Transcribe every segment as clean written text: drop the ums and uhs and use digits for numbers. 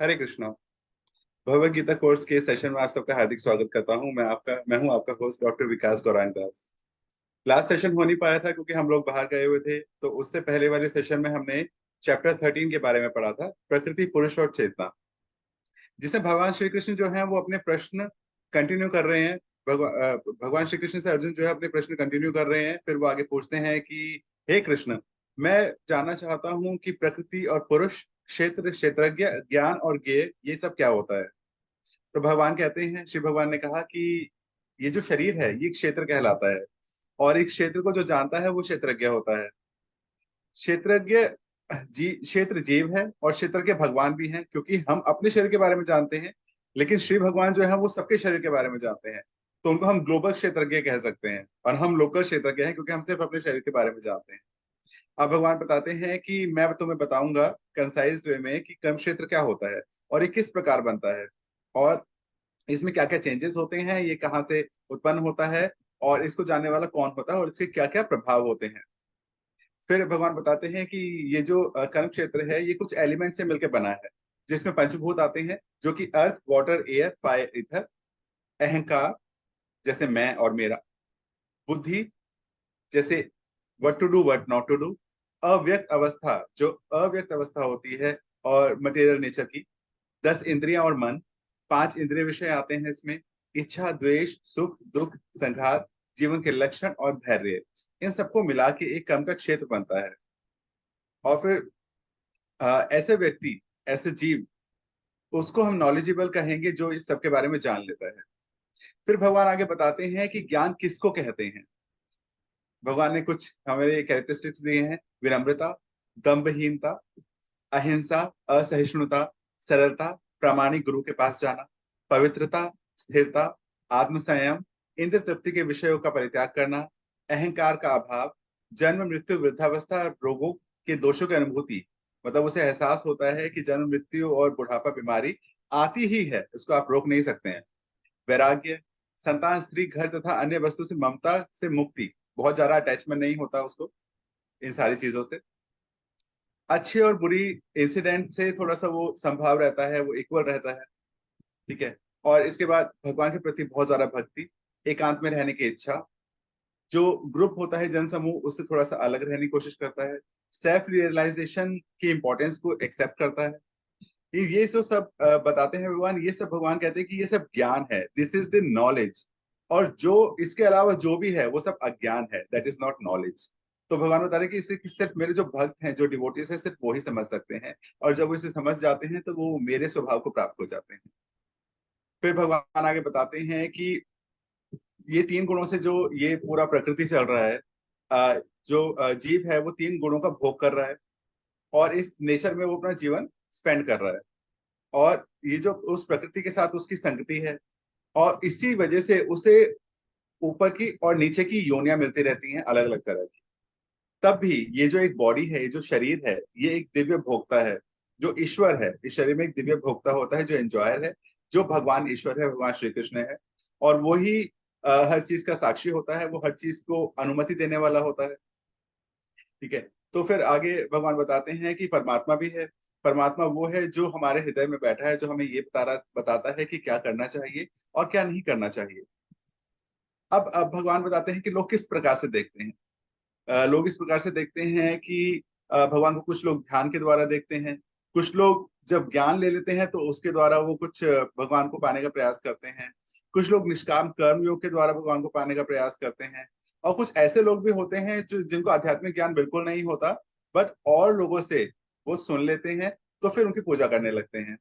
हरे Krishna. Bhagavad Gita course के session में आप सबका हार्दिक स्वागत करता हूं। मैं हूं आपका होस्ट डॉक्टर विकास गौरांग दास। लास्ट सेशन हो नहीं पाया था क्योंकि हम लोग बाहर गए हुए थे, तो उससे पहले वाले सेशन में हमने चैप्टर 13 के बारे में पढ़ा था, प्रकृति, पुरुष और चेतना, जिसमें भगवान श्री कृष्ण जो है वो अपने प्रश्न कंटिन्यू कर रहे हैं। भगवान श्री कृष्ण से अर्जुन जो है अपने प्रश्न कंटिन्यू कर रहे हैं। फिर वो आगे पूछते हैं कि हे कृष्ण, मैं जानना चाहता हूं कि प्रकृति और पुरुष, क्षेत्र, क्षेत्रज्ञ, ज्ञान और ज्ञेय, ये सब क्या होता है। तो भगवान कहते हैं, श्री भगवान ने कहा कि ये जो शरीर है ये क्षेत्र कहलाता है, और एक क्षेत्र को जो जानता है वो क्षेत्रज्ञ होता है। क्षेत्रज्ञ क्षेत्र जीव है और क्षेत्र के भगवान भी हैं, क्योंकि हम अपने शरीर के बारे में जानते हैं, लेकिन श्री भगवान जो है वो सबके शरीर के बारे में जानते हैं। तो उनको हम ग्लोबल क्षेत्रज्ञ कह सकते हैं, और हम लोकल क्षेत्रज्ञ हैं क्योंकि हम सिर्फ अपने शरीर के बारे में जानते हैं। अब भगवान बताते हैं कि मैं तुम्हें बताऊंगा कंसाइज वे में कि कर्म क्षेत्र क्या होता है और ये किस प्रकार बनता है, और इसमें क्या क्या चेंजेस होते हैं, ये कहाँ से उत्पन्न होता है, और इसको जानने वाला कौन होता है, और इसके क्या क्या प्रभाव होते हैं। फिर भगवान बताते हैं कि ये जो कर्म क्षेत्र है ये कुछ एलिमेंट से मिलकर बना है, जिसमें पंचभूत आते हैं, जो कि earth, water, air, fire, ether. अहंकार, जैसे मैं और मेरा। बुद्धि, जैसे what to do what not to do. अव्यक्त अवस्था, जो अव्यक्त अवस्था होती है और मटेरियल नेचर की। 10 इंद्रियां और मन। 5 इंद्रिय विषय आते हैं इसमें। इच्छा, द्वेष, सुख, दुख, संघात, जीवन के लक्षण और धैर्य, इन सबको मिला के एक कर्म का क्षेत्र बनता है। और फिर ऐसे व्यक्ति, ऐसे जीव, उसको हम नॉलेजेबल कहेंगे जो इस सब के बारे में जान लेता है। फिर भगवान आगे बताते हैं कि ज्ञान किसको कहते हैं। भगवान ने कुछ हमारे कैरेक्टरिस्टिक्स दिए हैं। विनम्रता, दंभहीनता, अहिंसा, असहिष्णुता, सरलता, प्रामाणिक गुरु के पास जाना, पवित्रता, स्थिरता, आत्मसंयम, इंद्र तृप्ति के विषयों का परित्याग करना, अहंकार का अभाव, जन्म, मृत्यु, वृद्धावस्था और रोगों के दोषों की अनुभूति, मतलब उसे एहसास होता है कि जन्म, मृत्यु और बुढ़ापा बीमारी आती ही है, उसको आप रोक नहीं सकते हैं। वैराग्य, संतान, स्त्री, घर तथा अन्य वस्तु से ममता से मुक्ति, बहुत ज्यादा अटैचमेंट नहीं होता उसको इन सारी चीजों से। अच्छे और बुरी इंसिडेंट से थोड़ा सा वो संभाव रहता है, वो इक्वल रहता है। ठीक है। और इसके बाद भगवान के प्रति बहुत ज्यादा भक्ति, एकांत में रहने की इच्छा, जो ग्रुप होता है, जनसमूह, उससे थोड़ा सा अलग रहने की कोशिश करता है, सेल्फ रियलाइजेशन की इंपॉर्टेंस को एक्सेप्ट करता है। ये जो सब बताते हैं भगवान, ये सब भगवान कहते हैं कि ये सब ज्ञान है, दिस इज द नॉलेज। और जो इसके अलावा जो भी है वो सब अज्ञान है, दैट इज नॉट नॉलेज। तो भगवान बता रहे हैं कि इसे सिर्फ मेरे जो भक्त हैं, जो डिवोटीज हैं, सिर्फ वो ही समझ सकते हैं, और जब वो इसे समझ जाते हैं तो वो मेरे स्वभाव को प्राप्त हो जाते हैं। फिर भगवान आगे बताते हैं कि ये 3 गुणों से जो ये पूरा प्रकृति चल रहा है, जो जीव है वो 3 गुणों का भोग कर रहा है, और इस नेचर में वो अपना जीवन स्पेंड कर रहा है। और ये जो उस प्रकृति के साथ उसकी संगति है, और इसी वजह से उसे ऊपर की और नीचे की योनियां मिलती रहती हैं, अलग अलग तरह की। तब भी ये जो एक बॉडी है, ये जो शरीर है, ये एक दिव्य भोक्ता है। जो ईश्वर है, इस शरीर में एक दिव्य भोक्ता होता है, जो एंजॉयर है, जो भगवान ईश्वर है, भगवान श्री कृष्ण है। और वो ही हर चीज का साक्षी होता है, वो हर चीज को अनुमति देने वाला होता है। ठीक है। तो फिर आगे भगवान बताते हैं कि परमात्मा भी है। परमात्मा वो है जो हमारे हृदय में बैठा है, जो हमें ये बताता है कि क्या करना चाहिए और क्या नहीं करना चाहिए। अब भगवान बताते हैं कि लोग किस प्रकार से देखते हैं। लोग इस प्रकार से देखते हैं कि भगवान को कुछ लोग ध्यान के द्वारा देखते हैं। कुछ लोग जब ज्ञान ले लेते हैं तो उसके द्वारा वो कुछ भगवान को पाने का प्रयास करते हैं। कुछ लोग निष्काम कर्म योग के द्वारा भगवान को पाने का प्रयास करते हैं। और कुछ ऐसे लोग भी होते हैं जो जिनको आध्यात्मिक ज्ञान बिल्कुल नहीं होता, बट और लोगों से वो सुन लेते हैं, तो फिर उनकी पूजा करने लगते हैं।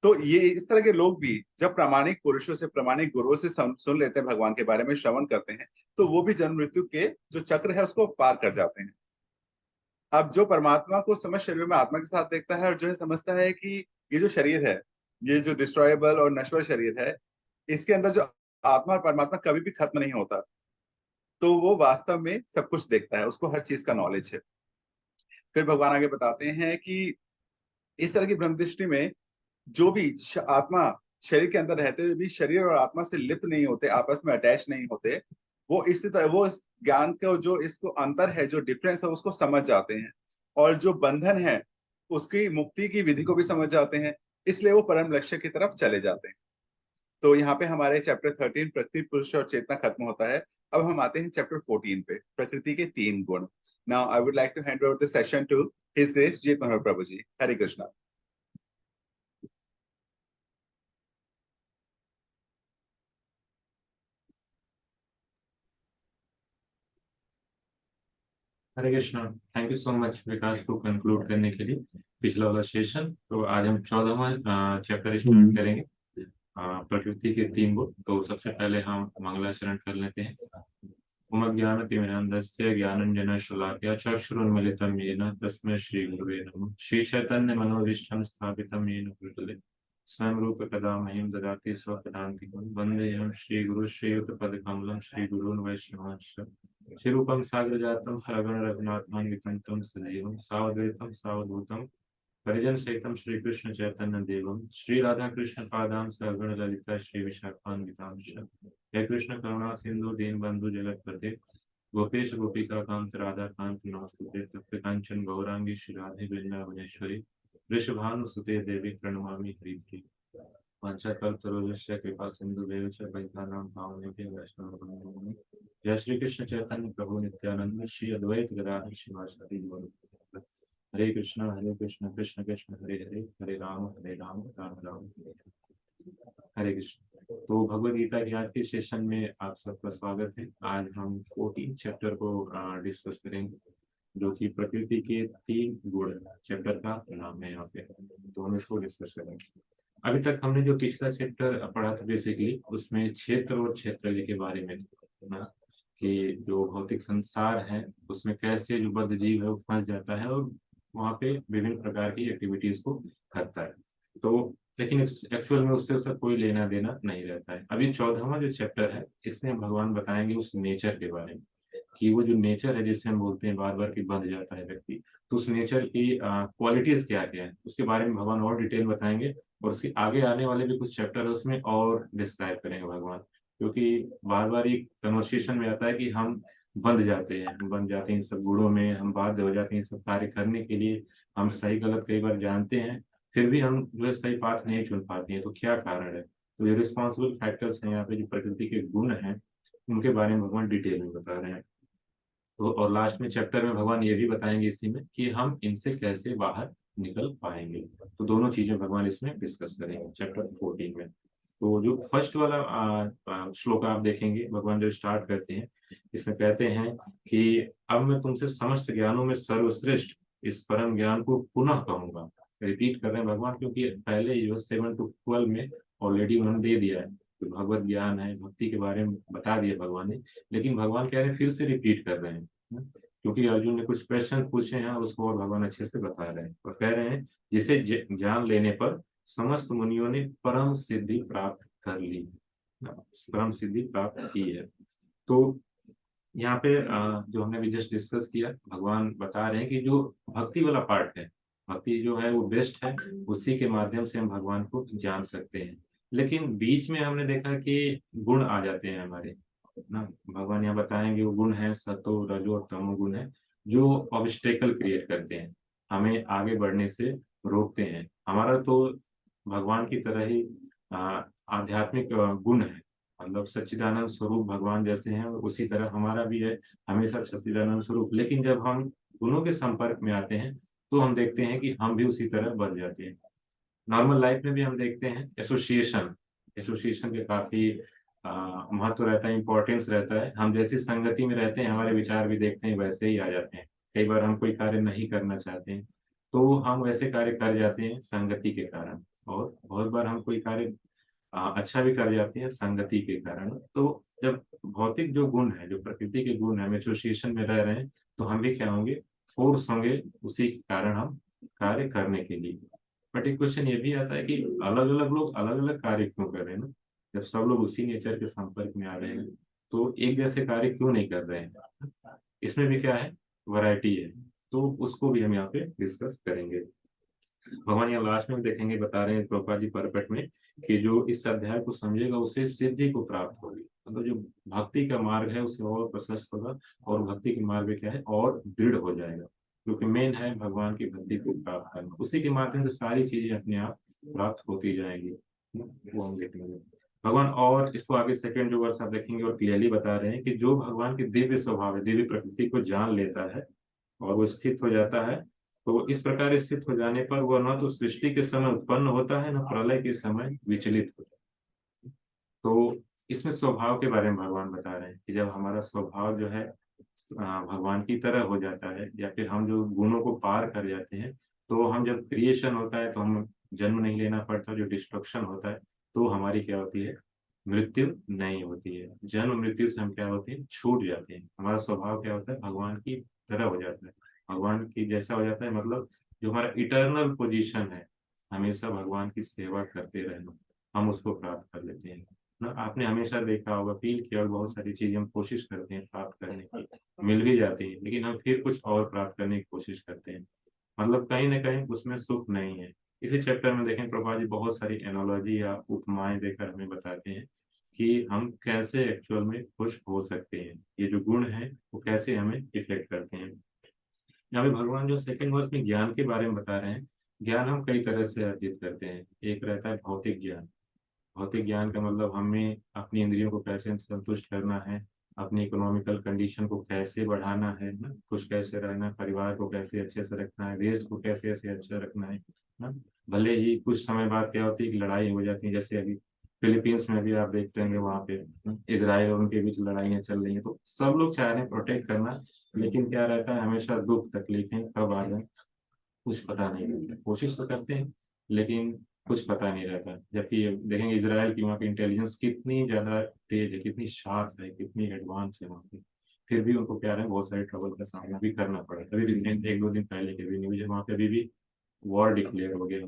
तो ये इस तरह के लोग भी जब प्रामाणिक पुरुषों से, प्रामाणिक गुरुओं से सुन लेते हैं, भगवान के बारे में श्रवण करते हैं, तो वो भी जन्म मृत्यु के जो चक्र है उसको पार कर जाते हैं। अब जो परमात्मा को समझ शरीर में आत्मा के साथ देखता है, और जो है समझता है कि ये जो शरीर है, ये जो डिस्ट्रॉयबल और नश्वर शरीर है, इसके अंदर जो आत्मा और परमात्मा कभी भी खत्म नहीं होता, तो वो वास्तव में सब कुछ देखता है, उसको हर चीज का नॉलेज है। फिर भगवान आगे बताते हैं कि इस तरह की ब्रह्म दृष्टि में जो भी आत्मा शरीर के अंदर रहते हुए भी शरीर और आत्मा से लिप्त नहीं होते, आपस में अटैच नहीं होते, वो इसी तरह वो इस ज्ञान को, जो इसको अंतर है, जो डिफरेंस है, उसको समझ जाते हैं। और जो बंधन है उसकी मुक्ति की विधि को भी समझ जाते हैं। इसलिए वो परम लक्ष्य की तरफ चले जाते हैं। तो यहाँ पे हमारे चैप्टर 13 प्रकृति पुरुष और चेतना खत्म होता है। अब हम आते हैं चैप्टर 14 पे, प्रकृति के तीन गुण। Now I would like to hand over the session to his grace ji Manohar Prabhu ji. Hare Krishna. Hare Krishna. Thank you so much Vikas को कंक्लूड करने के लिए पिछला वाला सेशन। तो आज हम 14वां चैप्टर स्टार्ट करेंगे, प्रकृति के तीन गुण। तो सबसे पहले हम मंगलाचरण कर लेते हैं। उमज्ञानतिमिरान्धस्य ज्ञानञ्जन शलाकया चक्षुरुन्मीलितं येन तस्मै श्रीगुरवे नमः। श्रीचैतन्य मनोभीष्टं स्थापितं येन भूतले स्वयं रूप कदा मह्यं ददाति स्वपदान्तिकं। वन्देऽहं श्रीगुरुं श्रीयुतपदकमलं श्रीगुरून् वैष्णवांश्च। श्रीरूपं साग्रजातं सहगण रघुनाथान्वितं तं सजीवं सावधूतं सावधूतं परिजन सहितं श्रीकृष्ण चैतन्य देवं श्री राधा कृष्ण पादान सहगण ललिता श्री विशाखान्वितांश। हे कृष्ण करुणा सिंधु दीन बंधु जगतपते गोपेश गोपिका कांत राधा कांत नमस्ते। तप्त कांचन गौरांगी श्री राधे वृंदावनेश्वरी वृषभानुसुते देवी प्रणमामि हरिप्रिय। वाञ्छाकल्पतरुभ्यश्च कृपा सिन्धुभ्यः च पतितानां पावनेभ्यः वैष्णवेभ्यो नमः। जय श्री कृष्ण चैतन्य प्रभु नित्यानंद श्री अद्वैत गदाधर शिवासादि गौर। हरे कृष्ण कृष्ण कृष्ण हरे हरे हरे राम राम राम हरे हरे। हरे कृष्ण। तो भगवद गीता के आज के सेशन में आप सबका स्वागत है। आज हम 14 चैप्टर को डिस्कस करेंगे, जो कि प्रकृति के तीन गुण चैप्टर का नाम है यहाँ पे। तो हम इसको डिस्कस करेंगे। अभी तक हमने जो पिछला चैप्टर पढ़ा था बेसिकली उसमें क्षेत्र और क्षेत्रज्ञ के बारे में था ना, कि जो भौतिक संसार है उसमें कैसे जो बद्ध जीव है वो फंस जाता है और वहाँ पे विभिन्न प्रकार की एक्टिविटीज को करता है। तो लेकिन एक्चुअल में उससे उसका कोई लेना देना नहीं रहता है। अभी 14वां जो चैप्टर है इसमें भगवान बताएंगे उस नेचर के बारे में, कि वो जो नेचर है जिसे हम बोलते हैं बार बार कि बंध जाता है व्यक्ति, तो उस नेचर की क्वालिटीज क्या क्या है उसके बारे में भगवान और डिटेल बताएंगे। और उसके आगे आने वाले भी कुछ चैप्टर है उसमें और डिस्क्राइब करेंगे भगवान, क्योंकि बार बार एक कन्वर्सेशन में आता है कि हम बन जाते हैं इन सब गुणों में, हम बाध्य हो जाते हैं इन सब कार्य करने के लिए। हम सही गलत कई बार जानते हैं फिर भी हम जो है सही पाथ नहीं चुन पाते हैं, तो क्या कारण है। तो ये रिस्पॉन्सिबल फैक्टर्स हैं यहाँ पे, जो प्रकृति के गुण हैं उनके बारे में भगवान डिटेल में बता रहे हैं। तो और लास्ट में चैप्टर में भगवान ये भी बताएंगे इसी में कि हम इनसे कैसे बाहर निकल पाएंगे। तो दोनों चीजें भगवान इसमें डिस्कस करेंगे चैप्टर 14 में। तो जो फर्स्ट वाला श्लोक आप देखेंगे, भगवान जो स्टार्ट करते हैं इसमें कहते हैं कि अब मैं तुमसे समस्त ज्ञानों में सर्वश्रेष्ठ इस परम ज्ञान को पुनः कहूंगा। रिपीट कर रहे हैं भगवान, क्योंकि पहले जो 7 to 12 में ऑलरेडी उन्होंने दे दिया है, तो भगवत ज्ञान है भक्ति के बारे में बता दिया भगवान ने। लेकिन भगवान कह रहे हैं फिर से रिपीट कर रहे हैं, क्योंकि अर्जुन ने कुछ क्वेश्चन पूछे हैं और उसको और भगवान अच्छे से बता रहे हैं। और कह रहे हैं जिसे जान लेने पर समस्त मुनियों ने परम सिद्धि प्राप्त कर ली, परम सिद्धि प्राप्त की है। तो यहाँ पे जो हमने भी जस्ट डिस्कस किया, भगवान बता रहे हैं कि जो भक्ति वाला पार्ट है, भक्ति जो है वो बेस्ट है, उसी के माध्यम से हम भगवान को जान सकते हैं। लेकिन बीच में हमने देखा कि गुण आ जाते हैं हमारे ना। भगवान यहाँ बताएंगे वो गुण है सतो रजो और तमो गुण है, जो ऑब्स्टेकल क्रिएट करते हैं, हमें आगे बढ़ने से रोकते हैं। हमारा तो भगवान की तरह ही आध्यात्मिक गुण है, मतलब सच्चिदानंद स्वरूप भगवान जैसे हैं उसी तरह हमारा भी है हमेशा सच्चिदानंद स्वरूप। लेकिन जब हम गुणों के संपर्क में आते हैं तो हम देखते हैं कि हम भी उसी तरह बन जाते हैं। नॉर्मल लाइफ में भी हम देखते हैं एसोसिएशन, एसोसिएशन के काफी महत्व रहता है, इंपॉर्टेंस रहता है। हम जैसी संगति में रहते हैं हमारे विचार भी देखते हैं वैसे ही आ जाते हैं। कई बार हम कोई कार्य नहीं करना चाहते हैं तो हम वैसे कार्य कर जाते हैं संगति के कारण, और बहुत बार हम कोई कार्य अच्छा भी कर जाते हैं संगति के कारण। तो जब भौतिक जो गुण है, जो प्रकृति के गुण है, हम एसोसिएशन में रह रहे हैं तो हम भी क्या होंगे, फोर्स होंगे उसी के कारण हम कार्य करने के लिए। बट एक क्वेश्चन ये भी आता है कि अलग अलग लोग अलग अलग कार्य क्यों कर रहे हैं ना, जब सब लोग उसी नेचर के संपर्क में आ रहे हैं तो एक जैसे कार्य क्यों नहीं कर रहे हैं। इसमें भी क्या है, वैरायटी है। तो उसको भी हम यहाँ पे डिस्कस करेंगे। भगवान यहाँ लास्ट में देखेंगे बता रहे हैं प्रभुपाद जी परपट में कि जो इस अध्याय को समझेगा उसे सिद्धि को प्राप्त होगी, मतलब जो भक्ति का मार्ग है उसे और प्रशस्त होगा और भक्ति के मार्ग में क्या है और दृढ़ हो जाएगा, क्योंकि मेन है भगवान की भक्ति को प्राप्त करना। उसी के माध्यम से सारी चीजें अपने आप प्राप्त होती जाएंगी, वो हम देखेंगे भगवान। और इसको आगे सेकंड जो वर्स आप देखेंगे और क्लियरली बता रहे हैं कि जो भगवान की दिव्य स्वभाव है, दिव्य प्रकृति को जान लेता है और वो स्थित हो जाता है, तो इस प्रकार स्थित हो जाने पर वह न तो सृष्टि के समय उत्पन्न होता है, न प्रलय के समय विचलित होता है। तो इसमें स्वभाव के बारे में भगवान बता रहे हैं कि जब हमारा स्वभाव जो है भगवान की तरह हो जाता है, या फिर हम जो गुणों को पार कर जाते हैं, तो हम जब क्रिएशन होता है तो हम जन्म नहीं लेना पड़ता, जो डिस्ट्रक्शन होता है तो हमारी क्या होती है, मृत्यु नहीं होती है। जन्म मृत्यु से हम क्या होते हैं, छूट जाते हैं। हमारा स्वभाव क्या होता है, भगवान की तरह हो जाता है, भगवान की जैसा हो जाता है। मतलब जो हमारा इटर्नल पोजीशन है, हमेशा भगवान की सेवा करते रहना, हम उसको प्राप्त कर लेते हैं ना। आपने हमेशा देखा होगा, फील किया होगा, बहुत सारी चीजें हम कोशिश करते हैं प्राप्त करने की, मिल भी जाती है, लेकिन हम फिर कुछ और प्राप्त करने की कोशिश करते हैं। मतलब कहीं ना कहीं उसमें सुख नहीं है। इसी चैप्टर में देखें, प्रभा जी बहुत सारी एनोलॉजी या उपमाएं देकर हमें बताते हैं कि हम कैसे एक्चुअल में खुश हो सकते हैं, ये जो गुण है वो कैसे हमें इफेक्ट करते हैं। यहाँ पे भगवान जो सेकंड वर्स में ज्ञान के बारे में बता रहे हैं, ज्ञान हम कई तरह से अर्जित करते हैं। एक रहता है भौतिक ज्ञान। भौतिक ज्ञान का मतलब हमें अपनी इंद्रियों को कैसे संतुष्ट करना है, अपनी इकोनॉमिकल कंडीशन को कैसे बढ़ाना है ना, खुश कैसे रहना है, परिवार को कैसे अच्छे से रखना है, देश को कैसे ऐसे अच्छा रखना है ना। भले ही कुछ समय बाद क्या होती है कि लड़ाई हो जाती है, जैसे अभी फिलीपींस में भी आप देख लेंगे, वहां पे इसराइल और उनके बीच लड़ाइयाँ चल रही हैं, तो सब लोग चाह रहे हैं प्रोटेक्ट करना, लेकिन क्या रहता है, हमेशा दुख तकलीफें कब आ जाए कुछ पता नहीं रहता। कोशिश तो करते हैं लेकिन कुछ पता नहीं रहता। जबकि ये देखेंगे इसराइल की वहाँ की इंटेलिजेंस कितनी ज्यादा तेज है, कितनी शार्प है, कितनी एडवांस है वहाँ की, फिर भी उनको क्या है, बहुत सारे ट्रबल का सामना भी करना पड़ा। अभी रिसेंट एक दो दिन पहले के भी न्यूज है, वहाँ पे अभी भी वॉर डिक्लेयर हो गया।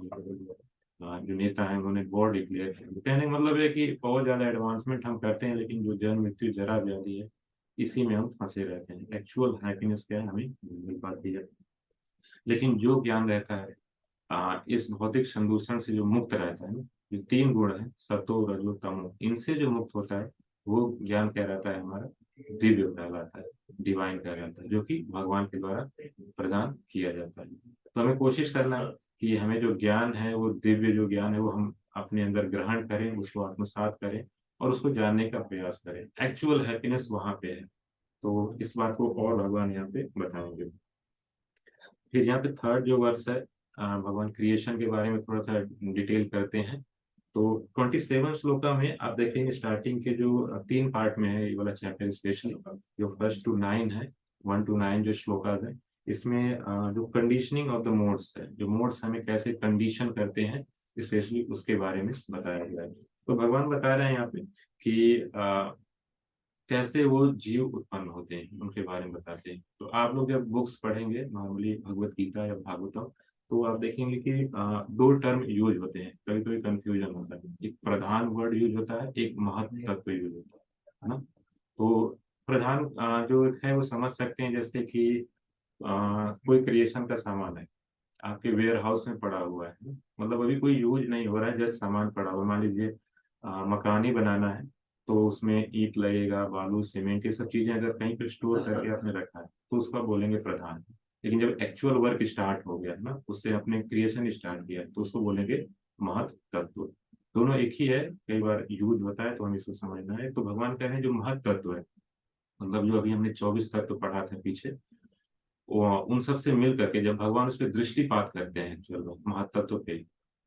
जो नेता है उन्होंने वॉर डिक्लेयर किया। तो कहने का मतलब है कि बहुत ज्यादा एडवांसमेंट हम करते हैं, लेकिन जो जन्म मृत्यु जरा व्याधि है, इसी में हम फंसे रहते हैं। एक्चुअल हैप्पीनेस क्या है, हमें नहीं मिल पाती है। लेकिन जो ज्ञान रहता है इस भौतिक संदूषण से जो मुक्त रहता है ना, जो तीन गुण है सतो रजो तमो, इनसे जो मुक्त होता है, वो ज्ञान क्या रहता है, हमारा दिव्य कहलाता है, डिवाइन कहलाता है, जो कि भगवान के द्वारा प्रदान किया जाता है। तो हमें कोशिश करना है कि हमें जो ज्ञान है, वो दिव्य जो ज्ञान है, वो हम अपने अंदर ग्रहण करें, उसको आत्मसात करें और उसको जानने का प्रयास करें। एक्चुअल हैप्पीनेस वहां पे है। तो इस बात को और भगवान यहाँ पे बताएंगे। फिर यहाँ पे थर्ड जो वर्स है, भगवान क्रिएशन के बारे में थोड़ा सा डिटेल करते हैं। तो 27 श्लोका में आप देखेंगे, स्टार्टिंग के जो तीन पार्ट में है ये वाला चैप्टर, स्पेशली जो फर्स्ट टू 9 है, 1 to 9 जो श्लोकाज है, इसमें जो कंडीशनिंग ऑफ द मोड्स है, जो मोड्स हमें कैसे कंडीशन करते हैं, स्पेशली उसके बारे में बताया गया है। तो भगवान बता रहे हैं यहाँ पे कि कैसे वो जीव उत्पन्न होते हैं, उनके बारे में बताते हैं। तो आप लोग जब बुक्स पढ़ेंगे नॉर्मली, भगवत गीता या भागवतम, तो आप देखेंगे कि दो टर्म यूज होते हैं, कभी कभी कंफ्यूजन होता है। एक प्रधान वर्ड यूज होता है, एक महत् तत्व यूज होता है ना। तो प्रधान जो है वो समझ सकते हैं, जैसे कि कोई क्रिएशन का सामान है, आपके वेयर हाउस में पड़ा हुआ है, मतलब अभी कोई यूज नहीं हो रहा है, जस्ट सामान पड़ा हुआ है। मान लीजिए मकान ही बनाना है, तो उसमें ईंट लगेगा, बालू सीमेंट, ये सब चीजें अगर कहीं पे स्टोर करके आपने रखा है, तो उसका बोलेंगे प्रधान। लेकिन जब एक्चुअल वर्क स्टार्ट हो गया ना, उससे अपने क्रिएशन स्टार्ट किया, तो उसको बोलेंगे महत् तत्व। दोनों एक ही है, कई बार यूज होता है, तो हमें इसको समझना है। तो भगवान कह रहे हैं जो महत् तत्व है, मतलब जो अभी हमने 24 तत्व पढ़ा था पीछे, वो उन सब से मिल करके जब भगवान उस पर दृष्टिपात करते हैं, चलो महत्त्व पे,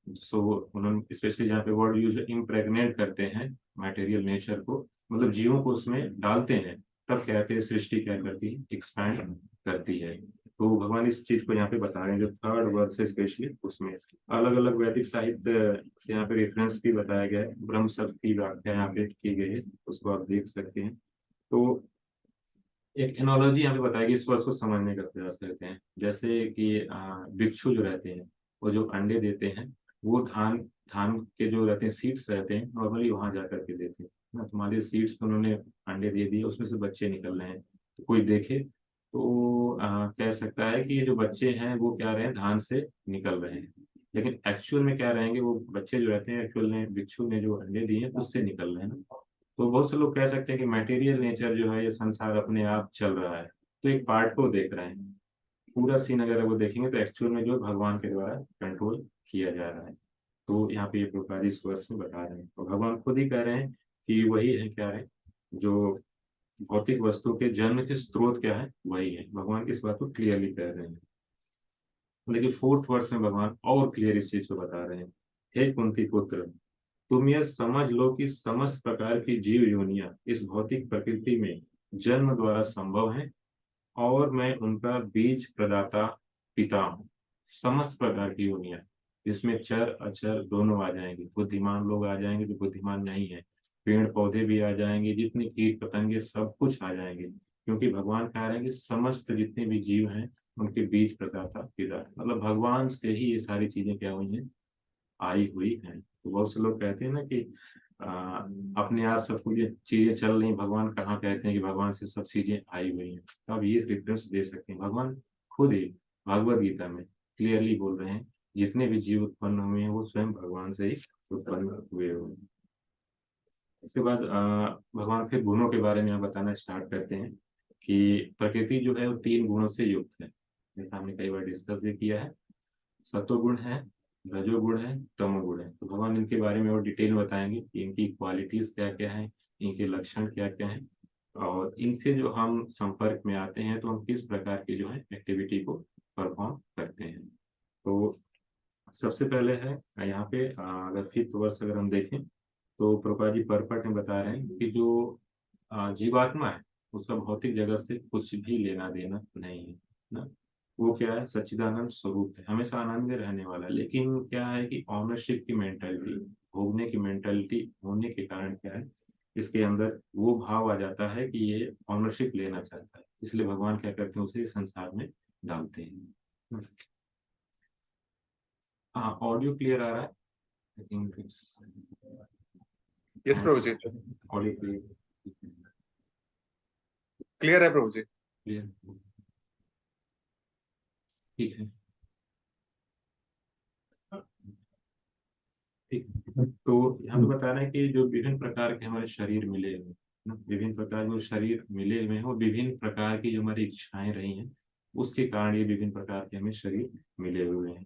सो उन्होंने स्पेशली जहाँ पे वर्ड यूज इम्प्रेग्नेट करते हैं मटेरियल नेचर को, मतलब जीवों को उसमें डालते हैं, तब कहते हैं सृष्टि क्या करती है, एक्सपैंड करती है। तो भगवान इस चीज को यहाँ पे बता रहे हैं, जो थर्ड वर्ड से स्पेशली उसमें अलग अलग वैदिक साहित्य से यहाँ पे रेफरेंस भी बताया गया है, ब्रह्म शब्द की व्याख्या यहाँ पे की गई है, उसको आप देख सकते हैं। तो एक एनोलॉजी यहाँ पे बताएगी, इस वर्ष को समझने का प्रयास करते हैं। जैसे कि भिक्षु जो रहते हैं, वो जो अंडे देते हैं, वो धान धान के जो रहते हैं सीड्स रहते हैं, नॉर्मली वहां जा करके देते हैं ना। तुम्हारे सीड्स पे उन्होंने अंडे दे दिए, उसमें से बच्चे निकल रहे हैं, तो कोई देखे तो कह सकता है कि ये जो बच्चे हैं वो क्या रहे हैं, धान से निकल रहे हैं। लेकिन एक्चुअल में क्या रहेंगे, वो बच्चे जो रहते हैं एक्चुअल में भिक्षु ने जो अंडे दिए हैं उससे निकल रहे हैं ना। तो बहुत से लोग कह सकते हैं कि मटेरियल नेचर जो है, ये संसार अपने आप चल रहा है, तो एक पार्ट को देख रहे हैं। पूरा सीन अगर वो देखेंगे तो एक्चुअल में जो भगवान के द्वारा कंट्रोल किया जा रहा है। तो यहाँ पे ये प्रभुपाद इस वर्ष में बता रहे हैं, और भगवान खुद ही कह रहे हैं कि वही है, क्या है, जो भौतिक वस्तु के जन्म के स्रोत क्या है, वही है। भगवान इस बात को क्लियरली कह रहे हैं। लेकिन फोर्थ वर्ष में भगवान और क्लियर इस चीज को बता रहे हैं। हे कुंती पुत्र, तुम यह समझ लो कि समस्त प्रकार की जीव योनियां इस भौतिक प्रकृति में जन्म द्वारा संभव है, और मैं उनका बीज प्रदाता पिता हूँ। समस्त प्रकार की योनियां, जिसमें चर अचर दोनों आ जाएंगे, बुद्धिमान लोग आ जाएंगे जो बुद्धिमान नहीं है, पेड़ पौधे भी आ जाएंगे, जितने कीट पतंगे सब कुछ आ जाएंगे, क्योंकि भगवान कह रहे हैं कि समस्त जितने भी जीव हैं उनके बीज प्रदाता पिता है। मतलब भगवान से ही ये सारी चीजें क्या हुई हैं, आई हुई हैं। तो बहुत से लोग कहते हैं ना कि अपने आप सब कुछ चीजें चल रही, भगवान कहाँ कहते हैं कि भगवान से सब चीजें आई हुई हैं। तो आप ये रेफरेंस दे सकते हैं, भगवान खुद ही भगवद गीता में क्लियरली बोल रहे हैं जितने भी जीव उत्पन्न हुए हैं वो स्वयं भगवान से ही उत्पन्न हुए हुए हैं। इसके बाद भगवान फिर गुणों के बारे में बताना स्टार्ट करते हैं कि प्रकृति जो है वो 3 गुणों से युक्त है, जैसा हमने कई बार डिस्कस भी किया है। सत्वगुण है, रजोगुण है, तमोगुण है। तो भगवान इनके बारे में और डिटेल बताएंगे कि इनकी क्वालिटीज क्या क्या है, इनके लक्षण क्या क्या हैं, और इनसे जो हम संपर्क में आते हैं तो हम किस प्रकार की जो है एक्टिविटी को परफॉर्म करते हैं। तो सबसे पहले है यहाँ पे अगर फिफ्थ वर्ष अगर हम देखें तो प्रभुपाद जी परपट में बता रहे हैं कि जो जीवात्मा है उसका भौतिक जगत से कुछ भी लेना देना नहीं है ना। वो क्या है, सच्चिदानंद स्वरूप है, हमेशा आनंद में रहने वाला है। लेकिन क्या है कि ऑनरशिप की मेंटालिटी, भोगने की मेंटालिटी होने के कारण क्या है, इसके अंदर वो भाव आ जाता है कि ये ऑनरशिप लेना चाहता है, इसलिए भगवान क्या करते हैं, उसे संसार में डालते हैं। हाँ, ऑडियो क्लियर आ रहा है? आई थिंक इट्स यस प्रभु जी, ऑडियो क्लियर। क्लियर है प्रभु जी। क्लियर, ठीक है। ठीक, तो यहाँ पे बता रहे हैं कि जो विभिन्न प्रकार के हमारे शरीर मिले हुए हैं ना, विभिन्न प्रकार के जो शरीर मिले हुए हैं वो विभिन्न प्रकार की जो हमारी इच्छाएं रही हैं उसके कारण ये विभिन्न प्रकार के हमें शरीर मिले हुए हैं।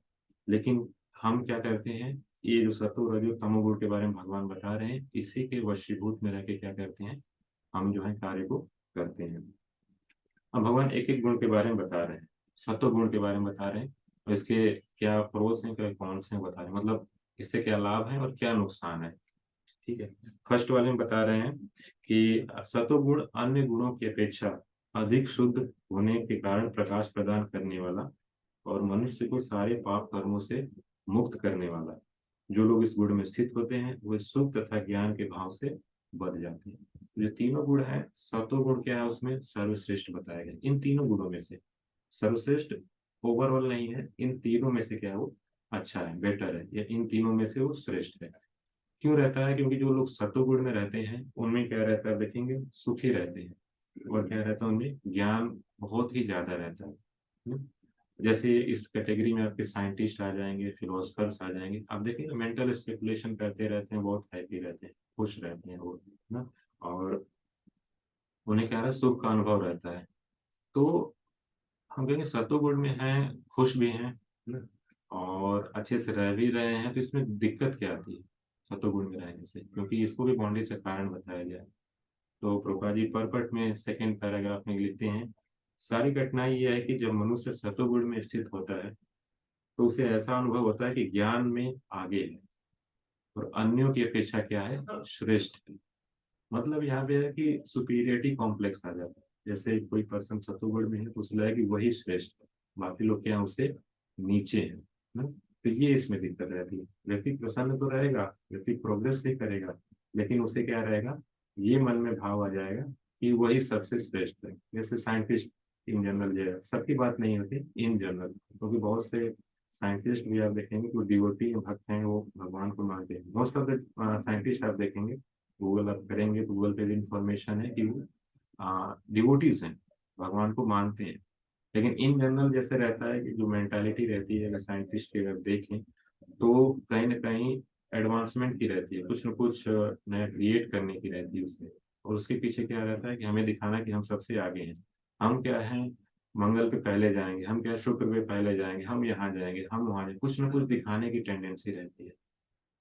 लेकिन हम क्या करते हैं, ये जो सत्व रजो तमोगुण के बारे में भगवान बता रहे हैं, इसी के वशीभूत में रह के क्या करते हैं, हम जो है कार्य को करते हैं। अब भगवान एक एक गुण के बारे में बता रहे हैं, सत्व गुण के बारे में बता रहे हैं, और इसके क्या प्रोस हैं क्या कॉन्स हैं बता रहे हैं, मतलब इससे क्या लाभ है और क्या नुकसान है। ठीक है, फर्स्ट वाले में बता रहे हैं कि सत्व गुण अन्य गुणों की अपेक्षा अधिक शुद्ध होने के कारण प्रकाश प्रदान करने वाला और मनुष्य को सारे पाप कर्मों से मुक्त करने वाला। जो लोग इस गुण में स्थित होते हैं वे सुख तथा ज्ञान के भाव से बध जाते हैं। जो तीनों गुण है, सत्व गुण क्या है, उसमें सर्वश्रेष्ठ बताया गया। इन तीनों गुणों में से सर्वश्रेष्ठ ओवरऑल नहीं है, इन तीनों में से क्या है वो अच्छा है, बेटर है, या इन तीनों में से वो श्रेष्ठ है। क्यों रहता है, क्योंकि जो लोग सत्वगुण में रहते हैं उनमें क्या रहता है, देखेंगे सुखी रहते हैं, और क्या रहता है उनमें ज्ञान बहुत ही ज्यादा रहता है। हम्म? जैसे इस कैटेगरी में आपके साइंटिस्ट आ जाएंगे, फिलोसफर्स आ जाएंगे, आप देखेंगे मेंटल स्पेकुलेशन करते रहते हैं, बहुत हैप्पी रहते हैं, खुश रहते हैं वो, है ना। और उन्हें क्या है, सुख का अनुभव रहता है। तो हम कहेंगे सत्वगुण में हैं, खुश भी हैं, है ना, और अच्छे से रह भी रहे हैं, तो इसमें दिक्कत क्या आती है सत्वगुण में रहने से, क्योंकि इसको भी बॉन्डेज का कारण बताया गया है। तो प्रभुपाद जी परपट में सेकंड पैराग्राफ में लिखते हैं, सारी कठिनाई यह है कि जब मनुष्य सत्वगुण में स्थित होता है तो उसे ऐसा अनुभव होता है कि ज्ञान में आगे है और अन्यों की अपेक्षा क्या है, श्रेष्ठ है। मतलब यहाँ पे है कि सुपीरियरिटी कॉम्प्लेक्स आ जाता है। जैसे कोई पर्सन सत्वगुण में है तो उसे लगे कि वही श्रेष्ठ है, बाकी लोग क्या हैं उससे नीचे हैं ना। तो ये इसमें दिक्कत रहती है। व्यक्ति प्रसन्न तो रहेगा, व्यक्ति प्रोग्रेस भी करेगा, लेकिन उसे क्या रहेगा, ये मन में भाव आ जाएगा कि वही सबसे श्रेष्ठ है। जैसे साइंटिस्ट इन जनरल, जो है सबकी बात नहीं होती, इन जनरल, क्योंकि बहुत से साइंटिस्ट भी आप देखेंगे कि डिवोटी भक्त हैं, वो भगवान को मानते हैं। मोस्ट ऑफ द साइंटिस्ट आप देखेंगे, गूगल आप करेंगे तो गूगल पे भी इंफॉर्मेशन है कि वो डिवोटीज हैं, भगवान को मानते हैं। लेकिन इन जनरल जैसे रहता है कि जो मेंटालिटी रहती है, अगर साइंटिस्ट की अगर देखें तो कहीं ना कहीं एडवांसमेंट की रहती है, कुछ ना कुछ नया क्रिएट करने की रहती है उसमें। और उसके पीछे क्या रहता है कि हमें दिखाना कि हम सबसे आगे हैं, हम क्या हैं, मंगल पे पहले जाएंगे, हम क्या शुक्र पे पहले जाएंगे, हम यहाँ जाएंगे, हम वहाँ जाएंगे, कुछ ना कुछ दिखाने की टेंडेंसी रहती है।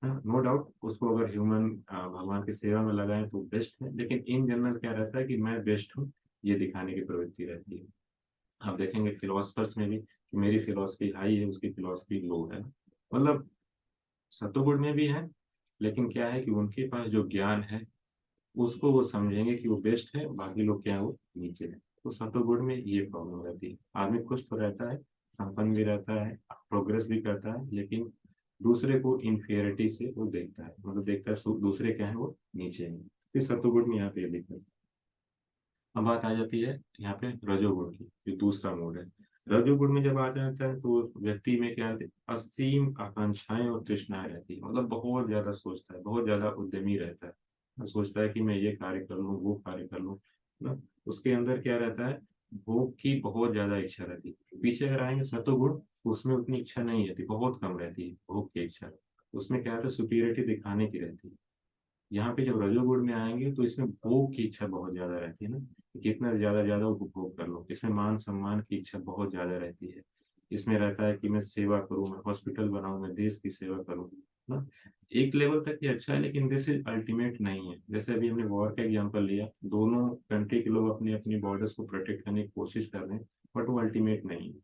नो डाउट उसको अगर ह्यूमन भगवान की सेवा में लगाएं तो बेस्ट है, लेकिन इन जनरल क्या रहता है कि मैं बेस्ट हूँ, ये दिखाने की प्रवृत्ति रहती है। आप देखेंगे फिलोसफर्स में भी कि मेरी फिलोसफी हाई है, उसकी फिलोसफी लो है। मतलब सतोगुण में भी है, लेकिन क्या है कि उनके पास जो ज्ञान है उसको वो समझेंगे कि वो बेस्ट है, बाकी लोग क्या है वो नीचे है। तो सतोगुण में ये प्रॉब्लम रहती है, आदमी खुश तो रहता है, संपन्न भी रहता है, प्रोग्रेस भी करता है, लेकिन दूसरे को इंफीरियरिटी से वो देखता है, मतलब देखता है दूसरे क्या है वो नीचे है। तो सतोगुण में यहाँ पे ये दिक्कत है। अब बात आ जाती है यहाँ पे रजोगुण की, जो दूसरा मोड है। रजोगुण में जब आ जाता है तो व्यक्ति में क्या है, असीम आकांक्षाएं और तृष्णाएं रहती है, मतलब बहुत ज्यादा सोचता है, बहुत ज्यादा उद्यमी रहता है, सोचता है कि मैं ये कार्य कर लूँ, वो कार्य कर लूँ ना। उसके अंदर क्या रहता है, भोग की बहुत ज्यादा इच्छा रहती है। पीछे अगर आएंगे सतोगुण, तो उसमें उतनी इच्छा नहीं रहती, बहुत कम रहती है भोग की इच्छा। उसमें क्या रहता है, सुपीरियरिटी दिखाने की रहती है। यहाँ पे जब रजोगुण में आएंगे तो इसमें भोग की इच्छा बहुत ज्यादा रहती है ना, कि कितना ज्यादा उपभोग कर लो। इसमें मान सम्मान की इच्छा बहुत ज्यादा रहती है। इसमें रहता है कि मैं सेवा करूं, मैं हॉस्पिटल बनाऊं, मैं देश की सेवा करूं ना। एक लेवल तक ये अच्छा है, लेकिन दिस इज अल्टीमेट नहीं है। जैसे अभी हमने वॉर का एग्जांपल लिया, दोनों कंट्री के लोग अपनी अपनी बॉर्डर्स को प्रोटेक्ट करने की कोशिश कर रहे हैं, बट वो अल्टीमेट नहीं है।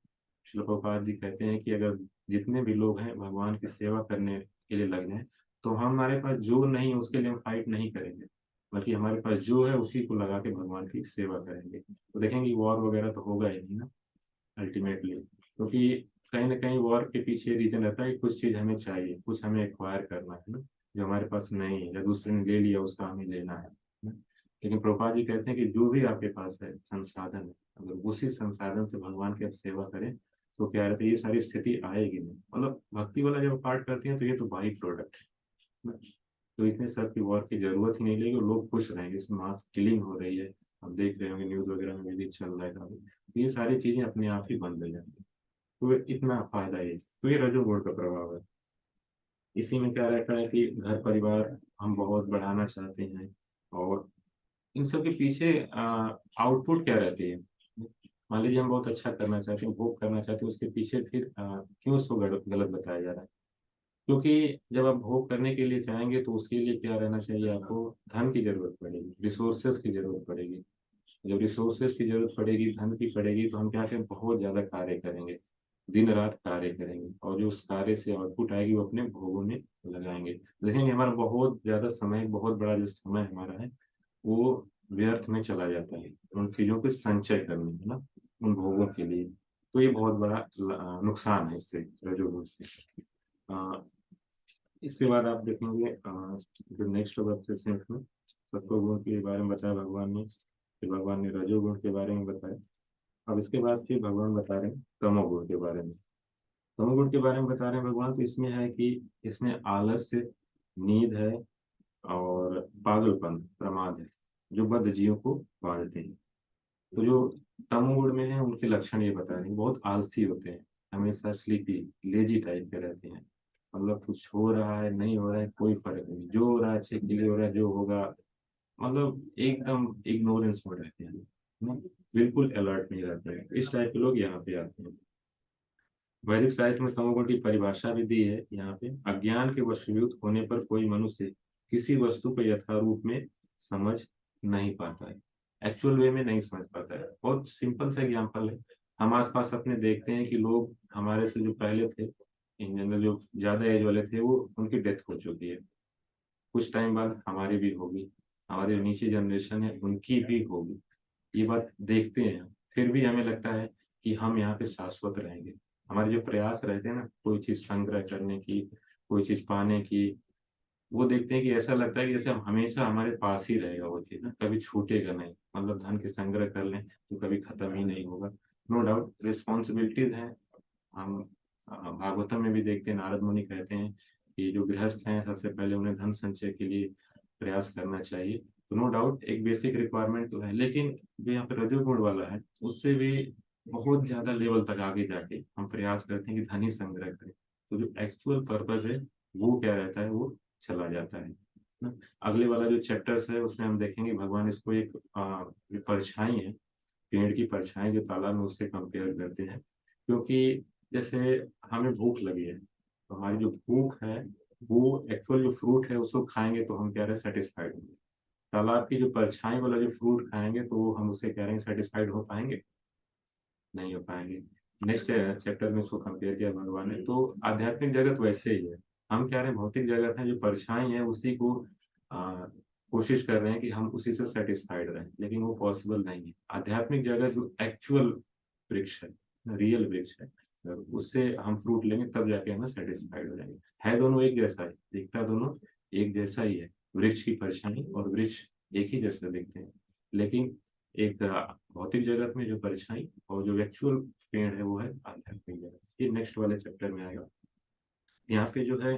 श्रील प्रभुपाद जी कहते हैं कि अगर जितने भी लोग हैं भगवान की सेवा करने के लिए लग जाएं, तो हमारे पास जो नहीं है उसके लिए हम फाइट नहीं करेंगे, बल्कि हमारे पास जो है उसी को लगा के भगवान की सेवा करेंगे। तो देखेंगे वॉर वगैरह तो होगा ही नहीं ना अल्टीमेटली, क्योंकि कहीं ना कहीं वॉर के पीछे रीजन रहता है कि कुछ चीज हमें चाहिए, कुछ हमें एक्वायर करना है ना, जो हमारे पास नहीं है या दूसरे ने ले लिया उसका हमें लेना है ना? लेकिन प्रभुपाद जी कहते हैं कि जो भी आपके पास है संसाधन है, अगर उसी संसाधन से भगवान की आप सेवा करें तो क्या रहता है, ये सारी स्थिति आएगी नहीं। मतलब भक्ति वाला जब पार्ट करती है तो ये तो बाई प्रोडक्ट है। तो इतने सब की वॉर की जरूरत ही नहीं लेगी, लोग खुश रहेंगे। इसमें मास किलिंग हो रही है, आप देख रहे होंगे न्यूज वगैरह में भी चल रहा है काफी। तो ये सारी चीजें अपने आप ही बंद हो जाती है। तो इतना फायदा है, तो ये रजोगुण का प्रभाव है। इसी में क्या रहता है कि घर परिवार हम बहुत बढ़ाना चाहते हैं, और इन सब के पीछे आउटपुट क्या रहती है। मान लीजिए हम बहुत अच्छा करना चाहते हैं, भोग करना चाहते हैं, उसके पीछे फिर क्यों उसको गलत बताया जा रहा है। क्योंकि जब आप भोग करने के लिए चाहेंगे तो उसके लिए क्या रहना चाहिए, आपको धन की जरूरत पड़ेगी, रिसोर्सेज की जरूरत पड़ेगी। जब रिसोर्सेज की जरूरत पड़ेगी, धन की पड़ेगी, तो हम क्या करें, बहुत ज्यादा कार्य करेंगे, दिन रात कार्य करेंगे, और जो उस कार्य से आउटपुट आएगी वो अपने भोगों में लगाएंगे। देखेंगे हमारा बहुत ज्यादा समय, बहुत बड़ा जो समय हमारा है वो व्यर्थ में चला जाता है उन चीजों को संचय करने में ना, उन भोगों के लिए। तो ये बहुत बड़ा नुकसान है इससे, रजोगुण से। अ, इसके बाद आप देखेंगे जो नेक्स्ट होगा सेशन में, सत्वगुण के बारे में बताया भगवान ने, फिर भगवान ने रजोगुण के बारे में बताया। अब इसके बाद फिर भगवान बता रहे हैं तमोगुण के बारे में। तमोगुण के बारे में बता रहे हैं भगवान, तो इसमें है कि इसमें आलस्य, नींद है, और पागलपन, प्रमाद है, जो बद्ध जीवों को बांधते हैं। तो जो तमोगुण में है उनके लक्षण ये बता रहे हैं, बहुत आलसी होते हैं, हमेशा स्लीपी, लेजी टाइप के रहते हैं। मतलब कुछ हो रहा है नहीं हो रहा है कोई फर्क नहीं, जो हो रहा है अच्छे के लिए हो रहा है, जो होगा मतलब एकदम इग्नोरेंस में रहते हैं ना, बिल्कुल अलर्ट नहीं रहते हैं। इस टाइप के लोग यहाँ पे आते हैं। वैदिक साहित्य में तमोगुण की परिभाषा भी दी है यहाँ पे, अज्ञान के वशीभूत होने पर कोई मनुष्य किसी वस्तु को यथारूप में समझ नहीं पाता है, एक्चुअल वे में नहीं समझ पाता है। बहुत सिंपल सा एग्जांपल है, हम आसपास अपने देखते हैं कि लोग हमारे से जो पहले थे, इन जनरल जो ज्यादा एज वाले थे, वो उनकी डेथ हो चुकी है, कुछ टाइम बाद हमारी भी होगी, हमारे जो नीचे जनरेशन है उनकी भी होगी। ये बात देखते हैं, फिर भी हमें लगता है कि हम यहाँ पे शाश्वत रहेंगे। हमारे जो प्रयास रहते हैं ना, कोई चीज संग्रह करने की, कोई चीज पाने की, वो देखते हैं कि ऐसा लगता है कि जैसे हम हमेशा हमारे पास ही रहेगा वो चीज ना, कभी छूटेगा नहीं। मतलब धन के संग्रह कर लें तो कभी खत्म ही नहीं होगा। नो डाउट रिस्पॉन्सिबिलिटीज हैं। हम भागवतम में भी देखते हैं, नारद मुनि कहते हैं कि जो गृहस्थ हैं सबसे पहले उन्हें धन संचय के लिए प्रयास करना चाहिए। तो नो डाउट एक बेसिक रिक्वायरमेंट तो है, लेकिन जो यहाँ पे रजोगुण वाला है उससे भी बहुत ज्यादा लेवल तक आगे जाके हम प्रयास करते हैं कि धन ही संग्रह करें, तो जो एक्चुअल पर्पज है वो क्या रहता है, वो चला जाता है ना। अगले वाला जो चैप्टर्स है उसमें हम देखेंगे भगवान इसको एक जो परछाई है, पेड़ की परछाई जो तालाब में, उससे कंपेयर करते हैं। क्योंकि जैसे हमें भूख लगी है, तो हमारी जो भूख है वो एक्चुअल जो फ्रूट है उसको खाएंगे तो हम कह रहे हैं सेटिस्फाइड होंगे। तालाब की जो परछाई वाला जो फ्रूट खाएंगे तो हम उससे कह रहे हैं सेटिस्फाइड हो पाएंगे, नहीं हो पाएंगे। नेक्स्ट चैप्टर में उसको कंपेयर किया भगवान ने, तो आध्यात्मिक जगत वैसे ही है। हम कह रहे हैं भौतिक जगत है, जो परछाई है उसी को आ, कोशिश कर रहे हैं कि हम उसी से सेटिस्फाइड रहें, लेकिन वो पॉसिबल नहीं है। आध्यात्मिक जगत जो एक्चुअल वृक्ष है, रियल वृक्ष है, उससे हम फ्रूट लेंगे तब जाके हमें सेटिस्फाइड हो जाएंगे। है दोनों एक जैसा है, दिखता दोनों एक जैसा ही है, वृक्ष की परछाई और वृक्ष एक ही जैसा दिखते हैं, लेकिन एक भौतिक जगत में जो परछाई और जो एक्चुअल पेड़ है वो है आध्यात्मिक जगत। ये नेक्स्ट वाले चैप्टर में आएगा। यहाँ पे जो है,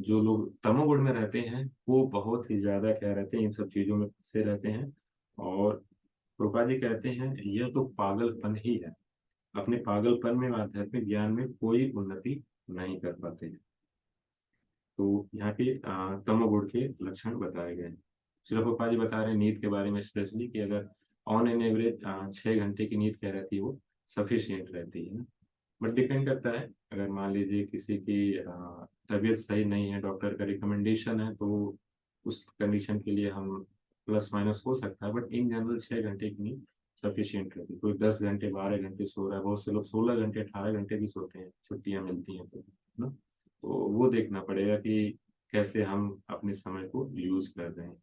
जो लोग तमोगुण में रहते हैं वो बहुत ही ज्यादा क्या रहते हैं, इन सब चीजों में फंसे रहते हैं। और प्रभुपाद जी कहते हैं यह तो पागलपन ही है, अपने पागलपन में आध्यात्मिक ज्ञान में कोई उन्नति नहीं कर पाते हैं। तो यहाँ पे तमोगुण के लक्षण बताए गए हैं। श्रील प्रभुपाद जी बता रहे हैं नींद के बारे में स्पेशली, कि अगर ऑन एन एवरेज 6 घंटे की नींद क्या रहती है, वो सफिशियंट रहती है ना। बट डिपेंड करता है, अगर मान लीजिए किसी की तबीयत सही नहीं है, डॉक्टर का रिकमेंडेशन है, तो उस कंडीशन के लिए हम प्लस माइनस हो सकता है, बट इन जनरल 6 घंटे की नींद सफिशियंट रहती है। कोई 10 घंटे 12 घंटे सो रहा है, बहुत से लोग 16 घंटे 18 घंटे भी सोते हैं, छुट्टियां मिलती हैं तो, है ना। तो वो देखना पड़ेगा कि कैसे हम अपने समय को यूज कर रहे हैं।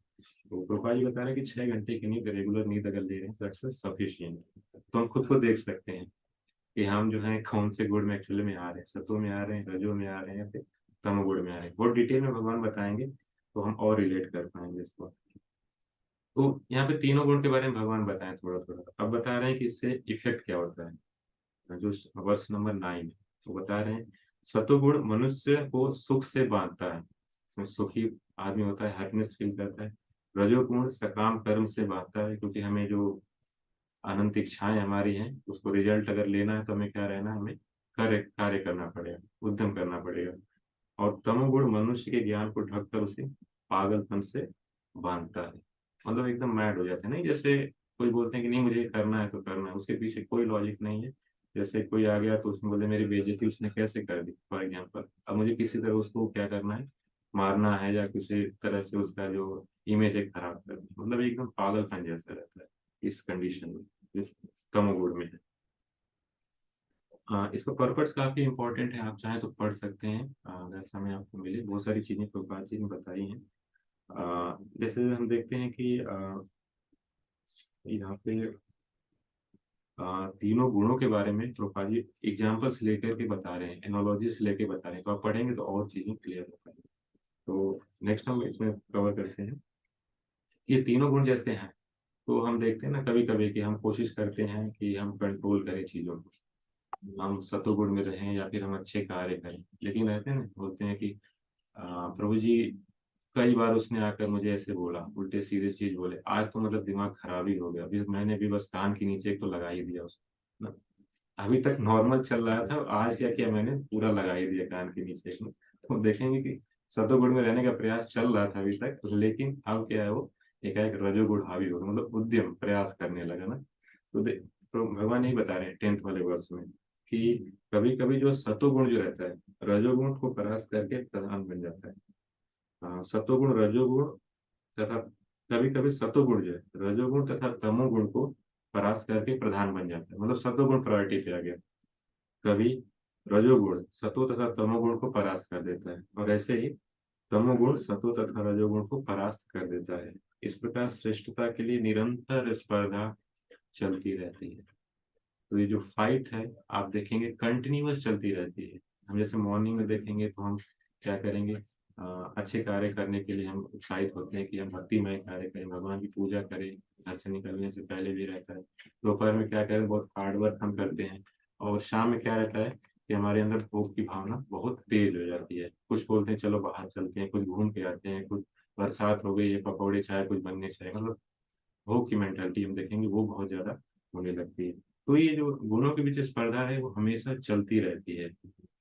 तो प्रोफाइल जी बता रहे हैं कि 6 घंटे की नींद, रेगुलर नींद अगर ले रहे हैं, दैट्स सफिशियंट। तो हम खुद को देख सकते हैं कि हम जो है कौन से गुण में एक्चुअली में आ रहे हैं, सत्व में आ रहे हैं, रजो में आ रहे हैं, या फिर तमोगुण में आ रहे हैं। बहुत डिटेल में भगवान बताएंगे तो हम और रिलेट कर पाएंगे इसको। तो यहाँ पे तीनों गुण के बारे में भगवान बताएं थोड़ा थोड़ा। अब बता रहे हैं कि इससे इफेक्ट क्या होता है, जो वर्ष नंबर 9 है, तो बता रहे हैं सतोगुण मनुष्य को सुख से बांधता है, इसमें सुखी आदमी होता है, हैप्पीनेस फील करता है। रजोगुण सकाम कर्म से बांधता है, क्योंकि हमें जो अनंत इच्छाएं हमारी हैं उसको रिजल्ट अगर लेना है तो हमें क्या रहना है, हमें कार्य कार्य करना पड़ेगा, उद्यम करना पड़ेगा। और तमोगुण मनुष्य के ज्ञान को ढककर उसे पागलपन से बांधता है, मतलब एकदम मैड हो जाते हैं। नहीं, जैसे कोई बोलते हैं कि नहीं मुझे करना है तो करना है, उसके पीछे कोई लॉजिक नहीं है। जैसे कोई आ गया तो उसने बोले मेरी बेइज्जती उसने कैसे कर दी फॉर एग्जाम्पल, अब मुझे किसी तरह उसको क्या करना है, मारना है, या किसी तरह से उसका जो इमेज है खराब करना है। मतलब एकदम पागलपन जैसा रहता है इस कंडीशन में, जो तमोगुण में है। इसका पर्पस काफी इंपॉर्टेंट है, आप चाहें तो पढ़ सकते हैं अगर समय आपको मिले। बहुत सारी चीजें प्रभुपाद जी ने बताई हैं। जैसे हम देखते हैं कि यहाँ पे तीनों गुणों के बारे में प्रभुपाद जी एग्जाम्पल्स लेकर के बता रहे हैं, एनोलॉजी से लेके बता रहे हैं, तो आप पढ़ेंगे तो और चीजें क्लियर हो पाएंगी। तो नेक्स्ट हम इसमें कवर करते हैं कि ये तीनों गुण जैसे हैं, तो हम देखते हैं ना कभी कभी कि हम कोशिश करते हैं कि हम कंट्रोल करें चीजों को, हम सतोगुण में रहें या फिर हम अच्छे कार्य करें, लेकिन रहते हैं ना, बोलते हैं कि प्रभु जी कई बार उसने आकर मुझे ऐसे बोला, उल्टे सीधे चीज बोले, आज तो मतलब दिमाग खराब ही हो गया, अभी मैंने भी बस कान के नीचे एक तो लगा ही दिया उसको ना। अभी तक नॉर्मल चल रहा था, आज क्या किया मैंने, पूरा लगा ही दिया कान के नीचे में। तो देखेंगे कि सतोगुण में रहने का प्रयास चल रहा था अभी तक, लेकिन अब क्या है, वो एकाएक रजोगुण हावी हो गया, मतलब उद्यम प्रयास करने लगा ना। तो तो भगवान यही बता रहे हैं 10th वाले वर्ष में कि कभी कभी जो सतोगुण जो रहता है, रजोगुण को परास्त करके प्रधान बन जाता है। सतोगुण रजोगुण तथा कभी कभी सतोगुण जो है रजोगुण तथा तमोगुण को परास्त करके प्रधान बन जाता है, मतलब सतोगुण प्रायोरिटी पे आ गया। कभी रजोगुण सतो तथा तमोगुण को परास्त कर देता है, और ऐसे ही तमोगुण सतो तथा रजोगुण को परास्त कर देता है। इस प्रकार श्रेष्ठता के लिए निरंतर स्पर्धा चलती रहती है। तो ये जो फाइट है आप देखेंगे कंटिन्यूअस चलती रहती है। हम जैसे मॉर्निंग में देखेंगे तो हम क्या करेंगे, अच्छे कार्य करने के लिए हम उत्साहित होते हैं कि हम भक्तिमय कार्य करें, भगवान की पूजा करें, घर से निकलने से पहले भी रहता है। दोपहर में क्या करें, बहुत हार्ड वर्क हम करते हैं। और शाम में क्या रहता है कि हमारे अंदर भोग की भावना बहुत तेज हो जाती है, कुछ बोलते हैं चलो बाहर चलते हैं, कुछ घूम के आते हैं, कुछ बरसात हो गई है, पकौड़े चाय कुछ बनने चाहिए, मतलब भोग की मेंटालिटी हम देखेंगे वो बहुत ज्यादा होने लगती है। तो ये जो गुणों के बीच स्पर्धा है वो हमेशा चलती रहती है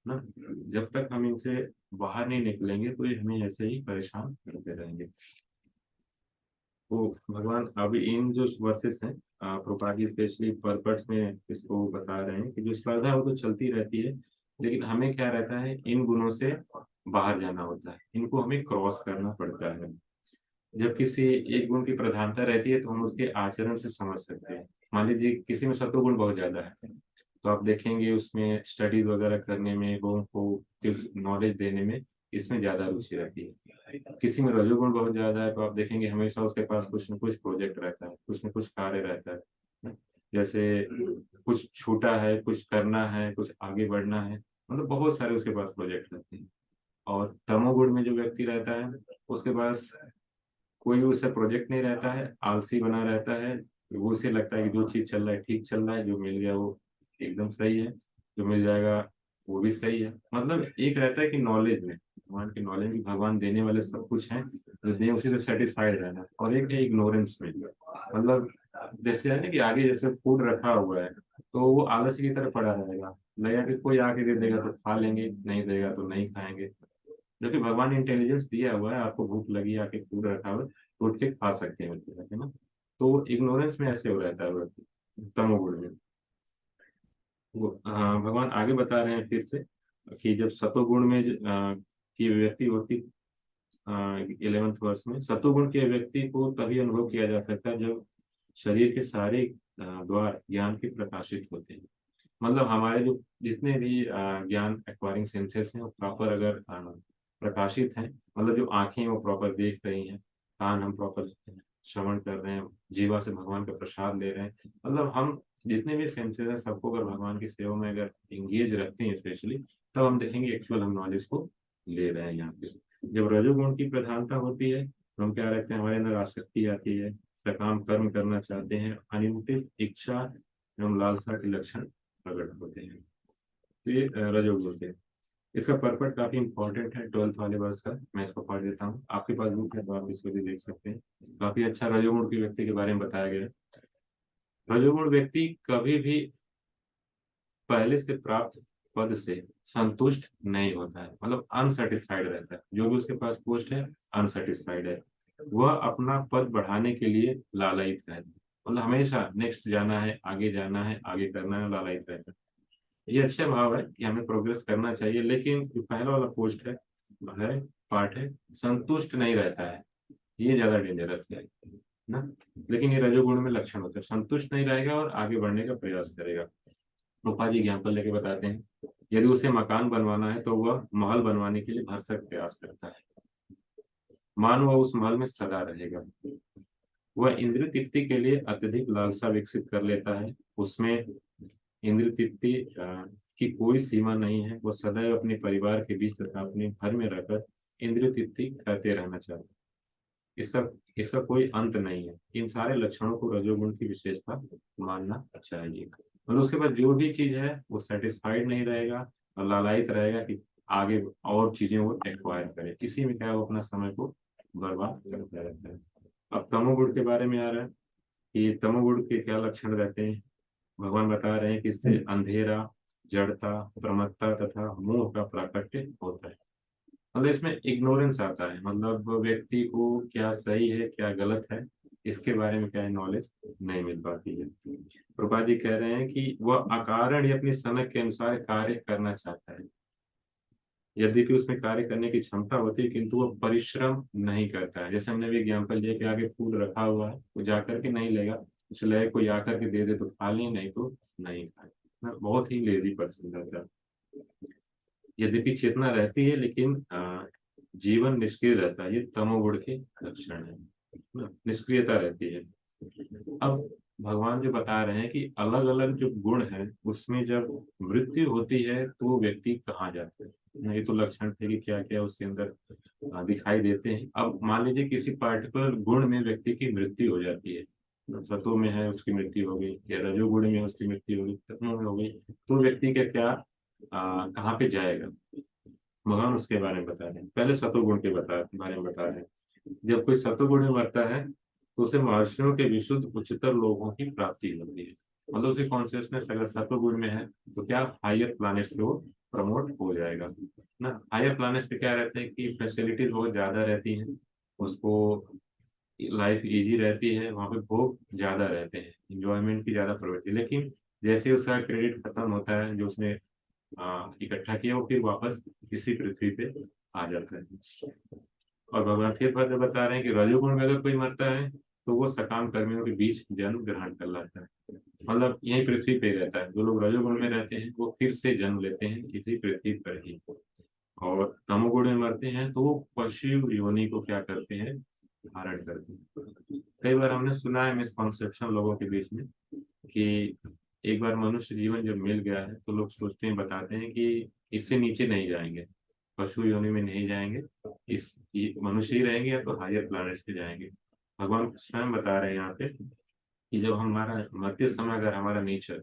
ना। जब तक हम इनसे बाहर नहीं निकलेंगे तो ये हमें ऐसे ही परेशान करते रहेंगे। तो भगवान अभी इन जो वर्सेस हैं, प्रभुपाद जी स्पेशली पर्पस में इसको बता रहे हैं कि जो स्पर्धा है वो तो चलती रहती है, लेकिन हमें क्या रहता है, इन गुणों से बाहर जाना होता है, इनको हमें क्रॉस करना पड़ता है। जब किसी एक गुण की प्रधानता रहती है तो हम उसके आचरण से समझ सकते हैं। मान लीजिए किसी में सत्वगुण बहुत ज्यादा है, तो आप देखेंगे उसमें स्टडीज वगैरह करने में, लोगों को कुछ नॉलेज देने में इसमें ज्यादा रुचि रहती है। किसी में रजोगुण बहुत ज्यादा है तो आप देखेंगे हमेशा उसके पास कुछ न कुछ प्रोजेक्ट रहता है, कुछ न कुछ कार्य रहता है। जैसे कुछ छूटा है, कुछ करना है, कुछ आगे बढ़ना है, मतलब बहुत सारे उसके पास प्रोजेक्ट रहते हैं। और तमोगुण में जो व्यक्ति रहता है उसके पास कोई भी उससे प्रोजेक्ट नहीं रहता है, आलसी बना रहता है। वो उसे लगता है कि जो चीज चल रहा है ठीक चल रहा है, जो मिल गया वो एकदम सही है, जो मिल जाएगा वो भी सही है। मतलब एक रहता है कि नॉलेज में, भगवान की नॉलेज में भगवान देने वाले सब कुछ है, जो दे उसी से सेटिस्फाइड रहना। और एक है इग्नोरेंस में, मतलब जैसे है ना कि आगे जैसे फूड रखा हुआ है तो वो आलसी की तरह पड़ा रहेगा, लगेगा कि कोई आके दे देगा तो खा लेंगे, नहीं देगा तो नहीं खाएंगे। जबकि भगवान ने इंटेलिजेंस दिया हुआ है, आपको भूख लगी, आके फूड रखा हुआ है, तो उठ के खा सकते हैं व्यक्ति, है ना। तो इग्नोरेंस में ऐसे हो रहता है व्यक्ति, तमोगुण में। वो भगवान आगे बता रहे हैं फिर से कि जब सतोगुण में की व्यक्ति होती, 11वें वर्ष में, सतोगुण के व्यक्ति को तभी अनुभव किया जा सकता है जब शरीर के सारे द्वार ज्ञान के प्रकाशित होते हैं। मतलब हमारे जो जितने भी ज्ञान एक्वायरिंग सेंसेस हैं वो प्रॉपर अगर प्रकाशित हैं, मतलब जो आंखें वो प्रॉपर देख रही हैं, कान हम प्रॉपर श्रवण कर रहे हैं, जीवा से भगवान का प्रसाद ले रहे हैं, मतलब हम जितने भी सेंसेस हैं सबको अगर भगवान की सेवा में अगर इंगेज रखते हैं स्पेशली, तब हम देखेंगे एक्चुअल हम नॉलेज को ले रहे हैं यहाँ पे। जब रजोगुण की प्रधानता होती है तो हम क्या रखते हैं, हमारे अंदर आसक्ति आती है, सकाम कर्म करना चाहते हैं, अनियंत्रित इच्छा एवं लालसा के लक्षण प्रकट होते हैं। तो ये रजोगुण है। इसका पर्पट काफी इंपॉर्टेंट है, 12th वाले वर्ष का। मैं इसको पढ़ देता हूँ, आपके पास बुक है तो आप इसको भी देख सकते हैं। काफी अच्छा रजोगुण के व्यक्ति के बारे में बताया गया है। रजोगुण व्यक्ति कभी भी पहले से प्राप्त पद से संतुष्ट नहीं होता है, मतलब अनसेटिस्फाइड रहता है। जो भी उसके पास पोस्ट है, अनसेटिस्फाइड है। वह अपना पद बढ़ाने के लिए लालायित रहता है, मतलब हमेशा नेक्स्ट जाना है, आगे जाना है, आगे करना है, लालायित रहता है। ये अच्छा भाव है कि हमें प्रोग्रेस करना चाहिए, लेकिन जो पहला वाला पोस्ट है पार्ट है, संतुष्ट नहीं रहता है, ये ज्यादा डेंजरस है ना। लेकिन ये रजोगुण में लक्षण होता है, संतुष्ट नहीं रहेगा और आगे बढ़ने का प्रयास करेगा। रूपा जी एग्जाम्पल लेके बताते हैं, यदि उसे मकान बनवाना है तो वह महल बनवाने के लिए भरसक प्रयास करता है, मान वह उस महल में सदा रहेगा। वह इंद्रिय तृप्ति के लिए अत्यधिक लालसा विकसित कर लेता है, उसमें इंद्रिय तृप्ति की कोई सीमा नहीं है। वह सदैव अपने परिवार के बीच तथा अपने घर में रहकर इंद्रिय तृप्ति करते रहना चाहता है। इसका इसका कोई अंत नहीं है। इन सारे लक्षणों को रजोगुण की विशेषता मानना चाहिए। मतलब उसके बाद जो भी चीज है वो सेटिस्फाइड नहीं रहेगा और लालायित रहेगा कि आगे और चीजें वो एक्वायर करे, इसी में क्या है, वो अपना समय को बर्बाद करता रहता है। अब तमोगुण के बारे में आ रहा है कि तमोगुण के क्या लक्षण रहते हैं। भगवान बता रहे हैं कि इससे अंधेरा, जड़ता, प्रमत्ता तथा मोह का प्राकट्य होता है। मतलब इसमें इग्नोरेंस आता है, मतलब वो व्यक्ति को क्या सही है क्या गलत है इसके बारे में क्या है, नॉलेज नहीं मिल पाती है। प्रभा जी कह रहे हैं कि वह अकारण ही अपनी सनक के अनुसार कार्य करना चाहता है, यद्यपि उसमें कार्य करने की क्षमता होती है किंतु वह परिश्रम नहीं करता है। जैसे हमने भी एग्जाम्पल दिया कि आगे फूड रखा हुआ है, वो जाकर के नहीं लेगा, इसलिए कोई आकर के दे दे तो खा लें, नहीं तो नहीं खाए। बहुत ही लेजी पर्सन रहता है। यद्यपि चेतना रहती है लेकिन जीवन निष्क्रिय रहता है, ये तमोगुण के लक्षण है ना, निष्क्रियता रहती है। अब भगवान जो बता रहे हैं कि अलग अलग जो गुण है उसमें जब मृत्यु होती है तो वो व्यक्ति कहाँ जाता है, ये तो लक्षण थे कि क्या क्या उसके अंदर दिखाई देते हैं। अब मान लीजिए किसी पार्टिकुलर गुण में व्यक्ति की मृत्यु हो जाती है, सत्व में है उसकी मृत्यु हो गई, या रजोगुण में उसकी मृत्यु हो गई, तमो में हो गई, तो व्यक्ति का क्या कहाँ पे जाएगा, भगवान उसके बारे में बता रहे हैं। पहले सतोगुण के बारे में बता रहे हैं। जब कोई सतोगुण में मरता है तो उसे महर्षियों के विशुद्ध उच्चतर लोगों की प्राप्ति होती है। मतलब उसकी कॉन्शियसनेस अगर सतोगुण में है तो क्या हायर प्लैनेट्स पे वो प्रमोट हो जाएगा ना। हायर प्लैनेट्स पे क्या रहते हैं कि फैसिलिटीज बहुत ज्यादा रहती हैं, उसको लाइफ इजी रहती है, वहाँ पे भोग ज्यादा रहते हैं, इंजॉयमेंट की ज्यादा प्रवृत्ति। लेकिन जैसे उसका क्रेडिट खत्म होता है, जो उसने इकट्ठा किया वो फिर वापस इसी पृथ्वी पे आ जाता है। और भगवान फिर भद्र बता रहे हैं कि रजोगुण में अगर कोई मरता है तो वो सकाम कर्मियों के बीच जन्म ग्रहण कर लाता है, मतलब यही पृथ्वी पे ही रहता है। जो लोग रजोगुण में रहते हैं वो फिर से जन्म लेते हैं इसी पृथ्वी पर ही। और तमोगुण में मरते हैं तो वो पशु योनि को क्या करते हैं, धारण करते हैं। कई बार हमने सुना है मिसकॉन्सेप्शन लोगों के बीच में कि एक बार मनुष्य जीवन जब मिल गया है तो लोग सोचते हैं, बताते हैं कि इससे नीचे नहीं जाएंगे, पशु योनि में नहीं जाएंगे, मनुष्य ही रहेंगे या तो हायर प्लैनेट्स पे जाएंगे। भगवान स्वयं बता रहे हैं यहाँ पे कि जब हमारा मरते समय अगर हमारा नेचर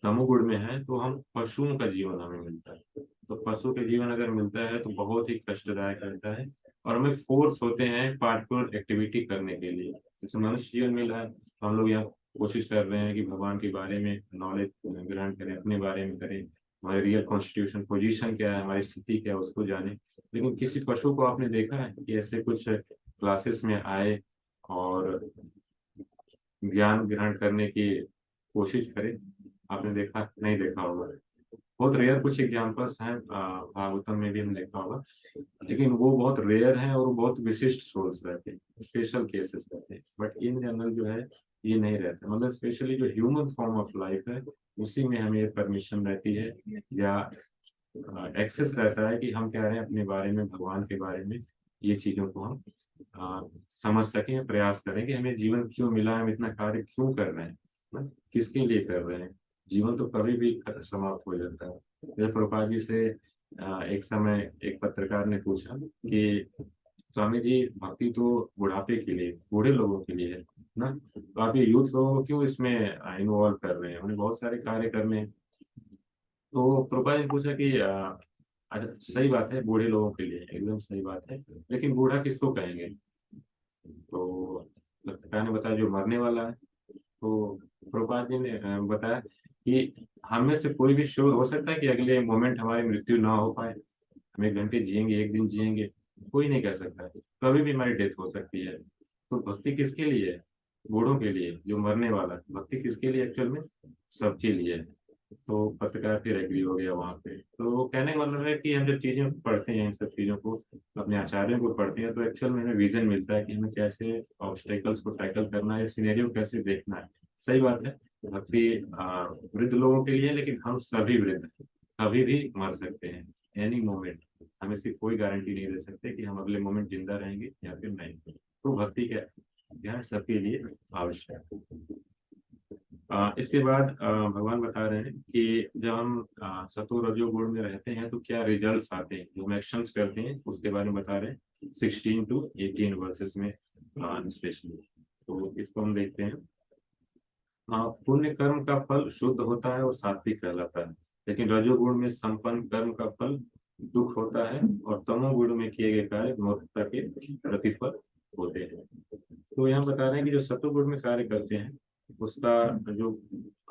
तमोगुण में है तो हम पशुओं का जीवन हमें मिलता है। तो पशु के जीवन अगर मिलता है तो बहुत ही कष्टदायक रहता है और हमें फोर्स होते हैं पार्टफुल एक्टिविटी करने के लिए। जैसे मनुष्य जीवन मिला है तो हम लोग यहाँ कोशिश कर रहे हैं कि भगवान के बारे में नॉलेज ग्रहण करें, अपने बारे में करें, हमारे रियल कॉन्स्टिट्यूशन पोजीशन क्या है, हमारी स्थिति क्या है उसको जाने। लेकिन किसी पशु को आपने देखा है कि ऐसे कुछ क्लासेस में आए और ज्ञान ग्रहण करने की कोशिश करे? आपने देखा नहीं देखा होगा, बहुत रेयर कुछ एग्जांपल्स हैं, भागवतम में भी हमने देखा होगा, लेकिन वो बहुत रेयर है और वो बहुत विशिष्ट सोल्स रहते हैं, स्पेशल केसेस रहते हैं। बट इन जनरल जो है ये नहीं रहता, मतलब स्पेशली जो ह्यूमन फॉर्म ऑफ लाइफ है उसी में हमें परमिशन रहती है या एक्सेस रहता है कि हम कह रहे हैं अपने बारे में, भगवान के बारे में, ये चीजों को हम समझ सकें, प्रयास करें कि हमें जीवन क्यों मिला है, हम इतना कार्य क्यों कर रहे हैं, ना? किसके लिए कर रहे हैं। जीवन तो कभी भी समाप्त हो जाता है। जैसे प्रभुपाद जी से एक समय एक पत्रकार ने पूछा कि स्वामी जी भक्ति तो बुढ़ापे के लिए, बूढ़े लोगों के लिए है ना, तो आप ये यूथ लोगों को क्यों इसमें इन्वॉल्व कर रहे हैं, उन्हें बहुत सारे कार्य करने हैं। तो प्रभुपाद जी ने पूछा कि अच्छा सही बात है, बूढ़े लोगों के लिए एकदम सही बात है, लेकिन बूढ़ा किसको कहेंगे? तो पत्रकार ने बताया जो मरने वाला है। तो प्रभुपाद जी ने बताया कि हम में से कोई भी श्योर हो सकता है कि अगले मोमेंट हमारी मृत्यु ना हो पाए, हम एक घंटे जिएंगे, एक दिन जिएंगे, कोई नहीं कह सकता है, कभी भी हमारी डेथ हो सकती है। तो भक्ति किसके लिए है? बूढ़ों के लिए, जो मरने वाला है। भक्ति किसके लिए एक्चुअल में? सबके लिए है। तो पत्रकार फिर एग्री हो गया वहां पे। तो वो कहने का मतलब है कि हम जब चीजें पढ़ते हैं, इन सब चीजों को अपने आचार्यों को पढ़ते हैं, तो एक्चुअल में हमें विजन मिलता है कि हमें कैसे ऑब्स्टेकल्स को टैकल करना है, सिनेरियो कैसे देखना है। सही बात है, भक्ति वृद्ध लोगों के लिए है, लेकिन हम सभी वृद्ध हैं, कभी भी मर सकते हैं, एनी मोमेंट। हम इसकी कोई गारंटी नहीं दे सकते कि हम अगले मोमेंट जिंदा रहेंगे या फिर नहीं। तो भक्ति क्या यह सबके लिए आवश्यक है। इसके बाद भगवान बता रहे हैं कि जब हम सतो रजोगुण में रहते हैं तो क्या रिजल्ट्स आते हैं, जो हम एक्शंस करते हैं उसके बारे में बता रहे हैं 16 to 18 वर्सेस में स्पेशली। तो इसको हम देखते हैं। पुण्य कर्म का फल शुद्ध होता है और सात्विक कहलाता है, लेकिन रजोगुण में संपन्न कर्म का फल दुख होता है और तमोगुण में किए गए कार्य मूर्खता के प्रतिफल होते हैं। तो यहाँ बता रहे हैं कि जो सतोगुण में कार्य करते हैं उसका जो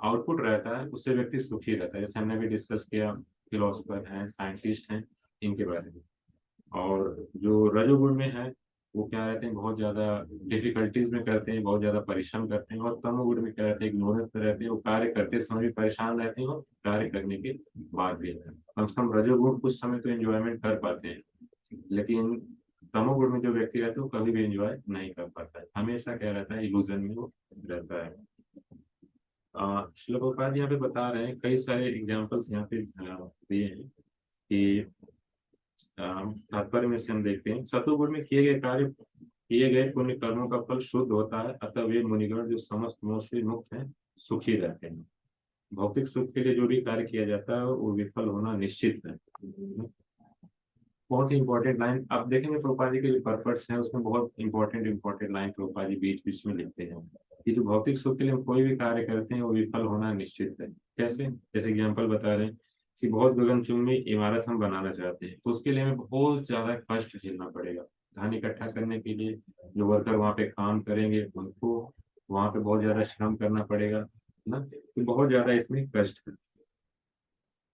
आउटपुट रहता है उससे व्यक्ति सुखी रहता है। जैसे हमने भी डिस्कस किया, फिलोसफर हैं, साइंटिस्ट हैं, इनके बारे में। और जो रजोगुण में है वो क्या रहते हैं, बहुत ज्यादा डिफिकल्टीज में करते हैं, बहुत ज्यादा परिश्रम करते हैं। और तमोगुण में क्या रहते हैं, इग्नोरेंस में रहते हैं, वो कार्य करते समय भी परेशान रहते हैं और कार्य करने के बाद भी। कम से कम रजोगुण कुछ समय तो एंजॉयमेंट कर पाते हैं, लेकिन तमोगुण में जो व्यक्ति रहता है वो कभी भी एंजॉय नहीं कर पाता है, हमेशा क्या रहता है, इल्यूजन में वो रहता है। श्रील प्रभुपाद यहाँ पे बता रहे हैं, कई सारे एग्जाम्पल्स यहाँ पे दिए हैं कि तात्पर्य में से हम देखते हैं, सतोगुण में किए गए पुण्य कर्मों का फल शुद्ध होता है, अतः वे मुनिगण जो समस्त मोह से मुक्त हैं सुखी रहते हैं। भौतिक सुख के लिए जो भी कार्य किया जाता है वो विफल होना निश्चित है। बहुत ही इंपॉर्टेंट लाइन आप देखेंगे, प्रभुपाद जी के जो पर्पस है उसमें बहुत इंपॉर्टेंट लाइन प्रभुपाद जी बीच बीच में लिखते हैं कि जो भौतिक सुख के लिए हम कोई भी कार्य करते हैं वो विफल होना निश्चित है। कैसे? जैसे एग्जाम्पल बता रहे हैं कि बहुत गगनचुंबी इमारत हम बनाना चाहते हैं तो उसके लिए हमें बहुत ज्यादा कष्ट झेलना पड़ेगा। धन इकट्ठा करने के लिए जो वर्कर वहाँ पे काम करेंगे उनको वहाँ पे बहुत ज्यादा श्रम करना पड़ेगा ना, तो बहुत ज्यादा इसमें कष्ट है।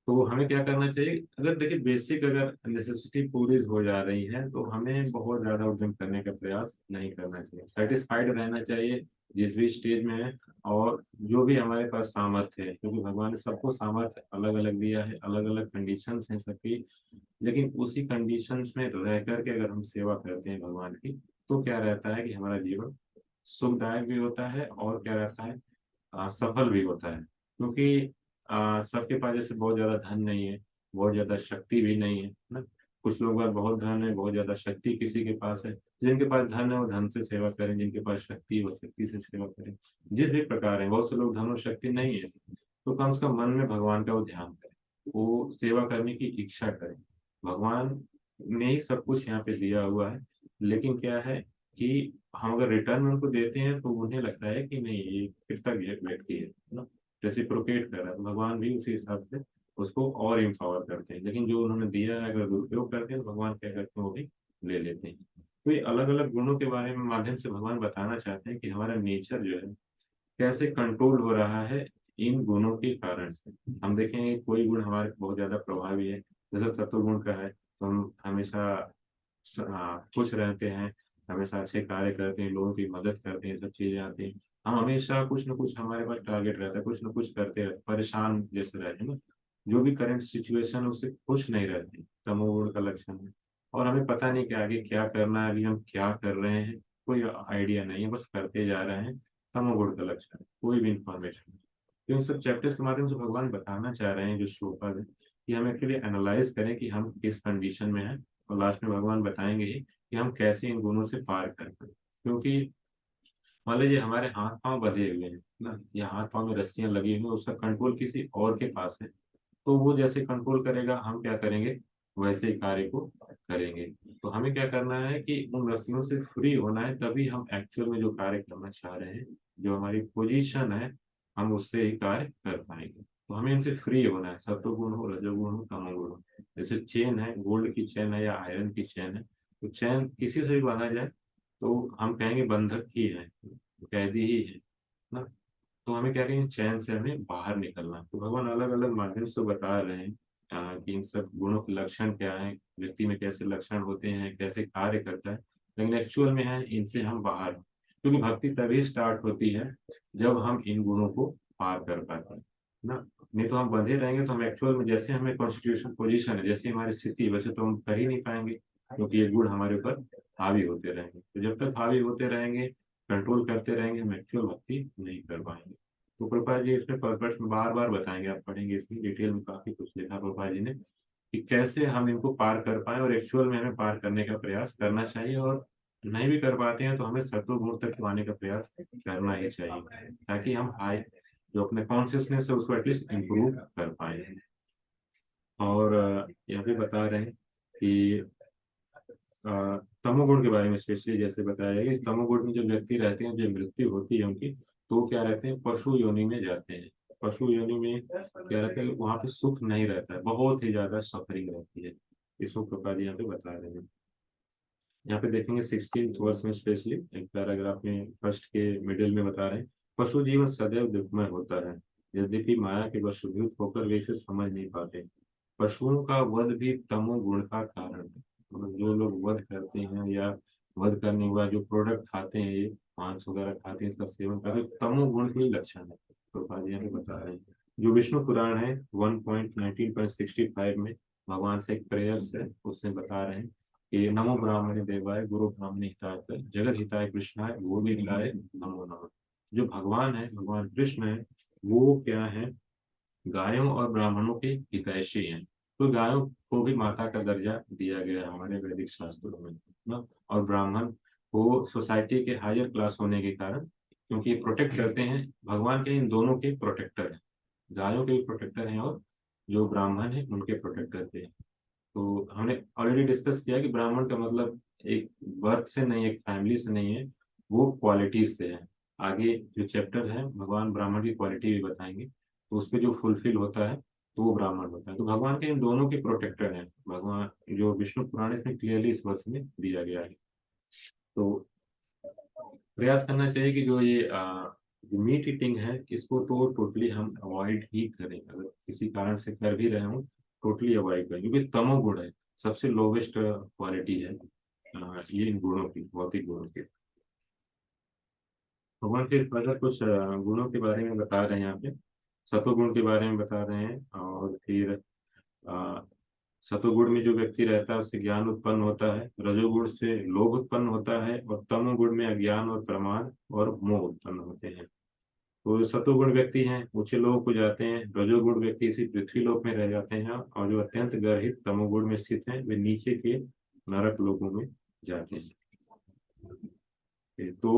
तो हमें क्या करना चाहिए, अगर देखिए बेसिक अगर नेसेसिटी पूरी हो जा रही है तो हमें बहुत ज्यादा उद्यम करने का प्रयास नहीं करना चाहिए, सेटिस्फाइड रहना चाहिए जिस भी स्टेज में है। और जो भी हमारे पास सामर्थ्य है, क्योंकि भगवान ने सबको सामर्थ्य अलग अलग दिया है, अलग अलग कंडीशंस हैं सबकी, लेकिन उसी कंडीशंस में रह करके अगर हम सेवा करते हैं भगवान की, तो क्या रहता है कि हमारा जीवन सुखदायक भी होता है और क्या रहता है, सफल भी होता है। क्योंकि सबके पास जैसे बहुत ज्यादा धन नहीं है, बहुत ज्यादा शक्ति भी नहीं है ना। कुछ लोग पास बहुत धन है, बहुत ज्यादा शक्ति किसी के पास है। जिनके पास धन है वो धन से सेवा करें, जिनके पास शक्ति है वो शक्ति से सेवा करें। जिस भी प्रकार है, बहुत से लोग धन और शक्ति नहीं है, तो कम से कम मन में भगवान का वो ध्यान करें, वो सेवा करने की इच्छा करें। भगवान ने ही सब कुछ यहाँ पे दिया हुआ है, लेकिन क्या है कि हम अगर रिटर्न में उनको देते हैं तो उन्हें लगता है कि नहीं ये कृतज्ञ व्यक्ति है ना, रेसिप्रोकेट कर रहा है, तो भगवान भी उसी हिसाब से उसको और इम्पावर करते हैं। लेकिन जो उन्होंने दिया है अगर दुरुपयोग करते हैं तो भगवान क्या करते हैं, वो भी ले लेते हैं। तो ये अलग अलग गुणों के बारे में माध्यम से भगवान बताना चाहते हैं कि हमारा नेचर जो है कैसे कंट्रोल हो रहा है इन गुणों के कारण से। हम देखेंगे कोई गुण हमारे बहुत ज्यादा प्रभावी है, जैसे सत्वगुण का है तो हम हमेशा खुश रहते हैं, हमेशा अच्छे कार्य करते हैं, लोगों की मदद करते हैं, सब चीजें आती हैं। हम हमेशा कुछ ना कुछ हमारे पास टारगेट रहता है, कुछ ना कुछ करते रहते, परेशान जैसे रहते हैं ना, जो भी करंट सिचुएशन है उससे खुश नहीं रहते, तमोगुण का लक्षण है। और हमें पता नहीं कि आगे क्या करना है, अभी हम क्या कर रहे हैं कोई आइडिया नहीं है, बस करते जा रहे हैं। तमोगुण का लक्षण है, कोई भी इंफॉर्मेशन। तो इन सब चैप्टर्स के माध्यम से भगवान बताना चाह रहे हैं जो श्लोका है, कि हम एक्चुअली एनालाइज करें कि हम किस कंडीशन में हैं, और लास्ट में भगवान बताएंगे ही कि हम कैसे इन गुणों से पार कर पाए। क्योंकि मान लीजिए हमारे हाथ पांव बंधे हुए हैं ना, या हाथ पांव में रस्सियां लगी हुई हैं, उसका कंट्रोल किसी और के पास है, तो वो जैसे कंट्रोल करेगा हम क्या करेंगे, वैसे ही कार्य को करेंगे। तो हमें क्या करना है कि उन रस्सियों से फ्री होना है, तभी हम एक्चुअल में जो कार्य करना चाह रहे हैं, जो हमारी पोजीशन है, हम उससे ही कार्य कर पाएंगे। तो हमें इनसे फ्री होना है, सत्वगुण हो, रजोगुण हो, तमोगुण हो। जैसे चेन है, गोल्ड की चेन है या आयरन की चेन है, तो चैन किसी से भी बांधा जाए तो हम कहेंगे बंधक ही है, कैदी ही है ना। तो हमें क्या करेंगे, चैन से हमें बाहर निकलना है। तो भगवान अलग अलग माध्यम से बता रहे हैं कि इन सब गुणों के लक्षण क्या है, व्यक्ति में कैसे लक्षण होते हैं, कैसे कार्य करता है। लेकिन एक्चुअल में है इनसे हम बाहर हैं। क्योंकि भक्ति तभी स्टार्ट होती है जब हम इन गुणों को पार कर पाते हैं ना। नहीं तो हम बंधे रहेंगे तो हम एक्चुअल में जैसे हमें कॉन्स्टिट्यूशन पोजीशन है, जैसे हमारी स्थिति है, वैसे तो हम कर ही नहीं पाएंगे, क्योंकि ये गुण हमारे ऊपर हावी होते रहेंगे। तो जब तक हावी होते रहेंगे, कंट्रोल करते रहेंगे, हम एक्चुअल भक्ति नहीं कर पाएंगे। तो प्रभुपाद जी इसमें पर्पस में बार बार बताएंगे, आप पढ़ेंगे इसमें डिटेल में काफी कुछ लिखा प्रभुपाद जी ने, कि कैसे हम इनको पार कर पाए, और एक्चुअल में हमें पार करने का प्रयास करना चाहिए। और नहीं भी कर पाते हैं तो हमें सत्व गुण तक आने का प्रयास करना ही चाहिए, ताकि हम हाई जो अपने कॉन्शियसनेस है उसको एटलीस्ट इम्प्रूव कर पाए। और यह भी बता रहे हैं कि अ, तमोगुण के बारे में स्पेशली जैसे बताया गया कि तमोगुण में जो व्यक्ति रहते हैं, जो मृत्यु होती है उनकी, तो वो क्या रहते हैं, पशु योनि में जाते हैं। पशु योनि में क्या रहता है, वहां पे सुख नहीं रहता है, बहुत ही ज्यादा सफरिंग रहती है। इसको प्रकार यहाँ पे बता रहे हैं। यहाँ पे देखेंगे 16th वर्ष में स्पेशली एक पैराग्राफ में फर्स्ट के मिडिल में बता रहे हैं, पशु जीवन सदैव दुखमय होता है, यद्यपि माया के वशीभूत होकर वे इसे समझ नहीं पाते। पशुओं का वध भी तमोगुण का कारण है। मतलब जो लोग वध करते हैं या वध करने के बाद जो प्रोडक्ट खाते हैं, ये मांस वगैरह खाते हैं, इसका सेवन करते हैं, तमोगुण के ही लक्षण है, तो आज यहाँ पे बता रहे हैं। जो विष्णु पुराण है 1.19.65 में भगवान से एक प्रेयर है, उससे बता रहे हैं कि नमो ब्राह्मणे देवाय गुरु ब्राह्मणे हिताय जगत हिताय कृष्णाय गोविंदाय नमो नमः। जो भगवान है, भगवान कृष्ण है, वो क्या है, गायों और ब्राह्मणों के हितैषी हैं। तो गायों को भी माता का दर्जा दिया गया है हमारे वैदिक शास्त्रों में ना। और ब्राह्मण को सोसाइटी के हायर क्लास होने के कारण, क्योंकि ये प्रोटेक्ट करते हैं, भगवान के इन दोनों के प्रोटेक्टर हैं, गायों के भी प्रोटेक्टर हैं और जो ब्राह्मण है उनके प्रोटेक्टर थे। तो हमने ऑलरेडी डिस्कस किया कि ब्राह्मण का मतलब एक बर्थ से नहीं, एक फैमिली से नहीं है, वो क्वालिटीज से है। आगे जो चैप्टर है भगवान ब्राह्मण की क्वालिटी भी बताएंगे, तो उस पर जो फुलफिल होता है तो वो ब्राह्मण होता है। तो भगवान के इन दोनों के प्रोटेक्टर हैं भगवान, जो विष्णु पुराण इसमें क्लियरली इस वर्ष में दिया गया है। तो प्रयास करना चाहिए कि जो ये मीट ईटिंग है इसको तो टोटली हम अवॉइड ही करें, अगर किसी कारण से कर भी रहे हो टोटली अवॉइड करें, क्योंकि तमोगुण है, सबसे लोवेस्ट क्वालिटी है ये इन गुणों की, भौतिक गुणों की। भगवान फिर फर्दर कुछ गुणों के बारे में बता रहे हैं यहाँ पे, सतोगुण के बारे में बता रहे हैं, और फिर अ, सतोगुण में जो व्यक्ति रहता है उससे ज्ञान उत्पन्न होता है, रजोगुण से लोभ उत्पन्न होता है, और तमोगुण में अज्ञान और प्रमाद और मोह उत्पन्न होते हैं। तो सतोगुण व्यक्ति हैं ऊंचे लोक को जाते हैं, रजोगुण व्यक्ति इसी पृथ्वी लोक में रह जाते हैं, और जो अत्यंत गर्हित तमोगुण में स्थित हैं वे नीचे के नरक लोकों में जाते हैं। तो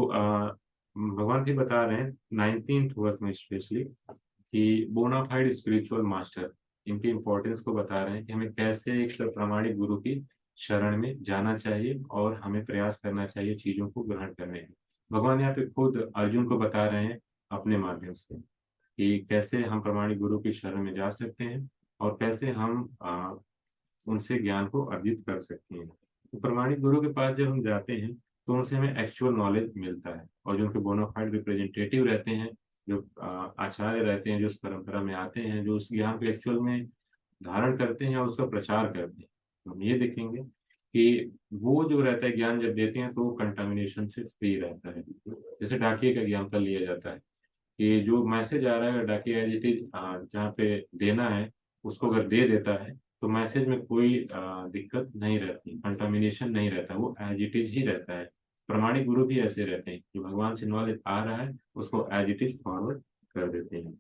भगवान भी बता रहे हैं 19th वर्स में स्पेशली कि बोनाफाइड स्पिरिचुअल मास्टर, इनकी इंपॉर्टेंस को बता रहे हैं कि हमें कैसे एक प्रामाणिक गुरु की शरण में जाना चाहिए और हमें प्रयास करना चाहिए चीजों को ग्रहण करने में। भगवान यहाँ पे खुद अर्जुन को बता रहे हैं अपने माध्यम से कि कैसे हम प्रामाणिक गुरु की शरण में जा सकते हैं और कैसे हम उनसे ज्ञान को अर्जित कर सकते हैं। तो प्रामाणिक गुरु के पास जब हम जाते हैं तो उनसे हमें एक्चुअल नॉलेज मिलता है, और जो उनके बोनाफाइड रिप्रेजेंटेटिव रहते हैं, जो आचार्य रहते हैं, जो उस परंपरा में आते हैं, जो उस ज्ञान को एक्चुअल में धारण करते हैं और उसका प्रचार करते हैं, तो हम ये देखेंगे कि वो जो रहता है ज्ञान जब देते हैं तो वो कंटामिनेशन से फ्री रहता है। जैसे डाकिए का एग्जाम्पल लिया जाता है कि जो मैसेज आ रहा है, अगर डाकिया एज इट इज जहाँ पे देना है उसको अगर दे देता है तो मैसेज में कोई दिक्कत नहीं रहती, कंटामिनेशन नहीं रहता, वो एज इट इज ही रहता है। प्रमाणिक गुरु भी ऐसे रहते हैं, जो भगवान से नॉलेज आ रहा है उसको एज इट इज फॉरवर्ड कर देते हैं।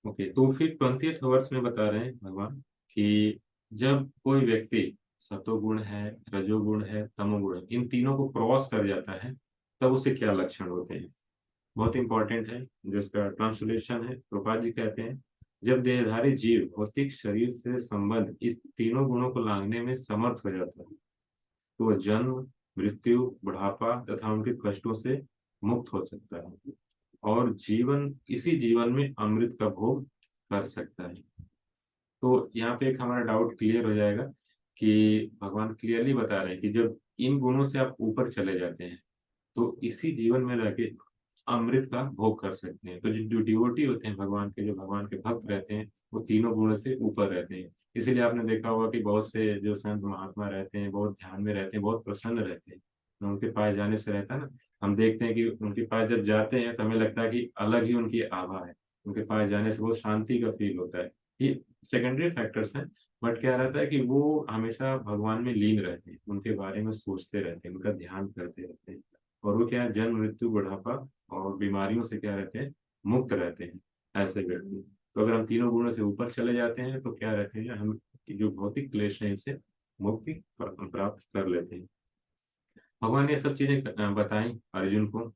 ओके, तो फिर 20th वर्स में बता रहे हैं भगवान कि जब कोई व्यक्ति सतोगुण है, रजोगुण है, तमोगुण है, इन तीनों को क्रॉस कर जाता है तब उससे क्या लक्षण होते हैं। बहुत इंपॉर्टेंट है, जो इसका ट्रांसलेशन है, प्रभुपाद जी कहते हैं जब देहधारी जीव भौतिक शरीर से संबंध इस तीनों गुणों को लांघने में समर्थ हो जाता है तो वह जन्म, मृत्यु, बुढ़ापा तथा उनके कष्टों से मुक्त हो सकता है और जीवन इसी जीवन में अमृत का भोग कर सकता है। तो यहाँ पे एक हमारा डाउट क्लियर हो जाएगा कि भगवान क्लियरली बता रहे हैं कि जब इन गुणों से आप ऊपर चले जाते हैं तो इसी जीवन में रह के अमृत का भोग कर सकते हैं। तो जो डिवोटी होते हैं भगवान के, जो भगवान के भक्त रहते हैं, वो तीनों गुणों से ऊपर रहते हैं। इसीलिए आपने देखा होगा कि बहुत से जो संत महात्मा रहते हैं बहुत ध्यान में रहते हैं, बहुत प्रसन्न रहते हैं, तो उनके पास जाने से रहता है ना, हम देखते हैं कि उनके पास जब जाते हैं तो हमें लगता है कि अलग ही उनकी आभा है, उनके पास जाने से बहुत शांति का फील होता है। ये सेकेंडरी फैक्टर्स हैं, बट क्या रहता है कि वो हमेशा भगवान में लीन रहते हैं, उनके बारे में सोचते रहते हैं, उनका ध्यान करते रहते हैं, और वो क्या है, जन्म, मृत्यु, बुढ़ापा और बीमारियों से क्या रहते हैं, मुक्त रहते हैं ऐसे व्यक्ति। तो अगर हम तीनों गुणों से ऊपर चले जाते हैं तो क्या रहते हैं, हम जो भौतिक क्लेश है इनसे मुक्ति प्राप्त कर लेते हैं। भगवान ने ये सब चीजें बताई अर्जुन को।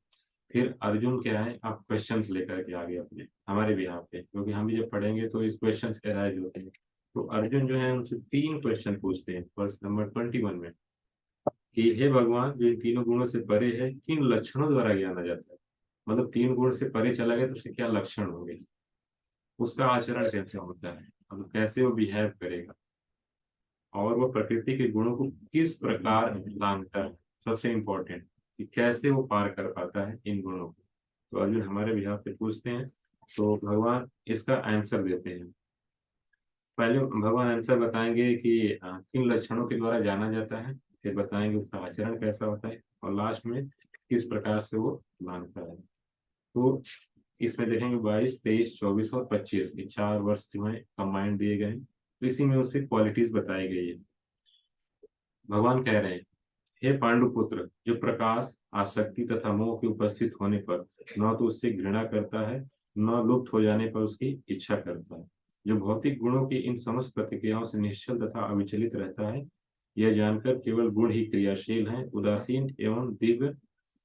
फिर अर्जुन क्या है, आप क्वेश्चंस लेकर के आगे अपने हमारे बिहाफ पे, क्योंकि हम भी जब पढ़ेंगे तो इस क्वेश्चंस एराइज होते हैं। तो अर्जुन जो है उनसे 3 क्वेश्चन पूछते हैं वर्स नंबर 21 में कि हे भगवान, जो इन तीनों गुणों से परे है किन लक्षणों द्वारा जाना जाता है, मतलब 3 गुण से परे चला गया तो उसके क्या लक्षण होंगे, उसका आचरण कैसे होता है, मतलब कैसे वो बिहेव करेगा, और वो प्रकृति के गुणों को किस प्रकार लांघता है, सबसे इम्पोर्टेंट कि कैसे वो पार कर पाता है इन गुणों को। तो अर्जुन हमारे बिहाफ पे पूछते हैं, तो भगवान इसका आंसर देते हैं। पहले भगवान आंसर बताएंगे कि किन लक्षणों के द्वारा जाना जाता है, फिर बताएंगे उसका आचरण कैसा होता है, और लास्ट में किस प्रकार से वो मानता है। तो इसमें देखेंगे 22, 23, 24 और 25 ये 4 वर्ष जो है कंबाइंड दिए गए हैं, तो इसी में उससे क्वालिटीज बताई गई है। भगवान कह रहे हैं, हे पांडुपुत्र, जो प्रकाश, आसक्ति तथा मोह के उपस्थित होने पर न तो उससे घृणा करता है, न लुप्त हो जाने पर उसकी इच्छा करता है, जो भौतिक गुणों की इन समस्त प्रतिक्रियाओं से निश्चल तथा अविचलित रहता है, यह जानकर केवल गुण ही क्रियाशील हैं, उदासीन एवं दिव्य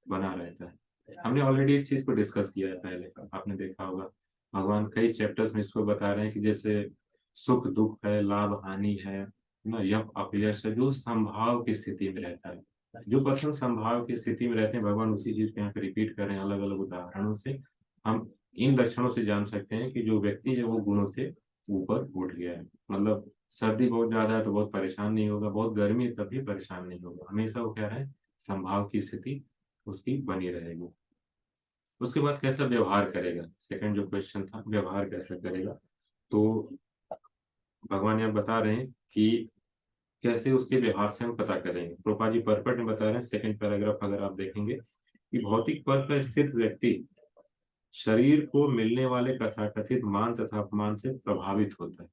बना रहता है। हमने ऑलरेडी इस चीज को डिस्कस किया है पहले, आपने देखा होगा भगवान कई चैप्टर्स में इसको बता रहे हैं कि जैसे सुख दुख है, लाभ हानि है ना, यह अपयश है, जो संभाव की स्थिति में रहता है, जो पर्सन संभाव की स्थिति में रहते हैं, भगवान उसी चीज को यहाँ पे रिपीट कर रहे हैं अलग अलग उदाहरणों से। हम इन लक्षणों से जान सकते हैं कि जो व्यक्ति है वो गुणों से ऊपर उठ गया है। मतलब सर्दी बहुत ज्यादा है तो बहुत परेशान नहीं होगा, बहुत गर्मी है तब भी परेशान नहीं होगा, हमेशा वो कह रहे हैं संभाव की स्थिति उसकी बनी रहेगी। उसके बाद कैसा व्यवहार करेगा, सेकंड जो क्वेश्चन था, व्यवहार कैसा करेगा। तो भगवान यहाँ बता रहे हैं कि कैसे उसके व्यवहार से हम पता करेंगे। प्रोपा जी परपट में बता रहे हैं, सेकंड पैराग्राफ अगर आप देखेंगे, कि भौतिक पद पर स्थित व्यक्ति शरीर को मिलने वाले तथाकथित मान तथा अपमान से प्रभावित होता है।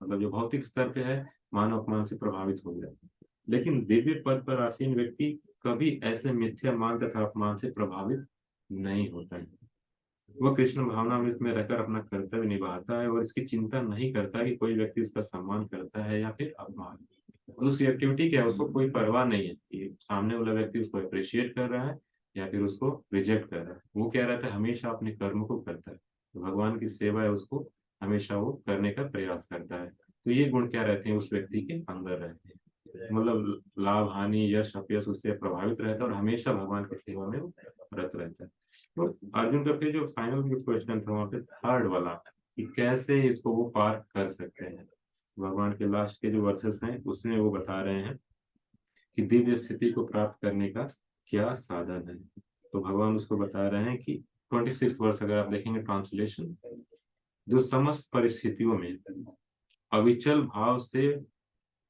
मतलब जो भौतिक स्तर पे है, मान अपमान से प्रभावित हो जाता है। लेकिन दिव्य पद पर आसीन व्यक्ति कभी ऐसे मिथ्या मान तथा अपमान से प्रभावित नहीं होता है। वह कृष्ण भावनामृत में रहकर अपना कर्तव्य निभाता है और इसकी चिंता नहीं करता कि कोई व्यक्ति उसका सम्मान करता है या फिर अपमान। और उसकी एक्टिविटी क्या है, उसको कोई परवाह नहीं है कि सामने वाला व्यक्ति उसको अप्रिशिएट कर रहा है या फिर उसको रिजेक्ट कर रहा है। वो क्या रहता है, हमेशा अपने कर्म को करता है। तो भगवान की सेवा है, उसको हमेशा वो करने का प्रयास करता है। तो ये गुण क्या रहते हैं, उस व्यक्ति के अंदर रहते हैं। मतलब लाभ हानि यश अपयश उससे प्रभावित रहता है और हमेशा भगवान की सेवा में वो रत रहता है। तो अर्जुन का फिर जो फाइनल जो क्वेश्चन था वहां पे थर्ड वाला, कि कैसे इसको वो पार कर सकते हैं। भगवान के लास्ट के जो वर्सेस हैं उसमें वो बता रहे हैं कि दिव्य स्थिति को प्राप्त करने का क्या साधन है। तो भगवान उसको बता रहे हैं कि 26 वर्ष अगर आप देखेंगे ट्रांसलेशन, जो समस्त परिस्थितियों में अविचल भाव से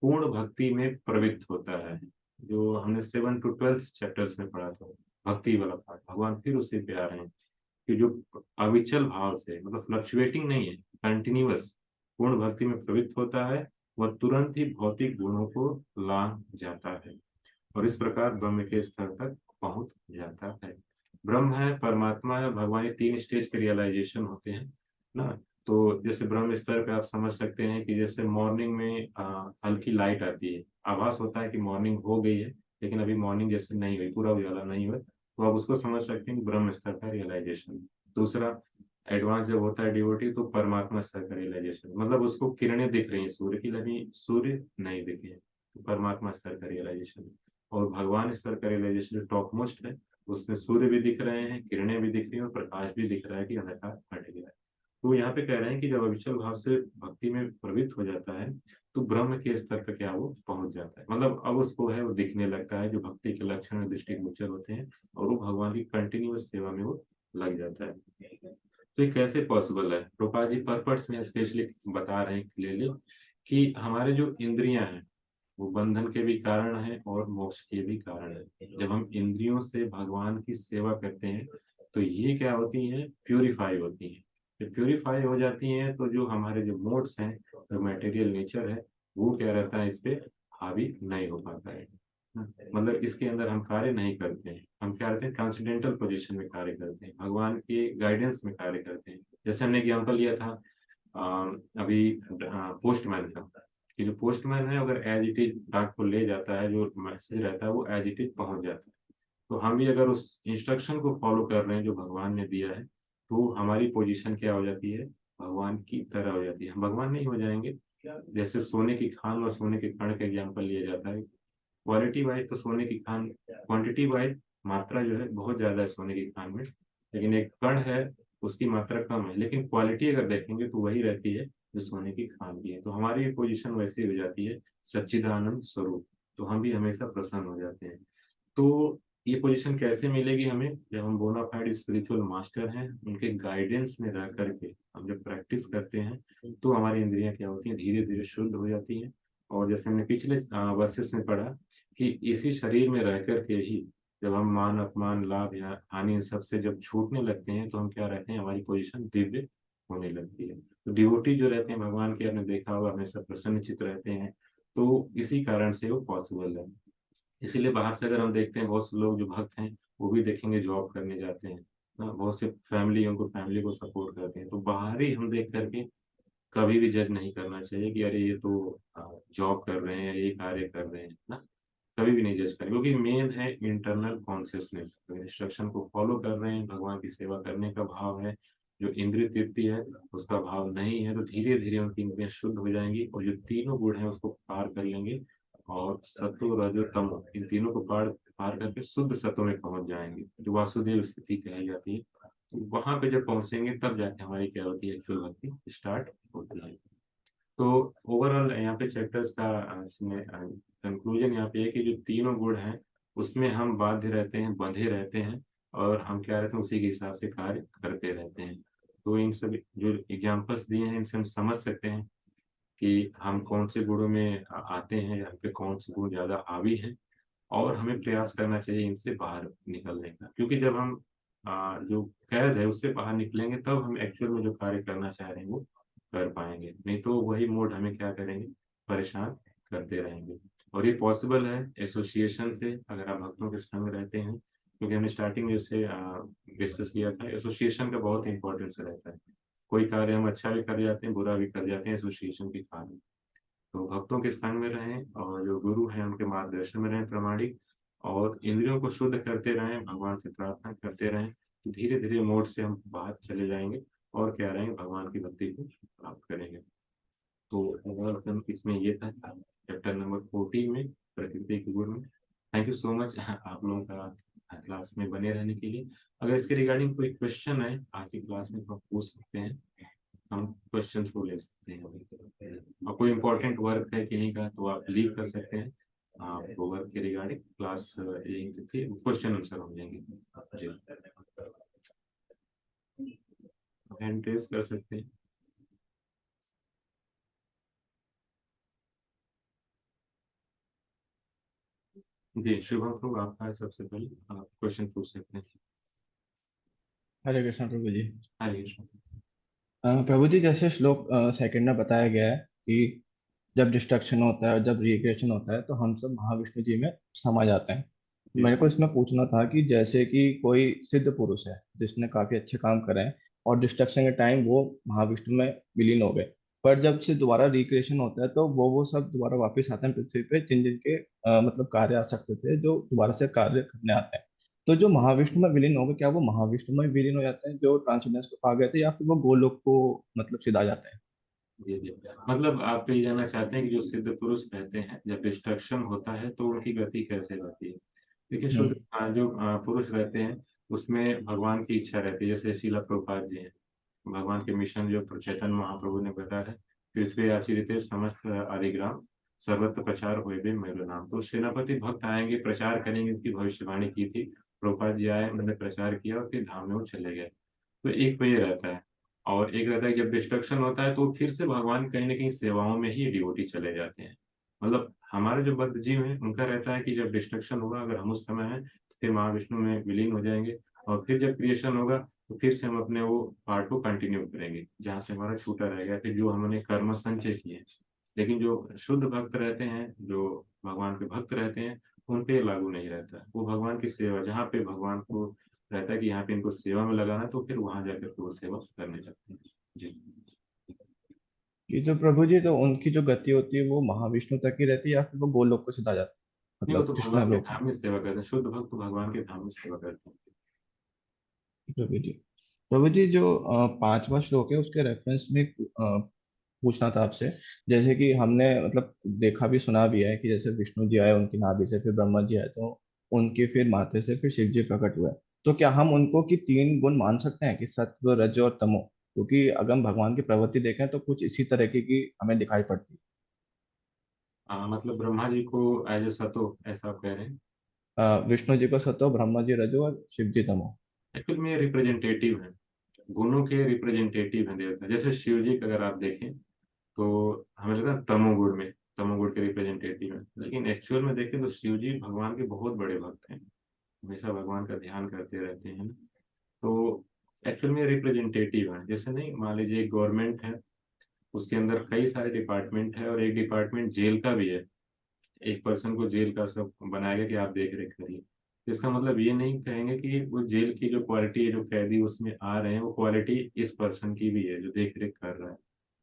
पूर्ण भक्ति में प्रवृत्त होता है। जो हमने 7 to 12 चैप्टर्स में पढ़ा था, भक्ति वाला पार्ट, भगवान फिर उसी पे आ रहे हैं कि जो अविचल भाव से, मतलब फ्लक्चुएटिंग नहीं है, कंटिन्यूअस पूर्ण भक्ति में प्रवृत्त होता है, वह तुरंत ही भौतिक गुणों को लांघ जाता है और इस प्रकार ब्रह्म के स्तर तक पहुंच जाता है। ब्रह्म है, परमात्मा है, भगवान, ये 3 स्टेज के रियलाइजेशन होते हैं ना। तो जैसे ब्रह्म स्तर पे आप समझ सकते हैं कि जैसे मॉर्निंग में हल्की लाइट आती है, आभास होता है कि मॉर्निंग हो गई है, लेकिन अभी मॉर्निंग जैसे नहीं हुई, पूरा उजाला नहीं हुआ, तो आप उसको समझ सकते हैं कि ब्रह्म स्तर का रियलाइजेशन। दूसरा, एडवांस जब होता है डिवोटी तो परमात्मा स्तर का रियलाइजेशन, मतलब उसको किरणें दिख रही हैं सूर्य की, लेकिन सूर्य नहीं दिखे, तो परमात्मा स्तर का रियलाइजेशन। और भगवान स्तर का रियलाइजेशन जो टॉप मोस्ट है, उसमें सूर्य भी दिख रहे हैं, किरणें भी दिख रही हैं और प्रकाश भी दिख रहा है कि अंधकार हट गया है। तो यहाँ पे कह रहे हैं कि जब अविचल भाव से भक्ति में प्रवृत्त हो जाता है तो ब्रह्म के स्तर पर क्या वो पहुंच जाता है, मतलब अब उसको है वो दिखने लगता है जो भक्ति के लक्षण और दृष्टिगोचर होते हैं, और वो भगवान की कंटिन्यूअस सेवा में वो लग जाता है। तो ये कैसे पॉसिबल है, प्रभुपाद जी पर्पस में स्पेशली बता रहे हैं क्लियरली कि हमारे जो इंद्रियां हैं वो बंधन के भी कारण है और मोक्ष के भी कारण है। जब हम इंद्रियों से भगवान की सेवा करते हैं तो ये क्या होती हैं, प्यूरिफाई होती हैं। जब प्यूरिफाई हो जाती हैं तो जो हमारे जो मोड्स हैं, जो मटेरियल नेचर है, वो क्या रहता है, इस पे हावी नहीं हो पाता है। मतलब इसके अंदर हम कार्य नहीं करते हैं, हम क्या करते हैं, ट्रांसेंडेंटल पोजीशन में कार्य करते हैं, भगवान के गाइडेंस में कार्य करते हैं। जैसे हमने एग्जाम्पल लिया था अभी पोस्टमैन का, कि जो पोस्टमैन है अगर एज इट इज डाक को ले जाता है, जो मैसेज रहता है वो एज इट इज पहुंच जाता है। तो हम भी अगर उस इंस्ट्रक्शन को फॉलो कर रहे हैं जो भगवान ने दिया है, तो हमारी पोजीशन क्या हो जाती है, भगवान की तरह हो जाती है। हम भगवान नहीं हो जाएंगे। जैसे सोने की खान और सोने के कण का एग्जाम्पल लिया जाता है, क्वालिटी वाइज तो सोने की खान, क्वांटिटी वाइज मात्रा जो है बहुत ज्यादा है सोने की खान में, लेकिन एक कण है उसकी मात्रा कम है, लेकिन क्वालिटी अगर देखेंगे तो वही रहती है जो सोने की खान की है। तो हमारी पोजीशन वैसी हो जाती है, सच्चिदानंद स्वरूप, तो हम भी हमेशा प्रसन्न हो जाते हैं। तो ये पोजीशन कैसे मिलेगी हमें, जब हम बोनाफाइड स्पिरिचुअल मास्टर हैं, उनके गाइडेंस में रह करके हम जब प्रैक्टिस करते हैं तो हमारी इंद्रियां क्या होती हैं, धीरे धीरे शुद्ध हो जाती हैं। और जैसे हमने पिछले वर्सेस में पढ़ा कि इसी शरीर में रह करके ही जब हम मान अपमान लाभ या हानि इन सब से जब छूटने लगते हैं तो हम क्या रहते हैं, हमारी पोजीशन दिव्य होने लगती है। तो डिवोटी जो रहते हैं भगवान के, आपने देखा होगा, हमेशा प्रसन्नचित रहते हैं। तो इसी कारण से वो पॉसिबल है। इसीलिए बाहर से अगर हम देखते हैं, बहुत से लोग जो भक्त हैं वो भी देखेंगे जॉब करने जाते हैं ना, बहुत से फैमिली उनको फैमिली को सपोर्ट करते हैं। तो बाहरी हम देख करके कभी भी जज नहीं करना चाहिए कि अरे ये तो जॉब कर रहे हैं या ये कार्य कर रहे हैं ना, कभी भी नहीं जज करें, क्योंकि मेन है इंटरनल कॉन्शियसनेस। अगर इंस्ट्रक्शन को फॉलो कर रहे हैं, भगवान की सेवा करने का भाव है, जो इंद्रिय तृप्ति है उसका भाव नहीं है, तो धीरे धीरे उनकी इंद्रियां शुद्ध हो जाएंगी और जो तीनों गुण है उसको पार कर लेंगे और सत्व रजो तमो इन तीनों को पार पार करके शुद्ध सत्व में पहुंच जाएंगे, जो वासुदेव स्थिति कही जाती है। तो वहां पे जब पहुंचेंगे तब जाके हमारी क्या होती है, एक्चुअल भक्ति स्टार्ट होती है। तो ओवरऑल यहाँ पे चैप्टर्स का इसमें कंक्लूजन यहाँ पे है कि जो तीनों गुण हैं उसमें हम बाध्य रहते हैं, बंधे रहते हैं, और हम क्या रहते हैं उसी के हिसाब से कार्य करते रहते हैं। तो इन सब जो एग्जाम्पल्स दिए हैं इनसे हम समझ सकते हैं कि हम कौन से गुणों में आते हैं या हम पे कौन से गुण ज्यादा हावी हैं, और हमें प्रयास करना चाहिए इनसे बाहर निकलने का, क्योंकि जब हम जो कैद है उससे बाहर निकलेंगे तब हम एक्चुअल में जो कार्य करना चाह रहे हैं वो कर पाएंगे, नहीं तो वही मोड हमें क्या करेंगे, परेशान करते रहेंगे। और ये पॉसिबल है एसोसिएशन से, अगर आप भक्तों के संग रहते हैं, क्योंकि हमने स्टार्टिंग में उसे डिस्कस किया था, एसोसिएशन का बहुत इंपॉर्टेंस रहता है। कोई कार्य हम अच्छा भी कर जाते हैं, बुरा भी कर जाते हैं एसोसिएशन के कारण। तो भक्तों के संग में रहें और जो गुरु हैं उनके मार्गदर्शन में रहें प्रामाणिक, और इंद्रियों को शुद्ध करते रहें, भगवान से प्रार्थना करते रहें। धीरे धीरे मोड से हम बाहर चले जाएंगे और क्या रहेंगे, भगवान की भक्ति को प्राप्त करेंगे। तो ओवरऑल इसमें ये था चैप्टर नंबर 14 में, प्रकृति के गुण में। थैंक यू सो मच आप लोगों का क्लास में बने रहने के लिए। अगर इसके रिगार्डिंग कोई क्वेश्चन है आज की क्लास में तो आप पूछ सकते हैं, हम क्वेश्चंस को ले सकते हैं अभी। और कोई इंपॉर्टेंट वर्क है कि नहीं का तो आप लीव कर सकते हैं। आप वो वर्क के रिगार्डिंग क्लास यही थी, क्वेश्चन आंसर हो जाएंगे जी। हैंड रेज कर सकते हैं। जी शुभम प्रभु आपका है, सबसे पहले आप क्वेश्चन पूछ सकते हैं। हरे कृष्ण प्रभु जी। हरे कृष्ण। प्रभु जी, जैसे श्लोक सेकंड में बताया गया है कि जब डिस्ट्रक्शन होता है और जब रिक्रिएशन होता है तो हम सब महाविष्णु जी में समा जाते हैं। जी मेरे को इसमें पूछना था कि जैसे कि कोई सिद्ध पुरुष है जिसने काफी अच्छे काम करे हैं और डिस्ट्रक्शन के टाइम वो महाविष्णु में विलीन हो गए, पर जब से दोबारा रिक्रिएशन होता है तो वो सब दोबारा वापस आते हैं पृथ्वी पे, जिन जिनके मतलब कार्य आ सकते थे, जो दोबारा से कार्य करने आते हैं। तो जो महाविष्णु में विलीन हो गए, क्या वो महाविष्णु में विलीन हो जाते हैं जो ट्रांससेंडेंस को पा गए थे, या फिर वो गोलोक को मतलब सीधा जाते हैं? जी जी, मतलब आप ये जानना चाहते हैं कि जो सिद्ध पुरुष रहते हैं जब डिस्ट्रक्शन होता है तो उनकी गति कैसे रहती है। देखिए शुद्ध हम्म। जो पुरुष रहते हैं उसमें भगवान की इच्छा रहती है, जैसे शिला प्रभुपाद जी हैं, भगवान के मिशन जो चैतन्य महाप्रभु ने बताया है, पृथ्वी आचरित समस्त आदिग्राम सर्वत्र प्रचार हुए भी मेरे नाम। तो सेनापति भक्त आएंगे प्रचार करेंगे, इसकी भविष्यवाणी की थी। प्रभुपाद जी आए, उन्होंने प्रचार किया और फिर धाम में वो चले गए। तो एक तो ये रहता है। और एक रहता है जब डिस्ट्रक्शन होता है तो फिर से भगवान कहीं ना कहीं सेवाओं में ही डिवोटी चले जाते हैं। मतलब हमारे जो बद्ध जीव हैं उनका रहता है कि जब डिस्ट्रक्शन होगा अगर हम उस समय हैं तो फिर महाविष्णु में विलीन हो जाएंगे, और फिर जब क्रिएशन होगा तो फिर से हम अपने वो पार्ट को कंटिन्यू करेंगे जहाँ से हमारा छूटा रहेगा, फिर जो हमने कर्म संचय किए हैं। लेकिन जो शुद्ध भक्त रहते हैं, जो भगवान के भक्त रहते हैं, उन पे लागू नहीं रहता है। वो भगवान की सेवा, जहाँ पे भगवान को रहता है कि यहाँ पे इनको सेवा में लगाना है, तो फिर वहां जाकर के वो सेवा करने लगते हैं जी। ये जो प्रभु जी, तो उनकी जो गति होती है वो महाविष्णु तक ही रहती है या फिर वो गोलोक को सिधा जाता है, नहीं वो मतलब तो कृष्ण भगवान के लोक में? धाम में सेवा करते हैं, शुद्ध भक्त तो भगवान के धाम में सेवा करते हैं। प्रभु जी, प्रभु जी, जो पांचवा श्लोक है उसके रेफरेंस में पूछना था आपसे। जैसे कि हमने मतलब देखा भी सुना भी है कि जैसे विष्णु जी आए उनकी नाभि से, फिर ब्रह्मा जी आए तो उनके फिर माथे से फिर शिव जी प्रकट हुए। तो क्या हम उनको कि तीन गुण मान सकते हैं कि सत्व, रज और तमो? क्योंकि अगर हम भगवान की प्रवृत्ति देखें तो कुछ इसी तरीके की हमें दिखाई पड़ती है। मतलब ब्रह्मा जी को एज ए सतो ऐसा आप कह रहे हैं। विष्णु जी को सत्व, ब्रह्मा जी रजो और शिव जी तमो। एक्चुअल में रिप्रेजेंटेटिव है, गुणों के रिप्रेजेंटेटिव हैं देवता। जैसे शिव जी का अगर आप देखें तो हमें लगता है तमोगुण में, तमोगुण के रिप्रेजेंटेटिव है, लेकिन एक्चुअल में देखें तो शिव जी भगवान के बहुत बड़े भक्त हैं, हमेशा भगवान का ध्यान करते रहते हैं। तो एक्चुअल में रिप्रेजेंटेटिव है। जैसे नहीं, मान लीजिए एक गवर्नमेंट है, उसके अंदर कई सारे डिपार्टमेंट है और एक डिपार्टमेंट जेल का भी है। एक पर्सन को जेल का सब बनाएगा कि आप देख रेख करिए, तो इसका मतलब ये नहीं कहेंगे कि वो जेल की जो क्वालिटी है, जो कैदी उसमें आ रहे हैं, वो क्वालिटी इस पर्सन की भी है जो देख रेख कर रहा है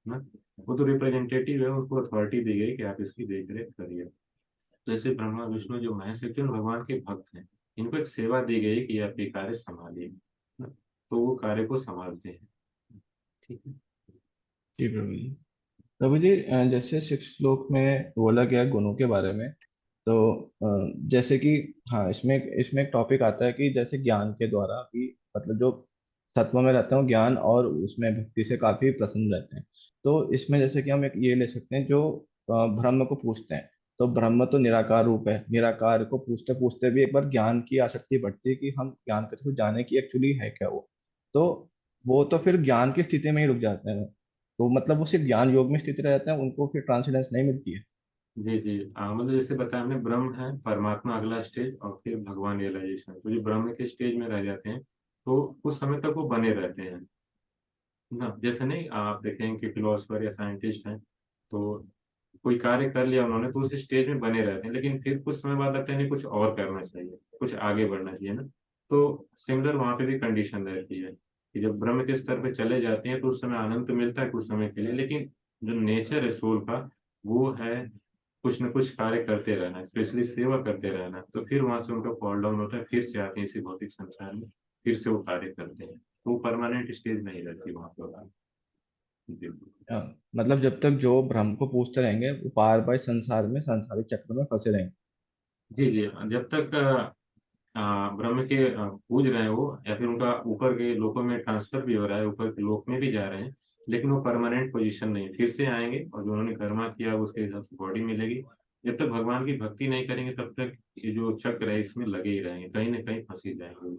ना। वो तो रिप्रेजेंटेटिव है, उनको अथॉरिटी दी गई कि आप इसकी देख रेख करिए। तो ऐसे ब्रह्मा विष्णु जो महेश है क्यों भगवान के भक्त हैं, इनको एक सेवा दी गई कि आप ये कार्य संभालिए ना, तो वो कार्य को संभालते हैं। ठीक है। जी प्रभु जी। प्रभु जी, जैसे सिक्स श्लोक में बोला गया गुणों के बारे में, तो जैसे कि हाँ, इसमें इसमें एक टॉपिक आता है कि जैसे ज्ञान के द्वारा भी, मतलब जो सत्व में रहते हैं ज्ञान और उसमें भक्ति से काफी प्रसन्न रहते हैं। तो इसमें जैसे कि हम एक ये ले सकते हैं जो ब्रह्म को पूछते हैं तो ब्रह्म तो निराकार रूप है, निराकार को पूछते पूछते भी एक बार ज्ञान की आसक्ति बढ़ती है कि हम ज्ञान को जाने की एक्चुअली है क्या वो। तो वो तो फिर ज्ञान की स्थिति में ही रुक जाते हैं, तो मतलब वो सिर्फ ज्ञान योग में स्थिति रह जाते हैं, उनको फिर ट्रांसेंडेंस नहीं मिलती है। जी जी, मतलब जैसे बताया हमने, ब्रह्म है, परमात्मा अगला स्टेज, और फिर भगवान रियलाइजेशन। तो जो ब्रह्म के स्टेज में रह जाते हैं तो कुछ समय तक वो बने रहते हैं ना। जैसे नहीं, आप देखें कि फिलोसफर या साइंटिस्ट हैं, तो कोई कार्य कर लिया उन्होंने तो उस स्टेज में बने रहते हैं, लेकिन फिर कुछ समय बाद लगता है नहीं, कुछ और करना चाहिए, कुछ आगे बढ़ना चाहिए ना। तो सिमिलर वहां पे भी कंडीशन रहती है कि जब ब्रह्म के स्तर पे चले जाते हैं तो उस समय आनंद तो मिलता है कुछ समय के लिए, लेकिन जो नेचर है सोल का, वो है कुछ न कुछ कार्य करते रहना, स्पेशली सेवा करते रहना। तो फिर वहां से उनका फॉल डाउन होता है, फिर से आते हैं इसी भौतिक संसार में, फिर से वो कार्य करते हैं। तो वो परमानेंट स्टेज नहीं रहती वहां पर। जी मतलब जब तक जो ब्रह्म को पूछते रहेंगे वो बार बार संसार में सांसारिक चक्र में फंसे रहेंगे। जी जी, जब तक ब्रह्म के पूज रहे हैं वो, या फिर उनका ऊपर के लोकों में ट्रांसफर भी हो रहा है, ऊपर के लोक में भी जा रहे हैं, लेकिन वो परमानेंट पोजीशन नहीं है। फिर से आएंगे और जो उन्होंने कर्मा किया उसके हिसाब से बॉडी मिलेगी। जब तक भगवान की भक्ति नहीं करेंगे तब तक ये जो चक्र है इसमें लगे ही रहेंगे, कहीं ना कहीं फंस ही जाएंगे।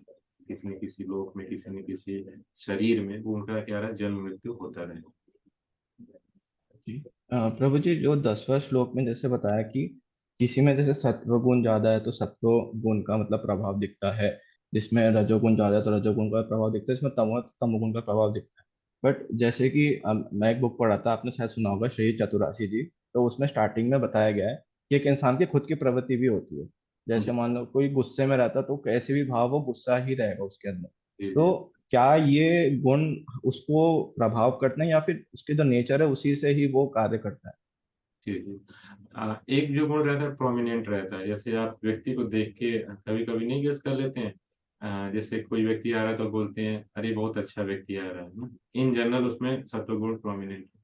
किसी न किसी लोक में, किसी न किसी शरीर में वो उनका क्या रहा, जन्म मृत्यु होता रहेगा। जी। प्रभु जी, जो 10वां श्लोक में जैसे बताया कि किसी में जैसे सत्व गुण ज्यादा है तो सत्व गुण का मतलब प्रभाव दिखता है, जिसमें रजोगुण ज्यादा है तो रजोगुण का प्रभाव दिखता है, इसमें तमोगुण का प्रभाव दिखता है। बट जैसे कि मैं एक बुक पढ़ा था, आपने शायद सुना होगा, श्री चतुराशी जी, तो उसमें स्टार्टिंग में बताया गया है कि एक इंसान की खुद की प्रवृत्ति भी होती है। जैसे जी मान लो कोई गुस्से में रहता तो कैसे भी भाव वो गुस्सा ही रहेगा उसके अंदर। जी तो जी क्या ये गुण उसको प्रभाव करते हैं या फिर उसके जो नेचर है उसी से ही वो कार्य करता है? जी जी। एक जो गुण रहता है प्रोमिनेंट रहता है। जैसे आप व्यक्ति को देख के कभी कभी नहीं गेस कर लेते हैं, जैसे कोई व्यक्ति आ रहा है तो बोलते हैं अरे बहुत अच्छा व्यक्ति आ रहा है ना। इन जनरल उसमें सत्वगुण प्रोमिनेंट है।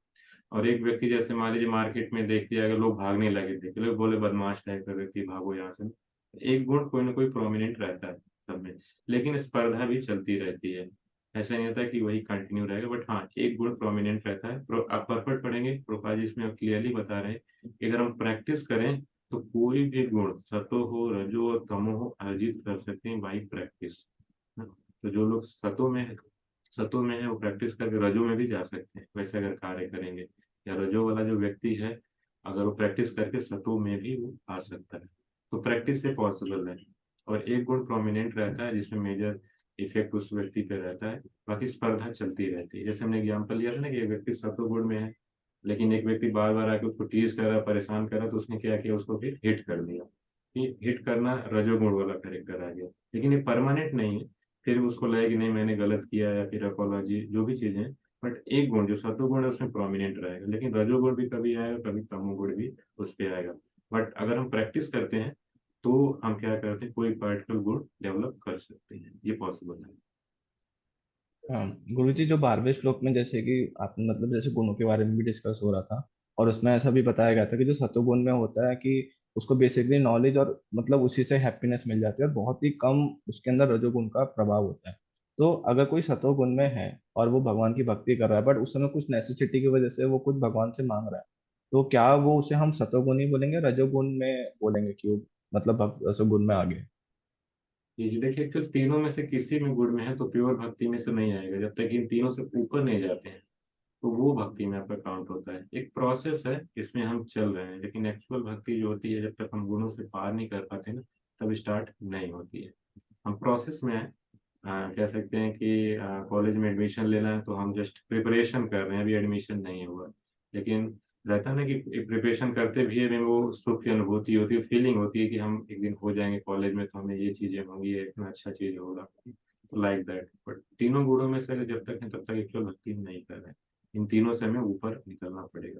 और एक व्यक्ति जैसे मान लीजिए मार्केट में देख लिया, अगर लोग भागने लगे थे, लोग बोले बदमाश टाइप का व्यक्ति, भागो यहाँ से। एक गुण कोई ना कोई प्रोमिनेंट रहता है सब में, लेकिन स्पर्धा भी चलती रहती है। ऐसा नहीं होता कि वही कंटिन्यू रहेगा, बट हाँ एक गुण प्रोमिनेंट रहता है। आप परफेक्ट पढ़ेंगे, प्रोपा जी इसमें क्लियरली बता रहे हैं कि अगर हम प्रैक्टिस करें तो कोई भी गुण, सतो हो, रजो और तमो हो, अर्जित कर सकते हैं बाई प्रैक्टिस। तो जो लोग सतो में है वो प्रैक्टिस करके रजो में भी जा सकते हैं, वैसे अगर कार्य करेंगे। या रजो वाला जो व्यक्ति है, अगर वो प्रैक्टिस करके सतो में भी वो आ सकता है। तो प्रैक्टिस से पॉसिबल है। और एक गुण प्रोमिनेंट रहता है जिसमें मेजर इफेक्ट उस व्यक्ति पे रहता है, बाकी स्पर्धा चलती रहती है। जैसे हमने एग्जाम्पल लिया था ना कि एक व्यक्ति सतो गुण में है, लेकिन एक व्यक्ति बार बार आके उसको टीज कर रहा, परेशान कर रहा, तो उसने क्या किया, उसको फिर हिट कर दिया। कि हिट करना रजोगुण वाला कैरेक्टर आ गया, लेकिन ये परमानेंट नहीं है। फिर उसको लगे कि नहीं मैंने गलत किया, या फिर अपोलॉजी जो भी चीजें। बट एक गुण जो सत्वगुण है उसमें प्रोमिनेंट रहेगा, लेकिन रजोगुण भी कभी आएगा, कभी तमोगुण भी उस पर आएगा। बट अगर हम प्रैक्टिस करते हैं तो हम क्या करते हैं, कोई पर्टिकुलर गुण डेवलप कर सकते हैं, ये पॉसिबल है। हाँ गुरु जी, जो 12वें श्लोक में जैसे कि आपने मतलब जैसे गुणों के बारे में भी डिस्कस हो रहा था, और उसमें ऐसा भी बताया गया था कि जो सतोगुण में होता है कि उसको बेसिकली नॉलेज और मतलब उसी से हैप्पीनेस मिल जाती है, और बहुत ही कम उसके अंदर रजोगुण का प्रभाव होता है। तो अगर कोई सतोगुण में है और वो भगवान की भक्ति कर रहा है, बट उस समय कुछ नेसेसिटी की वजह से वो कुछ भगवान से मांग रहा है, तो क्या वो उसे हम सतोगुण ही बोलेंगे, रजोगुण में बोलेंगे कि वो मतलब रसोगुण में आ गए? ये देखिए, एक्चुअल तीनों में से किसी में गुण में है तो प्योर भक्ति में तो नहीं आएगा, जब तक इन तीनों से ऊपर नहीं जाते हैं तो वो भक्ति में आपका काउंट होता है। एक प्रोसेस है, इसमें हम चल रहे हैं, लेकिन एक्चुअल भक्ति जो होती है, जब तक हम गुणों से पार नहीं कर पाते ना, तब स्टार्ट नहीं होती है। हम प्रोसेस में हैं। कह सकते हैं कि कॉलेज में एडमिशन लेना है तो हम जस्ट प्रिपरेशन कर रहे हैं, अभी एडमिशन नहीं हुआ। लेकिन रहता है ना कि प्रिपरेशन करते भी हमें वो सुख की अनुभूति होती है, फीलिंग होती है कि हम एक दिन हो जाएंगे कॉलेज में तो हमें ये चीजें होंगी, ये इतना अच्छा चीज होगा, तो लाइक दैट। बट तीनों गुणों में से जब तक है तब तक एक्चुअल भक्ति नहीं कर रहे हैं। इन तीनों से हमें ऊपर निकलना पड़ेगा।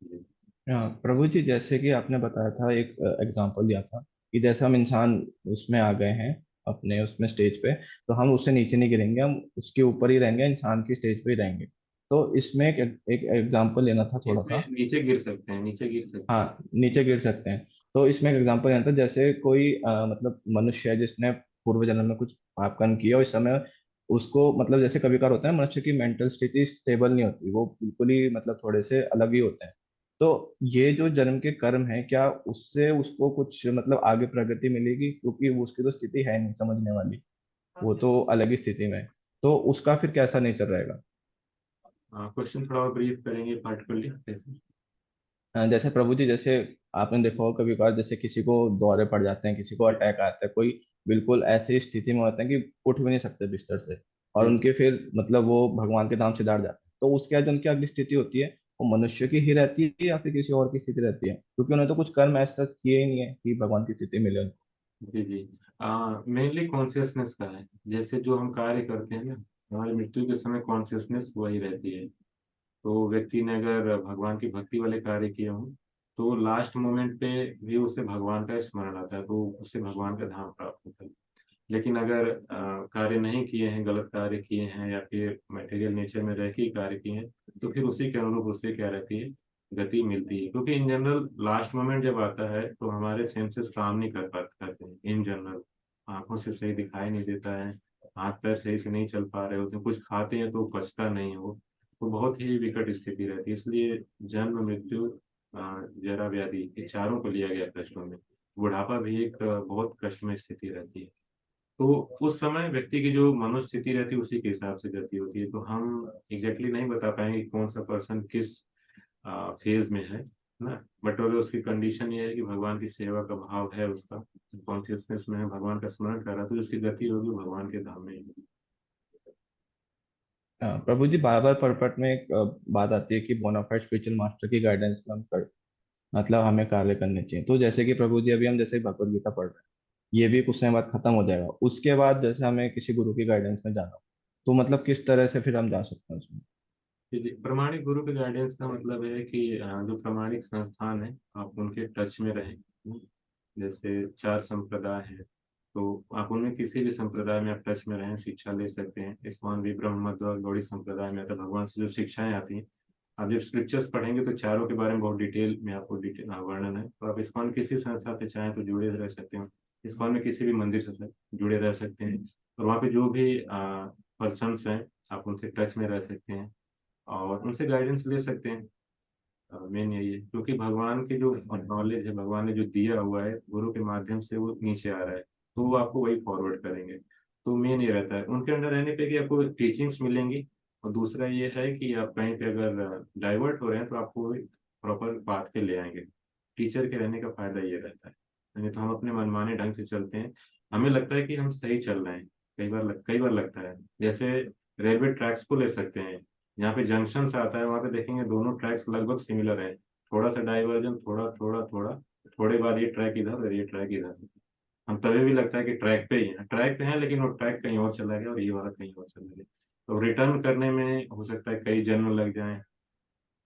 जी हाँ प्रभु जी, जैसे कि आपने बताया था, एक एग्जांपल दिया था कि जैसे हम इंसान उसमें आ गए हैं अपने उसमें स्टेज पे, तो हम उससे नीचे नहीं गिरेंगे, हम उसके ऊपर ही रहेंगे, इंसान की स्टेज पे ही रहेंगे। तो इसमें एक एग्जांपल लेना था थोड़ा इसमें सा। नीचे गिर सकते हैं, नीचे गिर सकते हैं। हाँ नीचे गिर सकते हैं। तो इसमें एक एग्जांपल लेना था, जैसे कोई मतलब मनुष्य है जिसने पूर्व जन्म में कुछ पाप कर्म किया, और इस समय उसको मतलब जैसे कभी कभार होता है मनुष्य की मेंटल स्थिति स्टेबल नहीं होती, वो बिल्कुल ही मतलब थोड़े से अलग ही होते हैं। तो ये जो जन्म के कर्म है, क्या उससे उसको कुछ मतलब आगे प्रगति मिलेगी? क्योंकि वो उसकी तो स्थिति है नहीं समझने वाली, वो तो अलग ही स्थिति में है। तो उसका फिर कैसा नेचर रहेगा? क्वेश्चन थोड़ा और ब्रीफ करेंगे पार्टिकुलरली कैसे? जैसे प्रभु जी, जैसे आपने देखा हो कभी कभार, जैसे किसी को दौरे पड़ जाते हैं, किसी को अटैक आता है, कोई बिल्कुल ऐसी स्थिति में होते हैं कि उठ भी नहीं सकते बिस्तर से, और जी उनके फिर मतलब वो भगवान के धाम सिधार जाते हैं, तो उसके बाद जो उनकी अगली स्थिति होती है, वो मनुष्य की ही रहती है या फिर किसी और की स्थिति रहती है? क्योंकि उन्होंने तो कुछ कर्म ऐसा किए ही नहीं है कि भगवान की स्थिति मिले उनको। जी जी। मेनली कॉन्शियसनेस का है। जैसे जो हम कार्य करते हैं ना, हमारी मृत्यु के समय कॉन्शियसनेस वही रहती है। तो व्यक्ति ने अगर भगवान की भक्ति वाले कार्य किए हों, तो लास्ट मोमेंट पे भी उसे भगवान का स्मरण आता है, तो उसे भगवान का धाम प्राप्त होता है। लेकिन अगर कार्य नहीं किए हैं, गलत कार्य किए हैं, या फिर मटेरियल नेचर में रह के ही कार्य किए हैं, तो फिर उसी के अनुरूप उससे क्या रहती है, गति मिलती है। क्योंकि इन जनरल लास्ट मोमेंट जब आता है तो हमारे सेंसेस काम नहीं कर पाते हैं इन जनरल। आंखों से सही दिखाई नहीं देता है, हाथ पैर सही से नहीं चल पा रहे होते हैं, कुछ खाते हैं तो पचता नहीं हो, तो बहुत ही विकट स्थिति रहती है। इसलिए जन्म, मृत्यु, जरा व्याधि, ये चारों को लिया गया कष्टों में। बुढ़ापा भी एक बहुत कष्टमय स्थिति रहती है। तो उस समय व्यक्ति की जो मनोस्थिति रहती है उसी के हिसाब से गति होती है। तो हम एग्जैक्टली नहीं बता पाएंगे कि कौन सा पर्सन किस फेज में है ना। बट अगर उसकी कंडीशन ये है कि भगवान की सेवा का भाव है, उसका कॉन्शियसनेस में है, भगवान का स्मरण कर रहा है, तो उसकी गति होगी भगवान के धाम में ही होगी। प्रभु जी, बार बार परपट में एक बात आती है कि बोनाफाइड स्पिरिचुअल मास्टर की गाइडेंस में हम कर मतलब हमें कार्य करने चाहिए। तो जैसे कि प्रभु जी, अभी हम जैसे भगवत गीता पढ़ रहे हैं, ये भी कुछ समय बाद खत्म हो जाएगा, उसके बाद जैसे हमें किसी गुरु की गाइडेंस में जाना हो, तो मतलब किस तरह से फिर हम जा सकते हैं उसमें? जी, प्रामाणिक गुरु के गाइडेंस का मतलब है कि जो प्रामाणिक संस्थान है आप उनके टच में रहें। जैसे चार संप्रदाय हैं, तो आप उनमें किसी भी संप्रदाय में आप टच में रहें, शिक्षा ले सकते हैं। इस्कॉन भी ब्रह्म मध्य और गौड़ी संप्रदाय में, तो भगवान से जो शिक्षाएं आती हैं, आप जब स्क्रिप्चर्स पढ़ेंगे तो चारों के बारे में बहुत डिटेल में आपको डिटेल वर्णन है। तो आप इस्कॉन किसी संस्था से चाहें तो जुड़े रह सकते हैं, इस्कॉन में किसी भी मंदिर से जुड़े रह सकते हैं, और वहाँ पे जो भी पर्सन्स हैं आप उनसे टच में रह सकते हैं और उनसे गाइडेंस ले सकते हैं। मेन यही है, क्योंकि भगवान के जो नॉलेज है, भगवान ने जो दिया हुआ है गुरु के माध्यम से, वो नीचे आ रहा है, तो वो आपको वही फॉरवर्ड करेंगे। तो मेन ये रहता है उनके अंडर रहने पे कि आपको टीचिंग्स मिलेंगी, और दूसरा ये है कि आप कहीं पे अगर डाइवर्ट हो रहे हैं तो आपको प्रॉपर पाथ पे ले आएंगे। टीचर के रहने का फायदा ये रहता है। नहीं तो हम अपने मनमाने ढंग से चलते हैं, हमें लगता है कि हम सही चल रहे हैं। कई बार लगता है, जैसे रेलवे ट्रैक्स को ले सकते हैं। यहाँ पे जंक्शन से आता है, वहाँ पे देखेंगे दोनों ट्रैक्स लगभग सिमिलर है, थोड़ा सा डाइवर्जन, थोड़ा थोड़ा थोड़ा, थोड़े बाद ये ट्रैक इधर और ये ट्रैक इधर। हम तभी भी लगता है कि ट्रैक पे ही है, ट्रैक पे है, लेकिन वो ट्रैक कहीं और चला गया और ये वाला कहीं और चला गया। तो रिटर्न करने में हो सकता है कई जन्म लग जाएं,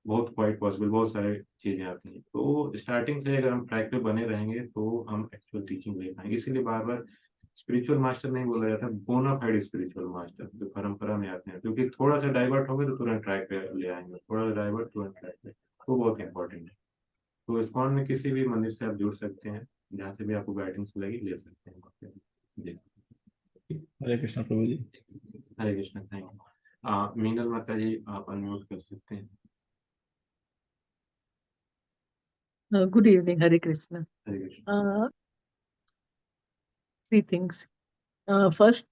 बहुत क्वाइट पॉसिबल, बहुत सारी चीजें आती हैं। तो स्टार्टिंग से अगर हम ट्रैक पे बने रहेंगे तो हम एक्चुअल टीचिंग ले पाएंगे। इसीलिए बार बार स्पिरिचुअल मास्टर नहीं बोला जाता, बोनाफाइड स्पिरिचुअल मास्टर जो परंपरा में आते हैं, क्योंकि थोड़ा सा डाइवर्ट हो गए तो तुरंत ट्रैक पे ले आएंगे, थोड़ा सा डाइवर्ट तुरंत ट्रैक पे, तो बहुत इंपॉर्टेंट है। तो इस्कॉन में किसी भी मंदिर से आप जुड़ सकते हैं, जहाँ से भी आपको गाइडेंस लगी ले सकते हैं वहाँ पे। जी। हरे कृष्ण प्रभु जी। हरे कृष्ण, थैंक यू। मीनल माता जी आप अनम्यूट कर सकते हैं। Good evening, Hare Krishna. Hare Krishna. Uh, Three things. First,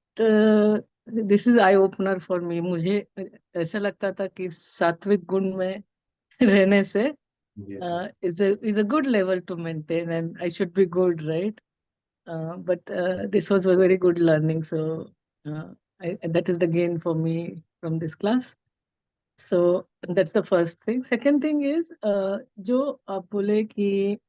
this is eye opener for me. मुझे ऐसा लगता था कि सात्विक गुण में रहने से जी is a good level to maintain, and I should be good, right? But this was a very good learning. So that is the gain for me from this class. So that's the first thing. Second thing is जो आप बोले कि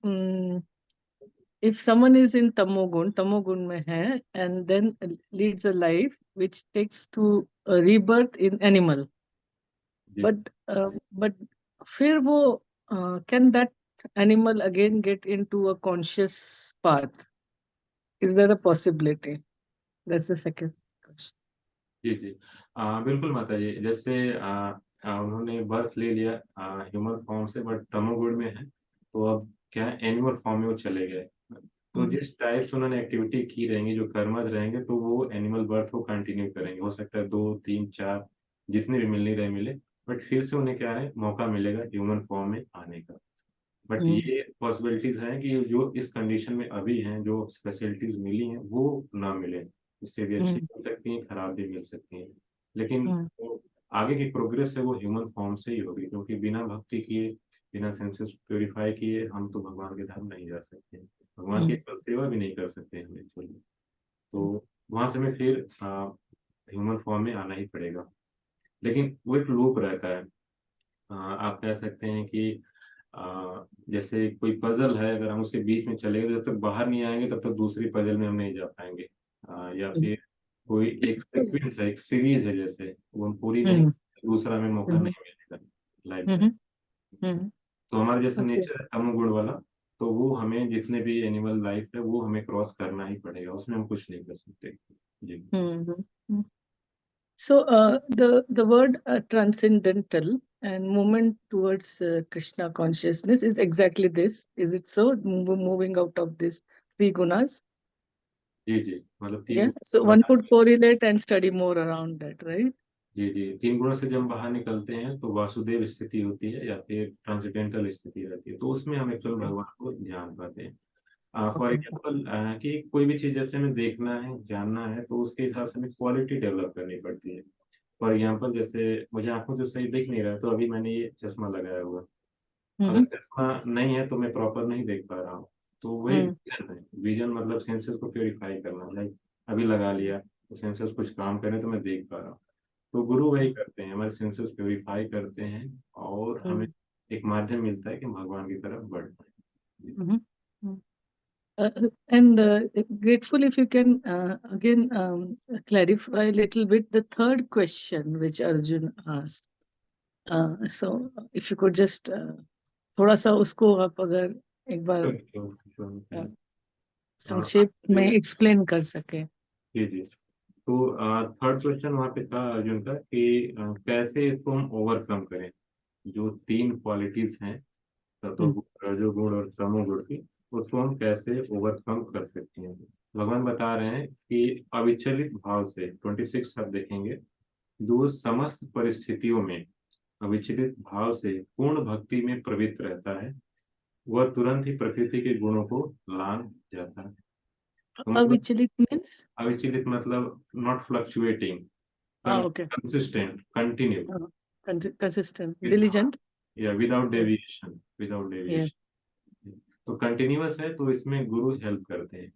if someone is in tamogun mein hai, and then leads a life which takes to a rebirth in animal, ji. but फिर वो can that animal again get into a conscious path? Is there a possibility? That's the second question. जी जी। बिल्कुल माता जी, जैसे उन्होंने birth ले लिया human form से, but तमोगुण में है, तो अब क्या है, एनिमल फॉर्म में वो चले गए। तो हम्म, जिस टाइप से उन्होंने एक्टिविटी की रहेंगी, जो कर्मज रहेंगे, तो वो एनिमल बर्थ को कंटिन्यू करेंगे। हो सकता है 2 3 4 जितने भी मिल नहीं रहे मिले, बट फिर से उन्हें क्या है, मौका मिलेगा ह्यूमन फॉर्म में आने का। बट ये पॉसिबिलिटीज हैं कि जो इस कंडीशन में अभी हैं, जो फैसिलिटीज मिली हैं वो ना मिले, इससे भी अच्छी मिल सकती हैं, खराब भी मिल सकती हैं, लेकिन वो आगे की प्रोग्रेस है वो ह्यूमन फॉर्म से ही होगी, क्योंकि बिना भक्ति किए, बिना सेंसेस प्योरीफाई किए हम तो भगवान के धाम नहीं जा सकते, भगवान की सेवा भी नहीं कर सकते हम एक्चुअली। तो वहां से हमें फिर ह्यूमन फॉर्म में आना ही पड़ेगा, लेकिन वो एक लूप रहता है। आप कह सकते हैं कि जैसे कोई पजल है, अगर हम उसके बीच में चले गए, जब तक बाहर नहीं आएंगे तब तक दूसरी पजल में हम नहीं जा पाएंगे। या फिर कोई एक सीक्वेंस है, एक सीरीज है, जैसे वो हम पूरी नहीं, दूसरा हमें मौका नहीं मिलेगा लाइफ में। तो हमारा जैसा Okay. नेचर है तमोगुण वाला, तो वो हमें जितने भी एनिमल लाइफ है वो हमें क्रॉस करना ही पड़ेगा, उसमें हम कुछ नहीं कर सकते जी। So the word transcendental and movement towards Krishna consciousness is exactly this. Is it so? Moving out of these three gunas. जी जी, मतलब तीन Yeah. गुण So से one बाहर, could correlate and study more around that, right? जी जी, तीन गुणों से जब हम बाहर निकलते हैं तो वासुदेव स्थिति होती है या फिर ट्रांसेंडेंटल स्थिति रहती है, तो उसमें हम एक्चुअल भगवान को जान पाते हैं। For Okay. एग्जाम्पल कि कोई भी चीज़ जैसे हमें देखना है, जानना है, तो उसके हिसाब से हमें क्वालिटी डेवलप करनी पड़ती है। फॉर एग्जाम्पल जैसे मुझे आंखों से सही दिख नहीं रहा है, तो अभी मैंने ये चश्मा लगाया हुआ है। अगर चश्मा नहीं है तो मैं प्रॉपर नहीं देख पा रहा हूँ, तो वही विजन है। विजन मतलब सेंसेस को प्योरीफाई करना, लाइक अभी लगा लिया तो सेंसेस कुछ काम करें तो मैं देख पा रहा हूँ। तो गुरु वही करते हैं, हमारे सेंसेस प्योरीफाई करते हैं और हमें एक माध्यम मिलता है कि हम भगवान की तरफ बढ़ पाए। And grateful if you can again clarify a little bit the third question which Arjun asked. So if you could just थोड़ा सा उसको आप अगर एक बार संक्षेप में एक्सप्लेन कर सके। जी जी, तो थर्ड क्वेश्चन वहाँ पे था अर्जुन का कि कैसे इसको हम ओवरकम करें, जो तीन क्वालिटीज हैं, सत्वगुण, रजोगुण और तमोगुण की, उसको हम कैसे ओवरकम कर सकते हैं। भगवान बता रहे हैं कि अविचलित भाव से, 26 आप देखेंगे, जो समस्त परिस्थितियों में अविचलित भाव से पूर्ण भक्ति में प्रवृत्त रहता है, वह तुरंत ही प्रकृति के गुणों को लांघ जाता है। तो मतलब अविचलित मीन्स अविचलित मतलब not fluctuating, okay, consistent, continue, consistent, diligent, या without deviation, without yes, deviation. तो कंटिन्यूअस है, तो इसमें गुरु हेल्प करते हैं,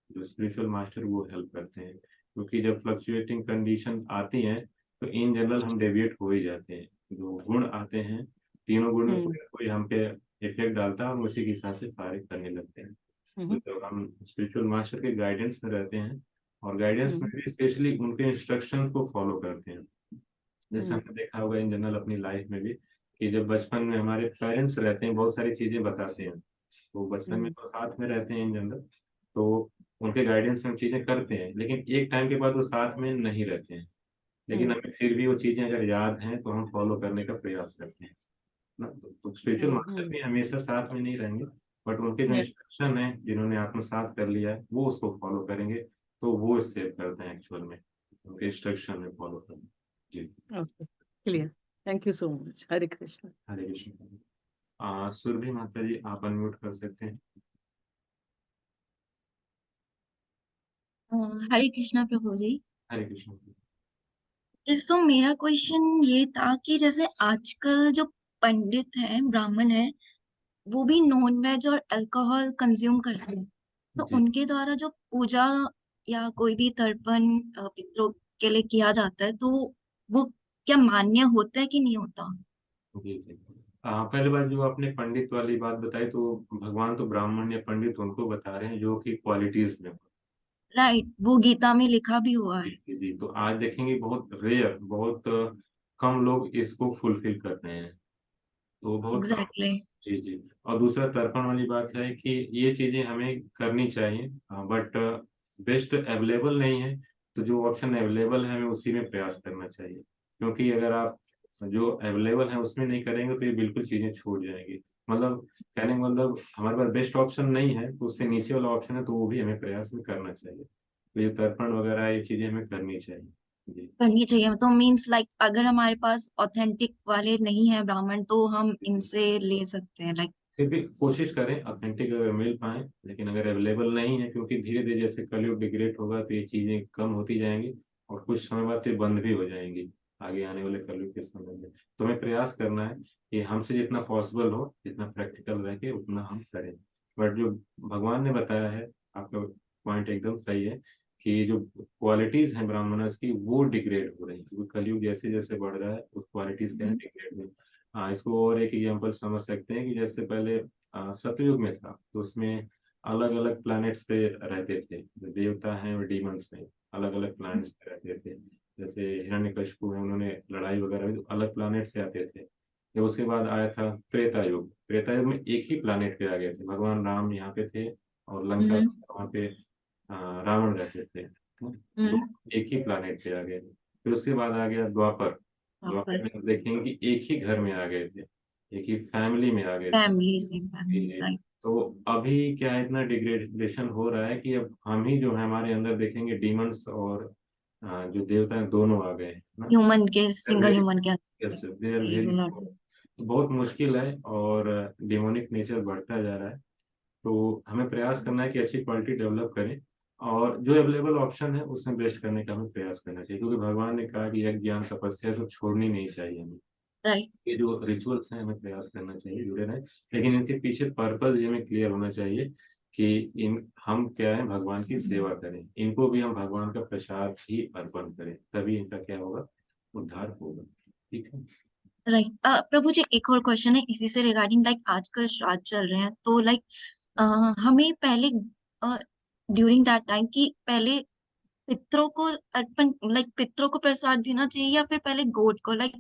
जो स्पिरिचुअल मास्टर वो हेल्प करते हैं, क्योंकि जब फ्लक्चुएटिंग कंडीशन आती हैं तो इन जनरल हम डेविएट हो ही जाते हैं। जो गुण आते हैं, तीनों गुण में कोई ना कोई हम पे इफेक्ट डालता है, हम उसी के हिसाब से कार्य करने लगते हैं। तो जब हम स्पिरिचुअल मास्टर के गाइडेंस में रहते हैं, और गाइडेंस में भी स्पेशली उनके इंस्ट्रक्शन को फॉलो करते हैं, जैसे हमने देखा होगा इन जनरल अपनी लाइफ में भी, कि जब बचपन में हमारे पेरेंट्स रहते हैं, बहुत सारी चीजें बताते हैं, तो बचपन में तो साथ में रहते हैं इन जनरल, तो उनके गाइडेंस में हम चीजें करते हैं, लेकिन एक टाइम के बाद वो साथ में नहीं रहते हैं, लेकिन हमें फिर भी वो चीजें अगर याद हैं तो हम फॉलो करने का प्रयास करते हैं ना। तो स्पिरिचुअल मास्टर भी हमेशा साथ में नहीं रहेंगे, बट उनके जो इंस्ट्रक्शन है, जिन्होंने आत्मसात कर लिया है, वो उसको फॉलो करेंगे, तो वो सेव करते हैं एक्चुअल में, उनके इंस्ट्रक्शन में फॉलो करना। जी, okay, clear, thank you so much. Hare Krishna. Hare Krishna. Surabhi माता जी, आप अनम्यूट कर सकते हैं। हरे कृष्णा प्रभु जी। हरे कृष्ण। तो मेरा क्वेश्चन ये था कि जैसे आजकल जो पंडित हैं, ब्राह्मण हैं, वो भी नॉन वेज और अल्कोहल कंज्यूम करते हैं, तो जी उनके द्वारा जो पूजा या कोई भी तर्पण पितरों के लिए किया जाता है, तो वो क्या मान्य होता है कि नहीं होता? जी जी। पहली बात जो आपने पंडित वाली बात बताई, तो भगवान तो ब्राह्मण या पंडित उनको बता रहे हैं जो कि क्वालिटीज में। राइट, वो गीता में लिखा भी हुआ है। जी जी, तो आज देखेंगे बहुत रेयर, बहुत कम लोग इसको फुलफिल कर रहे हैं, तो बहुत कम। एग्जैक्टली। जी जी। और दूसरा तर्पण वाली बात है कि ये चीजें हमें करनी चाहिए, बट बेस्ट अवेलेबल नहीं है, तो जो ऑप्शन अवेलेबल है हमें उसी में प्रयास करना चाहिए, क्योंकि अगर आप जो अवेलेबल है उसमें नहीं करेंगे तो ये बिल्कुल चीजें छूट जाएंगी। मतलब कहने का मतलब हमारे पास बेस्ट ऑप्शन नहीं है, तो उससे नीचे वाला ऑप्शन है, तो वो भी हमें प्रयास में करना चाहिए। तो ये तर्पण वगैरह ये चीजें हमें करनी चाहिए। जी करनी चाहिए, तो मीन्स लाइक अगर हमारे पास ऑथेंटिक वाले नहीं है ब्राह्मण, तो हम इनसे ले सकते हैं, लाइक फिर भी कोशिश करें ऑथेंटिक अगर मिल पाए, लेकिन अगर अवेलेबल नहीं है, क्योंकि धीरे धीरे जैसे कलयुग डिग्रेड होगा तो ये चीजें कम होती जाएंगी और कुछ समय बाद फिर बंद भी हो जाएंगी आगे आने वाले कलयुग के समय में। तो हमें प्रयास करना है कि हमसे जितना पॉसिबल हो, जितना प्रैक्टिकल रह के उतना हम करें। बट जो भगवान ने बताया है, आपका पॉइंट एकदम सही है कि जो क्वालिटीज हैं ब्राह्मणस की वो डिग्रेड हो रही है, क्योंकि कलयुग जैसे जैसे बढ़ रहा है उस क्वालिटीज क्या है, डिग्रेड हो रही है। हाँ, इसको और एक एग्जांपल समझ सकते हैं कि जैसे पहले सतयुग में था तो उसमें अलग अलग प्लैनेट्स पे रहते थे, जो देवता हैं और डीमंस हैं अलग अलग प्लैनेट्स पे रहते थे। जैसे हिरण्यकशिपु हैं, उन्होंने लड़ाई वगैरह भी तो अलग प्लैनेट से आते थे। जब उसके बाद आया था त्रेता युग, त्रेता युग में एक ही प्लैनेट पे आ गए थे, भगवान राम यहाँ पे थे और लंका वहाँ पे रावण रहते थे। दो एक ही प्लैनेट पे आ गए थे। फिर उसके बाद आ गया द्वापर। द्वापर में आप देखेंगे कि एक ही घर में आ गए थे, एक ही फैमिली में आ गए थे। फैमिली से जी। राइट। तो अभी क्या है, इतना डिग्रेडेशन हो रहा है कि अब हम ही जो है हमारे अंदर देखेंगे डीमंस और जो देवता हैं दोनों आ गए हैं ना। ह्यूमन के, सिंगल ह्यूमन के यस, दे आर ये वेरी, will not बहुत मुश्किल है और डिमोनिक नेचर बढ़ता जा रहा है। तो हमें प्रयास करना है कि अच्छी क्वालिटी डेवलप करें और जो अवेलेबल ऑप्शन है उसमें बेस्ट करने का हमें प्रयास करना चाहिए, क्योंकि भगवान ने कहा कि यह ज्ञान तपस्या सब छोड़नी नहीं चाहिए हमें। राइट। ये जो रिचुअल्स हैं हमें प्रयास करना चाहिए जुड़े रहें, लेकिन इनके पीछे पर्पज ये हमें क्लियर होना चाहिए कि इन हम क्या है, भगवान की सेवा करें, इनको भी हम भगवान का प्रसाद ही अर्पण करें, तभी इनका क्या होगा, उद्धार होगा। ठीक है। राइट। प्रभु जी, एक और क्वेश्चन है इसी से रिगार्डिंग, लाइक आजकल श्राद्ध चल रहे हैं तो लाइक हमें पहले ड्यूरिंग दैट टाइम कि पहले पितरों को अर्पण, लाइक पितरों को प्रसाद देना चाहिए या फिर पहले गोट को, लाइक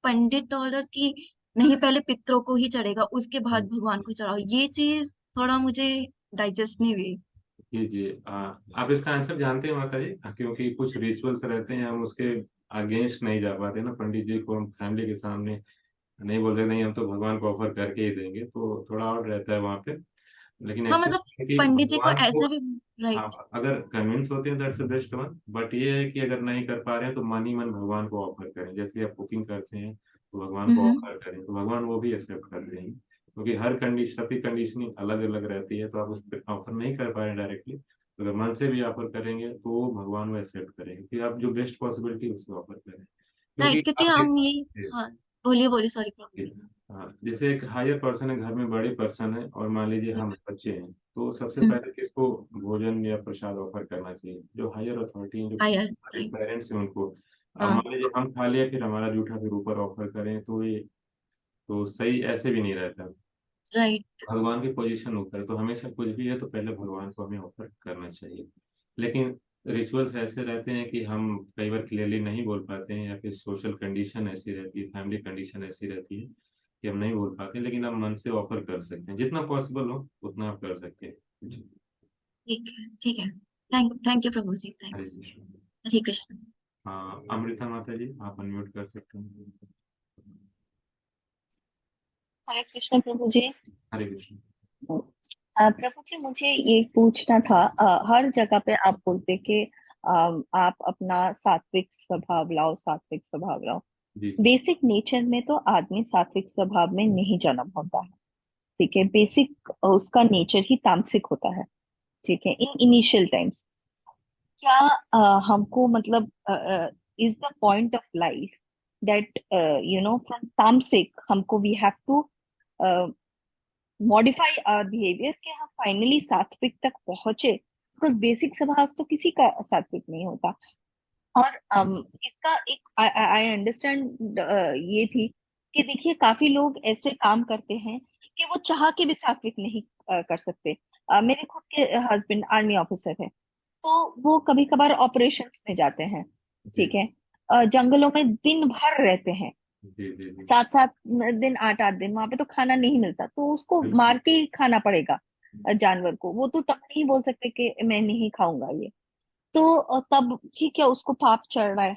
पंडित टोल्ड अस कि नहीं पहले पितरों को ही चढ़ेगा उसके बाद भगवान को चढ़ाओ, ये चीज थोड़ा मुझे डाइजेस्ट नहीं हुई। जी जी, आप इसका आंसर जानते हैं माता जी, क्योंकि कुछ रिचुअल्स रहते हैं हम उसके अगेंस्ट नहीं जा पाते ना, पंडित जी को हम फैमिली के सामने नहीं बोल सकते, नहीं हम तो भगवान को ऑफर करके ही देंगे, तो थोड़ा और रहता है वहाँ पे। लेकिन हाँ मतलब एक्चुअली कि पंडित जी को भगवान को, ऐसे भी, राइट। हाँ, अगर कन्विंस होते हैं that's the best one, but ये है कि अगर नहीं कर पा रहे हैं तो मन ही मन भगवान को ऑफर करें, जैसे आप कुकिंग करते हैं तो भगवान को ऑफर करें तो भगवान वो भी एक्सेप्ट करते हैं, क्योंकि हर कंडीशन, सबकी कंडीशनिंग अलग अलग रहती है, तो आप उस पर ऑफर नहीं कर पा रहे डायरेक्टली, अगर मन से भी ऑफर करेंगे तो भगवान वो एक्सेप्ट करेंगे, फिर आप जो बेस्ट पॉसिबिलिटी उसको ऑफर करें, क्योंकि राइट, क्योंकि आप हम ये, हाँ बोलिए बोलिए, सॉरी प्रभु जी। हाँ, जैसे एक हायर पर्सन है, घर में बड़े पर्सन है और मान लीजिए हम बच्चे हैं, तो सबसे पहले किसको भोजन या प्रसाद ऑफर करना चाहिए, जो हायर अथॉरिटी हैं, जो हायर, हमारे राइट। पेरेंट्स हैं उनको। अब हाँ मान लीजिए हम खा लिया फिर हमारा जूठा फिर ऊपर ऑफर करें, तो ये तो सही ऐसे भी नहीं रहता। राइट। भगवान की पोजीशन ऊपर है, तो हमेशा कुछ भी है तो पहले भगवान को हमें ऑफर करना चाहिए। लेकिन रिचुअल्स ऐसे रहते हैं कि हम कई बार क्लियरली नहीं बोल पाते हैं, या फिर सोशल कंडीशन ऐसी रहती है, फैमिली कंडीशन ऐसी रहती है कि हम नहीं बोल पाते, लेकिन आप मन से ऑफर कर सकते हैं, जितना पॉसिबल हो उतना आप कर सकते हैं जी। ठीक है, ठीक है। Thank you Prabhu ji, Hare thanks. Krishna. Hare Krishna. हाँ, अमृता माता जी आप अनम्यूट कर सकते हैं। हरे कृष्ण प्रभु जी। हरे कृष्ण। प्रभु जी, मुझे ये पूछना था, हर जगह पे आप बोलते कि आप अपना सात्विक स्वभाव लाओ, सात्विक स्वभाव लाओ। जी बेसिक नेचर में तो आदमी सात्विक स्वभाव में नहीं जन्म होता है, ठीक है। बेसिक उसका नेचर ही तामसिक होता है, ठीक है, इन इनिशियल टाइम्स। क्या हमको मतलब is the point of life that from तामसिक हमको we have to modify our behaviour कि हम फाइनली सात्विक तक पहुंचे, बिकॉज बेसिक स्वभाव तो किसी का सात्विक नहीं होता। और इसका एक आई अंडरस्टैंड ये भी कि देखिए काफी लोग ऐसे काम करते हैं कि वो चाह के भी सात्विक नहीं कर सकते। मेरे खुद के हस्बैंड आर्मी ऑफिसर है, तो वो कभी कभार ऑपरेशंस में जाते हैं, जी ठीक है। जंगलों में दिन भर रहते हैं, जी जी जी, 7-7 दिन 8-8 दिन वहां पे तो खाना नहीं मिलता, तो उसको बिल्कुल। मार के ही खाना पड़ेगा जानवर को। वो तो तब नहीं बोल सकते कि मैं नहीं खाऊंगा ये, तो तब ठीक है उसको पाप चढ़ रहा है।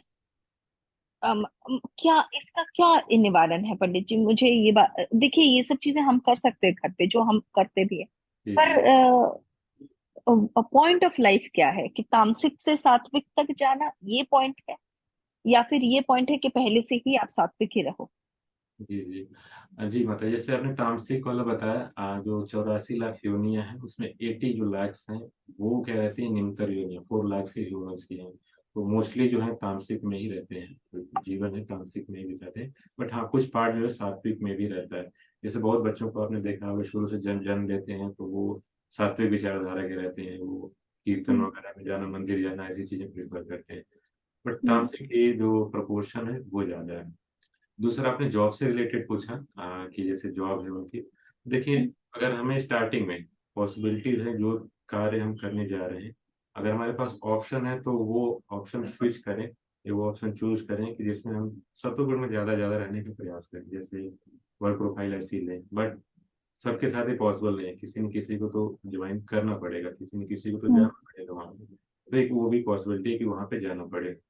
क्या इसका क्या निवारण है पंडित जी? मुझे ये बात देखिए, ये सब चीजें हम कर सकते हैं घर पे, जो हम करते भी है, जी पर जी। पॉइंट ऑफ लाइफ क्या है कि तामसिक से सात्विक तक जाना, ये पॉइंट है, या फिर ये पॉइंट है कि पहले से ही आप सात्विक ही रहो? जी जी। जी माता, जैसे आपने तामसिक वाला बताया, जो 84 लाख योनियां हैं उसमें 80 जो लैक्स हैं वो क्या रहती है, निम्नतर योनियां, 4 लाख से ह्यूमंस की हैं। तो मोस्टली जो है तामसिक में ही रहते हैं, तो जीवन है तामसिक में ही रहते हैं। बट हाँ, कुछ पार्ट जो है सात्विक में भी रहता है। जैसे बहुत बच्चों को आपने देखा होगा, शुरू से जन्म जन्म लेते हैं तो वो सात्विक विचारधारा के रहते हैं, वो कीर्तन हम्म, वगैरह में जाना, मंदिर जाना, ऐसी चीजें प्रेफर करते हैं। बट हम्म, तामसिक की जो प्रपोर्शन है वो ज्यादा है। दूसरा, आपने जॉब से रिलेटेड पूछा, कि जैसे जॉब है उनकी। देखिए, हम्म, अगर हमें स्टार्टिंग में पॉसिबिलिटीज है, जो कार्य हम करने जा रहे हैं, अगर हमारे पास ऑप्शन है तो वो ऑप्शन स्विच करें, या वो ऑप्शन चूज करें कि जिसमें हम सत्वगुण में ज्यादा ज्यादा रहने का प्रयास करें। जैसे वर्क प्रोफाइल ऐसी लें, बट सबके साथ ही पॉसिबल नहीं है, किसी न किसी को तो ज्वाइन करना पड़ेगा, किसी न किसी को तो हम्म, जाना पड़ेगा वहां पे। तो एक वो भी पॉसिबिलिटी है कि वहां पे जाना पड़े। तो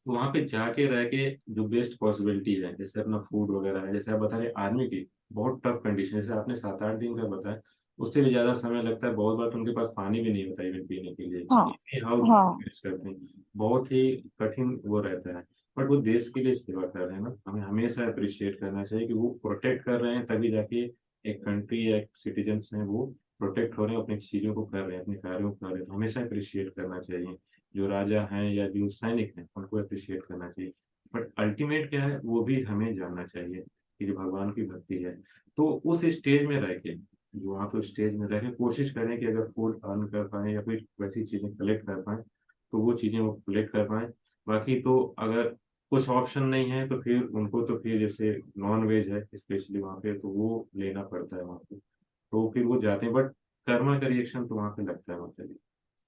वहां पे जाके रह के जो बेस्ट पॉसिबिलिटी है, जैसे अपना फूड वगैरह है, जैसे आप बता रहे आर्मी की बहुत टफ कंडीशन, जैसे आपने 7-8 दिन का बताया, उससे भी ज्यादा समय लगता है। बहुत बार तो उनके पास पानी भी नहीं होता इवन पीने के लिए, हाँ, इतनी हाउ हाँ, मैनेज करते हैं। बहुत ही कठिन वो रहता है। बट वो देश के लिए सेवा कर रहे हैं ना, हमें हमेशा अप्रिशिएट करना चाहिए कि वो प्रोटेक्ट कर रहे हैं, तभी जाके एक कंट्री या एक सिटीजन हैं वो प्रोटेक्ट हो रहे हैं, अपनी चीजों को कर रहे हैं, अपने कार्यों को कर रहे हैं। तो हमेशा अप्रिशिएट करना चाहिए। जो राजा हैं या जो सैनिक हैं उनको अप्रिशिएट करना चाहिए। बट अल्टीमेट क्या है वो भी हमें जानना चाहिए कि जो भगवान की भक्ति है। तो उस स्टेज में रह के, जो वहाँ पे स्टेज में रह के कोशिश करें कि अगर फूड अर्न कर पाए या फिर वैसी चीजें कलेक्ट कर पाए, तो वो चीजें वो कलेक्ट कर पाए। बाकी तो अगर कुछ ऑप्शन नहीं है तो फिर उनको, तो फिर जैसे नॉन वेज है स्पेशली वहाँ पे, तो वो लेना पड़ता है वहाँ पे। तो फिर वो जाते हैं, बट कर्मा का रिएक्शन तो वहाँ पे लगता है वहाँ पे।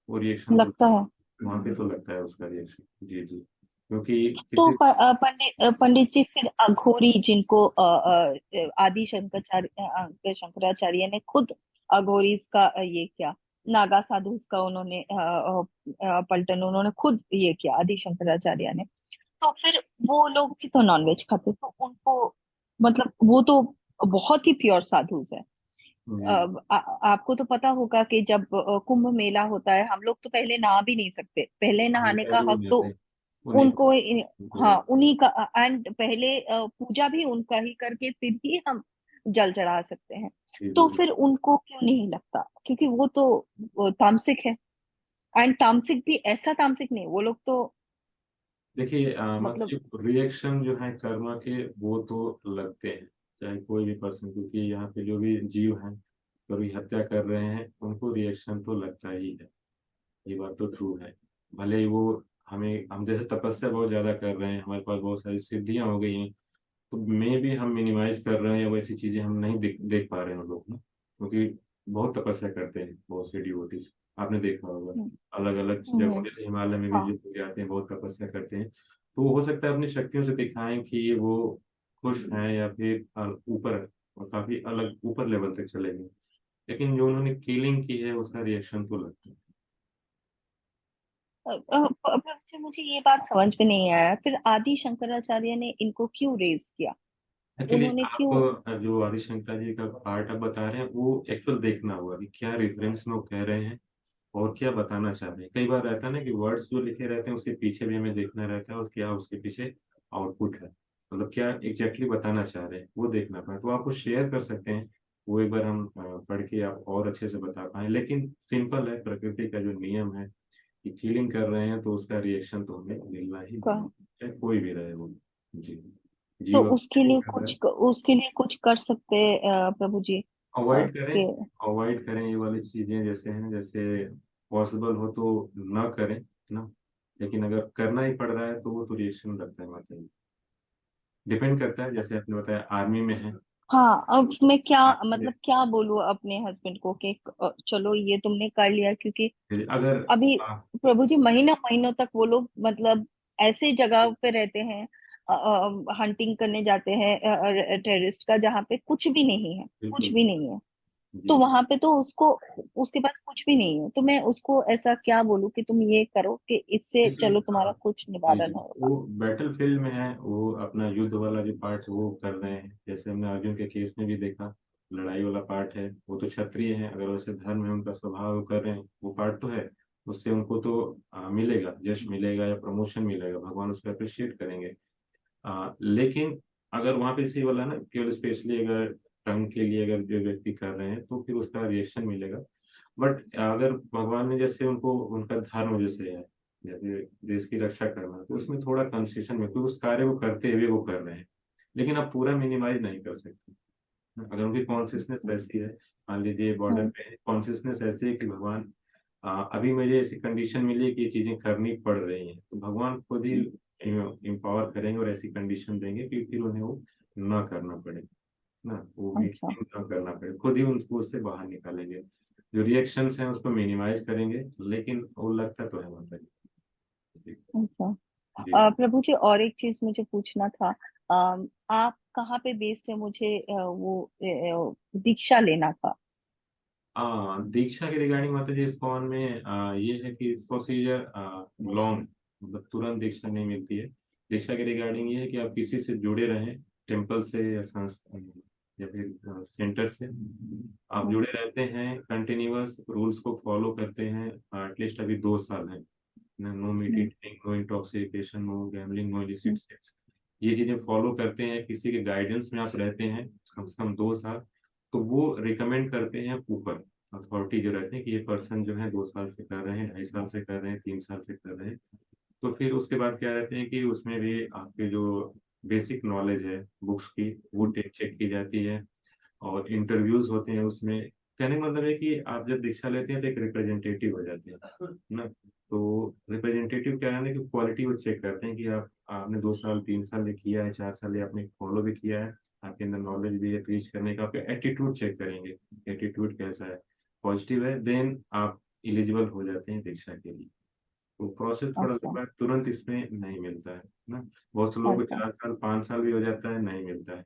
वो रिएक्शन तो लगता है। वहां पे तो लगता है उसका रिएक्शन। जी जी। क्योंकि तो किसी, पंडित जी, फिर अघोरी जिनको आदि शंकराचार्य ने खुद अघोरीज का ये किया, नागा साधुस का उन्होंने पलटन उन्होंने खुद ये किया आदि शंकराचार्य ने। तो फिर वो लोग भी तो नॉनवेज खाते, तो उनको मतलब वो तो बहुत ही प्योर साधुस है। आपको तो पता होगा कि जब कुंभ मेला होता है, हम लोग तो पहले नहा भी नहीं सकते, पहले नहाने का पहले वो हक तो जाते हैं उन्हीं उनको उनको। हाँ, उन्हीं का। एंड पहले पूजा भी उनका ही करके फिर ही हम जल चढ़ा सकते हैं। जी तो जी। फिर उनको क्यों नहीं लगता? क्योंकि वो तामसिक है। एंड तामसिक भी ऐसा तामसिक नहीं, वो लोग तो देखिए, मतलब मतलब रिएक्शन जो है कर्मा के वो तो लगते हैं, चाहे कोई भी पर्सन, क्योंकि यहाँ पे जो भी जीव हैं कभी हत्या कर रहे हैं उनको रिएक्शन तो लगता ही है। ये बात तो ट्रू है। भले ही वो हम जैसे तपस्या बहुत ज्यादा कर रहे हैं, हमारे पास बहुत सारी सिद्धियां हो गई हैं, तो मे भी हम मिनिमाइज कर रहे हैं, या वैसी चीजें हम नहीं देख पा रहे हैं लोग ना, क्योंकि बहुत तपस्या करते हैं बहुत से डिवोटीज, आपने देखा होगा। हम्म, अलग अलग जगहों, हम्म, जैसे हिमालय में भी हाँ। जो लोग जाते हैं बहुत तपस्या करते हैं, तो हो सकता है अपनी शक्तियों से दिखाएं कि वो खुश हैं, या फिर ऊपर, और काफी अलग ऊपर लेवल तक चले गए। लेकिन जो उन्होंने किलिंग की है उसका रिएक्शन तो लगता है। पर मुझे ये बात समझ में नहीं आया, फिर आदि शंकराचार्य ने इनको क्यों रेज किया? एक्चुअली उन्होंने आप क्यों? जो आदिशंकर जी का पार्ट आप बता रहे हैं वो एक्चुअल देखना होगा कि क्या रेफरेंस में वो कह रहे हैं और क्या बताना चाह रहे हैं। कई बार रहता है ना कि वर्ड्स जो लिखे रहते हैं उसके पीछे भी हमें देखना रहता है, और क्या उसके पीछे आउटपुट है, मतलब क्या एग्जैक्टली बताना चाह रहे हैं वो देखना पड़े। तो आपको शेयर कर सकते हैं, वो एक बार हम पढ़ के आप और अच्छे से बता पाए। लेकिन सिंपल है, प्रकृति का जो नियम है कि फीलिंग कर रहे हैं तो उसका रिएक्शन तो हमें मिलना ही मिलना है, चाहे कोई भी रहे वो। जी। तो जीव कर रहा है, उसके लिए कुछ कर सकते प्रभु जी? अवॉइड करें। के अवॉइड करें ये वाली चीजें, जैसे हैं, जैसे पॉसिबल हो तो ना करें ना। लेकिन अगर करना ही पड़ रहा है तो वो तो रिएक्शन लगता है, माता जी। डिपेंड करता है, जैसे आपने बताया आर्मी में है। हाँ, अब मैं क्या आर्मी में मतलब क्या बोलूं अपने हस्बैंड को कि चलो ये तुमने कर लिया, क्योंकि अगर अभी आ, प्रभु जी महीनों महीनों तक वो लोग मतलब ऐसे जगह पे रहते हैं, हंटिंग करने जाते हैं टेररिस्ट का, जहाँ पे कुछ भी नहीं है, कुछ बिल्कुल। भी नहीं है। तो जी। वहां पे तो उसको उसके पास कुछ भी नहीं है, तो मैं उसको ऐसा क्या बोलूं कि तुम ये करो कि इससे देखिए, चलो तुम्हारा कुछ जी निवारण जी, होगा। वो बैटल फील्ड में है, वो अपना युद्ध वाला जो पार्ट है वो कर रहे हैं। जैसे हमने अर्जुन के केस में भी देखा, लड़ाई वाला पार्ट है, वो तो क्षत्रिय है, अगर वैसे धर्म है उनका स्वभाव वो कर रहे हैं, वो पार्ट तो है। उससे उनको तो मिलेगा, यश मिलेगा या प्रमोशन मिलेगा, भगवान उसको अप्रिशिएट करेंगे। लेकिन अगर वहां पे इसी वाला ना केवल स्पेशली अगर टंग के लिए अगर जो व्यक्ति कर रहे हैं तो फिर उसका रिएक्शन मिलेगा। बट अगर भगवान ने जैसे उनको उनका धर्म जैसे है, जैसे देश की रक्षा करना, तो उसमें थोड़ा कंसेशन में, क्योंकि उस कार्य को करते हुए वो कर रहे हैं, लेकिन आप पूरा मिनिमाइज नहीं कर सकते। अगर उनकी कॉन्सियसनेस वैसी है, मान लीजिए बॉर्डर हम्म, पे कॉन्सियसनेस ऐसी है कि भगवान अभी मुझे ऐसी कंडीशन मिली है कि ये चीजें करनी पड़ रही हैं, तो भगवान खुद ही एम्पावर करेंगे और ऐसी कंडीशन देंगे कि फिर उन्हें वो ना करना पड़े, ना वो अच्छा ना करना पड़े, खुद ही उनको उससे बाहर निकालेंगे। जो रिएक्शंस हैं उसको मिनिमाइज करेंगे, लेकिन वो लगता तो है मतलब। जी। अच्छा। जी। प्रभु जी, और एक चीज मुझे पूछना था। आप कहाँ पे बेस्ड है? मुझे दीक्षा लेना था। दीक्षा के रिगार्डिंग माता जी इस्कॉन में ये है कि प्रोसीजर लॉन्ग, मतलब तुरंत दीक्षा नहीं मिलती है। दीक्षा के रिगार्डिंग ये है कि आप किसी से जुड़े रहें, टेम्पल से या संस्था या फिर सेंटर से आप हम्म, जुड़े रहते हैं, कंटिन्यूअस रूल्स को फॉलो करते हैं, एटलीस्ट अभी 2 साल है, no hmm, meat eating, no intoxication, no gambling, no illicit hmm, sex, ये चीजें फॉलो करते हैं, किसी के गाइडेंस में आप रहते हैं कम से कम 2 साल, तो वो रिकमेंड करते हैं ऊपर अथॉरिटी जो रहते हैं कि ये पर्सन जो है 2 साल से कर रहे हैं, 2.5 साल से कर रहे हैं, 3 साल से कर रहे हैं। तो फिर उसके बाद क्या रहते हैं कि उसमें भी आपके जो बेसिक नॉलेज है बुक्स की वो चेक की जाती है, और इंटरव्यूज होते हैं उसमें। कहने का मतलब है कि आप जब दीक्षा लेते हैं तो एक रिप्रेजेंटेटिव हो जाते हैं ना। तो रिप्रेजेंटेटिव क्या है ना कि क्वालिटी वो चेक करते हैं कि आप आपने 2 साल 3 साल ये किया है, 4 साल ये आपने फॉलो भी किया है, आपके अंदर नॉलेज भी है रीच करने का, आपका एटीट्यूड चेक करेंगे, एटीट्यूड कैसा है, पॉजिटिव है, देन आप एलिजिबल हो जाते हैं दीक्षा के लिए। तो प्रोसेस थोड़ा अच्छा लंबा है, तुरंत इसमें नहीं मिलता है ना। बहुत से लोगों को अच्छा 4 साल 5 साल भी हो जाता है, नहीं मिलता है।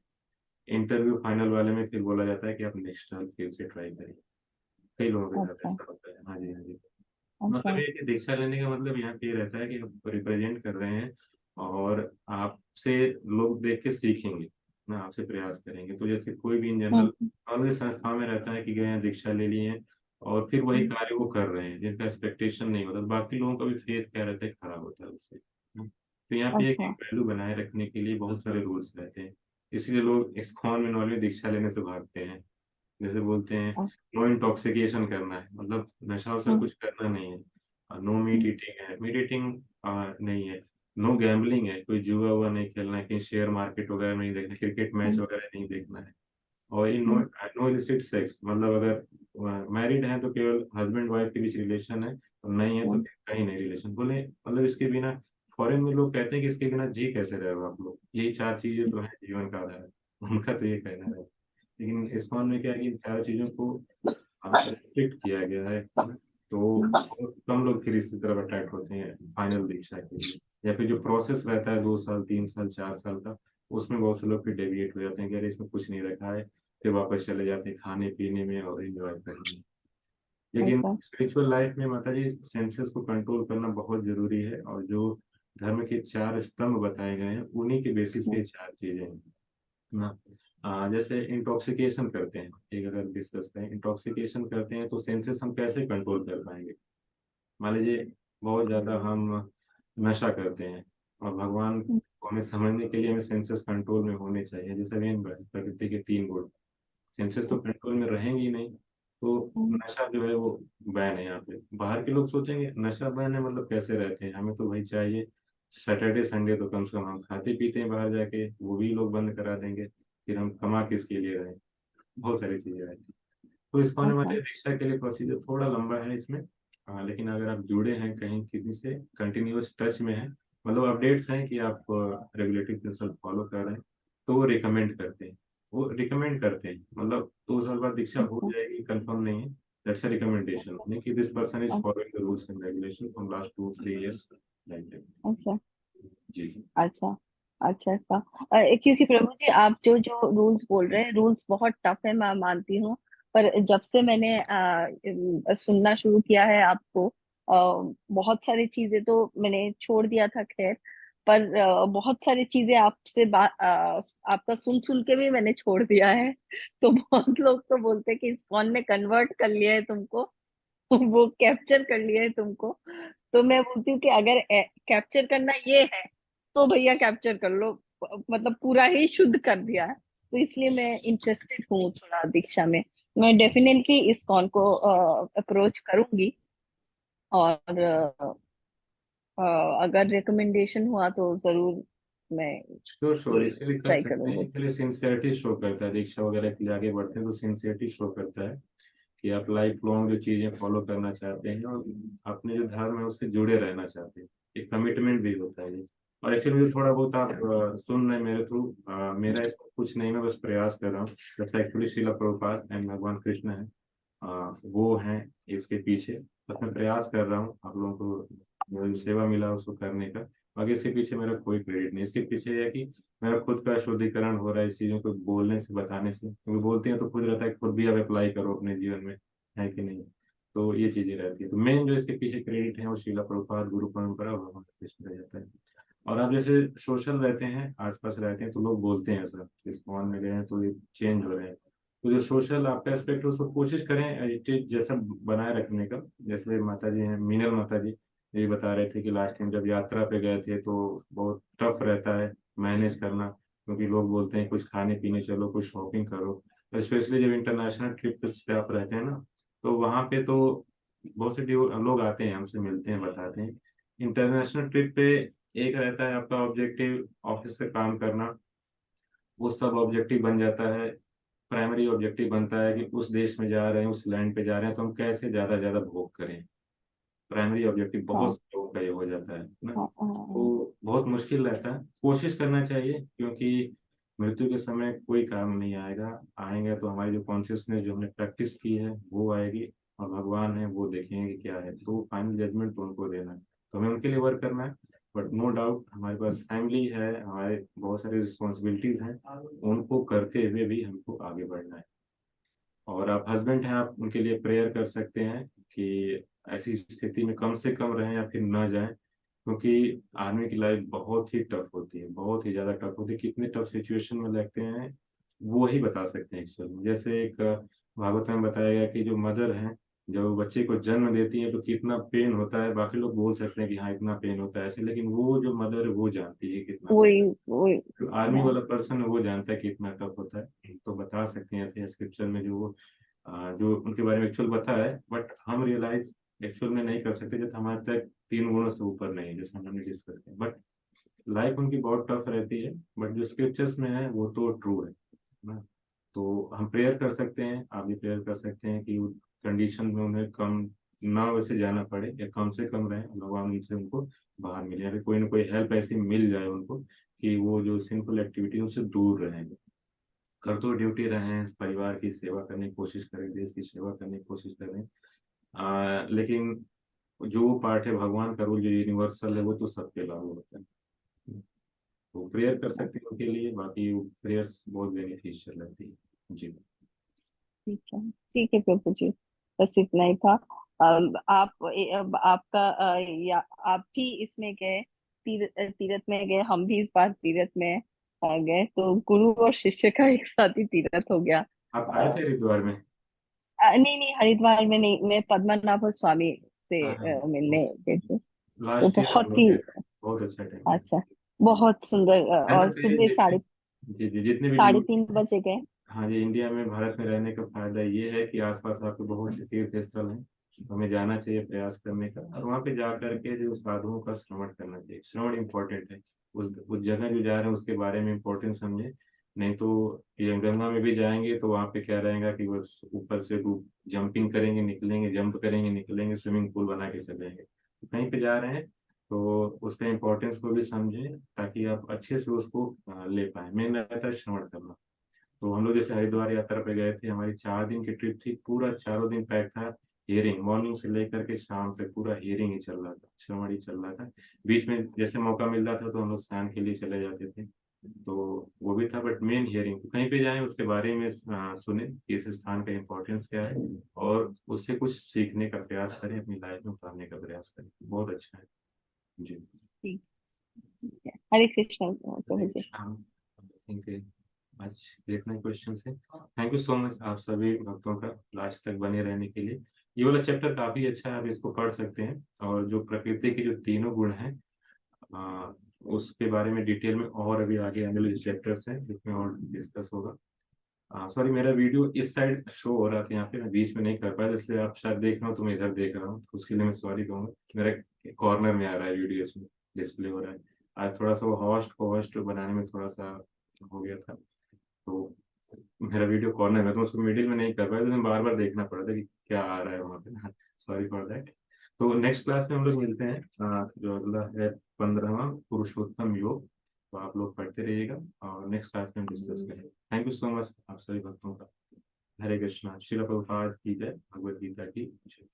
इंटरव्यू फाइनल वाले में फिर बोला जाता है कि आप नेक्स्ट साल फिर से ट्राई करिए। कई लोगों के साथ अच्छा ऐसा होता है। हाँ जी, हाँ जी। अच्छा। मतलब ये है कि दीक्षा लेने का मतलब यहाँ पे ये रहता है कि आप रिप्रेजेंट कर रहे हैं, और आपसे लोग देख के सीखेंगे ना, आपसे प्रयास करेंगे। तो जैसे कोई भी इन जनरल हम्म, नॉलेज संस्था में रहता है कि गए हैं दीक्षा ले लिए हैं और फिर वही हम्म, कार्य वो कर रहे हैं जिनका एक्सपेक्टेशन नहीं होता, तो बाकी लोगों का भी फेथ क्या रहता है, खराब होता है उससे। तो यहाँ पे एक अच्छा वैल्यू बनाए रखने के लिए बहुत सारे रूल्स रहते हैं, इसलिए लोग इस्कॉन में नॉर्मली दीक्षा लेने से भागते हैं। जैसे बोलते हैं अ- नो इंटॉक्सिकेशन करना है, मतलब नशा वशा हम्म, कुछ करना नहीं है, नो मीट हम्म, ईटिंग है, मीट ईटिंग नहीं है, नो गैम्बलिंग है, कोई जुआ हुआ नहीं खेलना है, कहीं शेयर मार्केट वगैरह नहीं देखना, क्रिकेट मैच हम्म, वगैरह नहीं देखना है, और in no hmm, no illicit sex, मतलब अगर मैरिड हैं तो केवल हस्बैंड वाइफ के बीच रिलेशन है, और नहीं है तो हम्म, फिर कहीं नहीं रिलेशन बोले, मतलब इसके बिना फॉरेन में लोग कहते हैं कि इसके बिना जी कैसे रहे हो आप लोग, यही 4 चीजें तो है जीवन का आधार, उनका तो ये कहना है। लेकिन इस्कॉन में क्या है कि इन 4 चीजों को रिस्ट्रिक्ट किया गया है, तो हम्म, बहुत कम लोग फिर इसी तरफ अट्रैक्ट होते हैं फाइनल दीक्षा के लिए, या फिर जो प्रोसेस रहता है 2 साल 3 साल 4 साल का, उसमें बहुत से लोग फिर डेविएट हो जाते हैं कि अरे इसमें कुछ नहीं रखा है, फिर वापस चले जाते हैं खाने पीने में और एंजॉय करने में। लेकिन अच्छा स्पिरिचुअल लाइफ में माता जी सेंसेस को कंट्रोल करना बहुत जरूरी है, और जो धर्म के 4 स्तंभ बताए गए हैं उन्हीं के बेसिस पे 4 चीजें हैं ना। जैसे इंटॉक्सिकेशन करते हैं, एक अगर डिस्कस करें, इंटॉक्सिकेशन करते हैं तो सेंसेस हम कैसे कंट्रोल कर पाएंगे। मान लीजिए बहुत ज्यादा हम नशा करते हैं, और भगवान हम्म, को हमें समझने के लिए हमें सेंसेस कंट्रोल में होने चाहिए, जैसे मेन प्रकृति के 3 गुण, सेंसेस तो कंट्रोल में रहेंगे ही नहीं, तो हम्म, नशा जो है वो बैन है यहाँ पे। बाहर के लोग सोचेंगे नशा बैन है मतलब कैसे रहते हैं, हमें तो भाई चाहिए सैटरडे संडे तो कम से कम हम खाते पीते हैं बाहर जाके, वो भी लोग बंद करा देंगे, फिर हम कमा किसके लिए रहे, बहुत सारी चीजें रहती हैं। तो इस कोने अच्छा वाले रिक्शा के लिए प्रोसीजर थोड़ा लंबा है इसमें। लेकिन अगर आप जुड़े हैं कहीं किसी से, कंटिन्यूअस टच में है, मतलब अपडेट्स हैं कि आप रेगुलेटरी प्रिंसिपल फॉलो कर रहे हैं, तो वो रिकमेंड करते हैं, वो रिकमेंड करते हैं, मतलब 2 साल बाद दीक्षा हो अच्छा जाएगी कंफर्म नहीं है, दैट्स अ रिकमेंडेशन, नहीं कि दिस पर्सन इज अच्छा following the rules and regulation from last 2-3 years like that. अच्छा जी। अच्छा अच्छा अच्छा। क्योंकि प्रभु जी, आप जो जो रूल्स बोल रहे हैं, रूल्स बहुत टफ है, मैं मानती हूँ। पर जब से मैंने सुनना शुरू किया है आपको, बहुत सारी चीजें तो मैंने छोड़ दिया था, खैर। पर बहुत सारी चीजें आपसे आपका सुन सुन के भी मैंने छोड़ दिया है। तो बहुत लोग तो बोलते हैं कि इस्कॉन ने कन्वर्ट कर लिया है तुमको, वो कैप्चर कर लिया है तुमको। तो मैं बोलती हूँ कि अगर कैप्चर करना ये है तो भैया कैप्चर कर लो, मतलब पूरा ही शुद्ध कर दिया है, तो इसलिए मैं इंटरेस्टेड हूँ थोड़ा दीक्षा में। मैं डेफिनेटली इस्कॉन को अप्रोच करूंगी, और अगर रिकमेंडेशन हुआ तो जरूर मैं श्योर श्योर, ये इसके लिए कर ट्राई सकते हैं। करूंगी। इसके लिए सिंसियरिटी शो करता है, दीक्षा वगैरह के लिए आगे बढ़ते हैं तो सिंसियरिटी शो करता है कि आप लाइफ लॉन्ग जो चीजें फॉलो करना चाहते हैं और अपने जो धर्म है उससे जुड़े रहना चाहते हैं, एक कमिटमेंट भी होता है ये। और एक्चुअली थोड़ा बहुत आप सुन रहे हैं मेरे थ्रू, मेरा इसमें कुछ नहीं, मैं बस प्रयास कर रहा हूँ। जैसे एक्चुअली श्रीला प्रभुपाद एंड भगवान कृष्ण है, वो हैं इसके पीछे, बस मैं प्रयास कर रहा हूँ आप लोगों को जो सेवा मिला उसको करने का। बाकी इसके पीछे मेरा कोई क्रेडिट नहीं, इसके पीछे है कि मेरा खुद का शुद्धिकरण हो रहा है इस चीजों को बोलने से, बताने से, क्योंकि बोलते हैं तो खुद रहता है खुद भी आप अप्लाई करो अपने जीवन में, है कि नहीं। तो ये चीजें रहती है, तो मेन जो इसके पीछे क्रेडिट है वो शीला प्रभुपाद, गुरु परंपरा और भगवान कृष्ण रह जाता है। और आप जैसे सोशल रहते हैं, आसपास रहते हैं, तो लोग बोलते हैं सर इस कौन में गए हैं तो ये चेंज हो रहे हैं। तो जो सोशल आपका एस्पेक्ट है उसको कोशिश करें एडिटेड जैसा बनाए रखने का। जैसे माता जी हैं, मीनल माता जी, ये बता रहे थे कि लास्ट टाइम जब यात्रा पे गए थे तो बहुत टफ रहता है मैनेज करना, क्योंकि लोग बोलते हैं कुछ खाने पीने चलो, कुछ शॉपिंग करो। स्पेशली जब इंटरनेशनल ट्रिप्स पे आप रहते हैं ना, तो वहाँ पे तो बहुत से लोग आते हैं, हमसे मिलते हैं, बताते हैं। इंटरनेशनल ट्रिप पे एक रहता है आपका ऑब्जेक्टिव ऑफिस से काम करना, वो सब ऑब्जेक्टिव बन जाता है। प्राइमरी ऑब्जेक्टिव बनता है कि उस देश में जा रहे हैं, उस लैंड पे जा रहे हैं, तो हम कैसे ज्यादा ज्यादा भोग करें। प्राइमरी ऑब्जेक्टिव हाँ बहुत लोगों का ये हो जाता है ना। हाँ हाँ तो बहुत मुश्किल रहता है, कोशिश करना चाहिए, क्योंकि मृत्यु के समय कोई काम नहीं आएगा। आएंगे तो हमारी जो कॉन्शियसनेस जो हमने प्रैक्टिस की है वो आएगी, और भगवान है वो देखेंगे कि क्या है, तो फाइनल जजमेंट तो उनको देना है। तो हमें उनके लिए वर्क करना है। बट नो डाउट हमारे पास फैमिली है, हमारे बहुत सारी रिस्पॉन्सिबिलिटीज हैं, उनको करते हुए भी हमको आगे बढ़ना है। और आप हस्बैंड हैं, आप उनके लिए प्रेयर कर सकते हैं कि ऐसी स्थिति में कम से कम रहें या फिर ना जाएं, क्योंकि आर्मी की लाइफ बहुत ही टफ होती है, बहुत ही ज़्यादा टफ होती है। कितने टफ सिचुएशन में लगते हैं वो ही बता सकते हैं एक्चुअल में। जैसे एक भागवत में बताया गया कि जो मदर हैं, जब वो बच्चे को जन्म देती है तो कितना पेन होता है। बाकी लोग बोल सकते हैं कि हाँ इतना पेन होता है ऐसे, लेकिन वो जो मदर है वो जानती है कितना वही होता है। वही। जो आर्मी हाँ वाला पर्सन है वो जानता है कि इतना टफ होता है, तो बता सकते हैं ऐसे स्क्रिप्चर में जो जो उनके बारे में एक्चुअल बताया है। बट हम रियलाइज एक्चुअल में नहीं कर सकते जब हमारे तक 3 गुणों से ऊपर नहीं है, जैसे हमने डिस्कस किया। बट लाइफ उनकी बहुत टफ रहती है, बट जो स्क्रिप्चर्स में है वो तो ट्रू है ना। तो हम प्रेयर कर सकते हैं, आप भी प्रेयर कर सकते हैं कि कंडीशन में उन्हें कम ना वैसे जाना पड़े, या कम से कम रहे, भगवान उनसे उनको बाहर मिले, या फिर कोई ना कोई हेल्प ऐसी मिल जाए उनको कि वो जो सिंपल एक्टिविटी उनसे दूर रहें। कर तो ड्यूटी रहे हैं, परिवार की सेवा करने की कोशिश करें, देश की सेवा करने की कोशिश करें, लेकिन जो पार्ट है भगवान का रूल जो यूनिवर्सल है वो तो सबके लागू होता है। तो प्रेयर कर सकते हैं उनके लिए, बाकी प्रेयर्स बहुत बेनिफिशियल रहती है जी। ठीक है प्रभु जी, बस इतना ही था। अब आपका या आप भी इसमें गए, तीरथ में गए, हम भी इस बार तीरथ में गए, तो गुरु और शिष्य का एक साथ ही तीरथ हो गया। आप आए थे हरिद्वार में? नहीं नहीं, हरिद्वार में नहीं, मैं पद्मनाभ स्वामी से हाँ हाँ, मिलने गई थी। तो लास्ट ईयर हम बहुत लोग ही गए थे, बहुत अच्छा टाइम था। अच्छा, बहुत सुंदर। है ना, और तो ये सुबह जितने, साढ़े जी जी, जितने भी साढ़े ड्यूटी, तीन बजे गए। हाँ जी, इंडिया में भारत में रहने का फायदा ये है कि आसपास आपके बहुत से तीर्थ स्थल हैं, हमें जाना चाहिए, प्रयास करने का, और वहाँ पे जा करके जो साधुओं का श्रवण करना चाहिए। श्रवण इम्पोर्टेंट है, उस जगह जो जा रहे हैं उसके बारे में इम्पोर्टेंट समझे। नहीं तो ये गंगा में भी जाएंगे तो वहाँ पे क्या रहेगा कि बस ऊपर से डूब जंपिंग करेंगे निकलेंगे, जंप करेंगे निकलेंगे, स्विमिंग पूल बना के चलेंगे। तो कहीं पे जा रहे हैं तो उसका इम्पोर्टेंस को भी समझें, ताकि आप अच्छे से उसको ले पाए। मेन रहता है श्रवण करना। तो हम लोग जैसे हरिद्वार यात्रा पे गए थे, हमारी 4 दिन की ट्रिप थी, पूरा चारों दिन पैक था। हियरिंग मॉर्निंग से लेकर के शाम तक पूरा हियरिंग ही चल रहा था, श्रवण ही चल रहा था। बीच में जैसे मौका मिल रहा था तो हम लोग स्नान के लिए चले जाते थे, तो वो भी था। बट मेन हियरिंग, तो कहीं पे जाएं उसके बारे में सुने कि इस स्थान का इम्पोर्टेंस क्या है, और उससे कुछ सीखने का प्रयास करें, अपनी लाइफ में उतारने का प्रयास करें, बहुत अच्छा है जी। ठीक है। हरे कृष्ण प्रभु जी। थिंक आज इतना क्वेश्चन है। थैंक यू सो मच आप सभी भक्तों का लास्ट तक बने रहने के लिए। ये वाला चैप्टर काफी अच्छा है, आप इसको पढ़ सकते हैं। और जो प्रकृति के जो 3 गुण हैं, उसके बारे में डिटेल में और अभी आगे आने वाले चैप्टर्स हैं जिसमें और डिस्कस होगा। सॉरी, मेरा वीडियो इस साइड शो हो रहा था, यहाँ पे मैं बीच में नहीं कर पाया, इसलिए आप शायद देख रहे हो तो मैं इधर देख रहा हूँ, तो उसके लिए मैं सॉरी कहूँगा कि मेरा कॉर्नर में आ रहा है वीडियो, इसमें डिस्प्ले हो रहा है। आज थोड़ा सा वो होस्ट बनाने में थोड़ा सा हो गया था, तो मेरा वीडियो कॉर्नर में, तो उसको मिडिल में नहीं कर पाया, तो मैं बार बार देखना पड़ा था कि क्या आ रहा है वहाँ पे। Sorry for that. तो नेक्स्ट क्लास में हम लोग मिलते हैं, जो अगला है 15वां पुरुषोत्तम योग। तो आप लोग पढ़ते रहिएगा और नेक्स्ट क्लास में हम डिस्कस करेंगे। थैंक यू सो मच आप सभी भक्तों का। हरे कृष्णा। श्रील प्रभुपाद की जय। भगवद गीता की जय।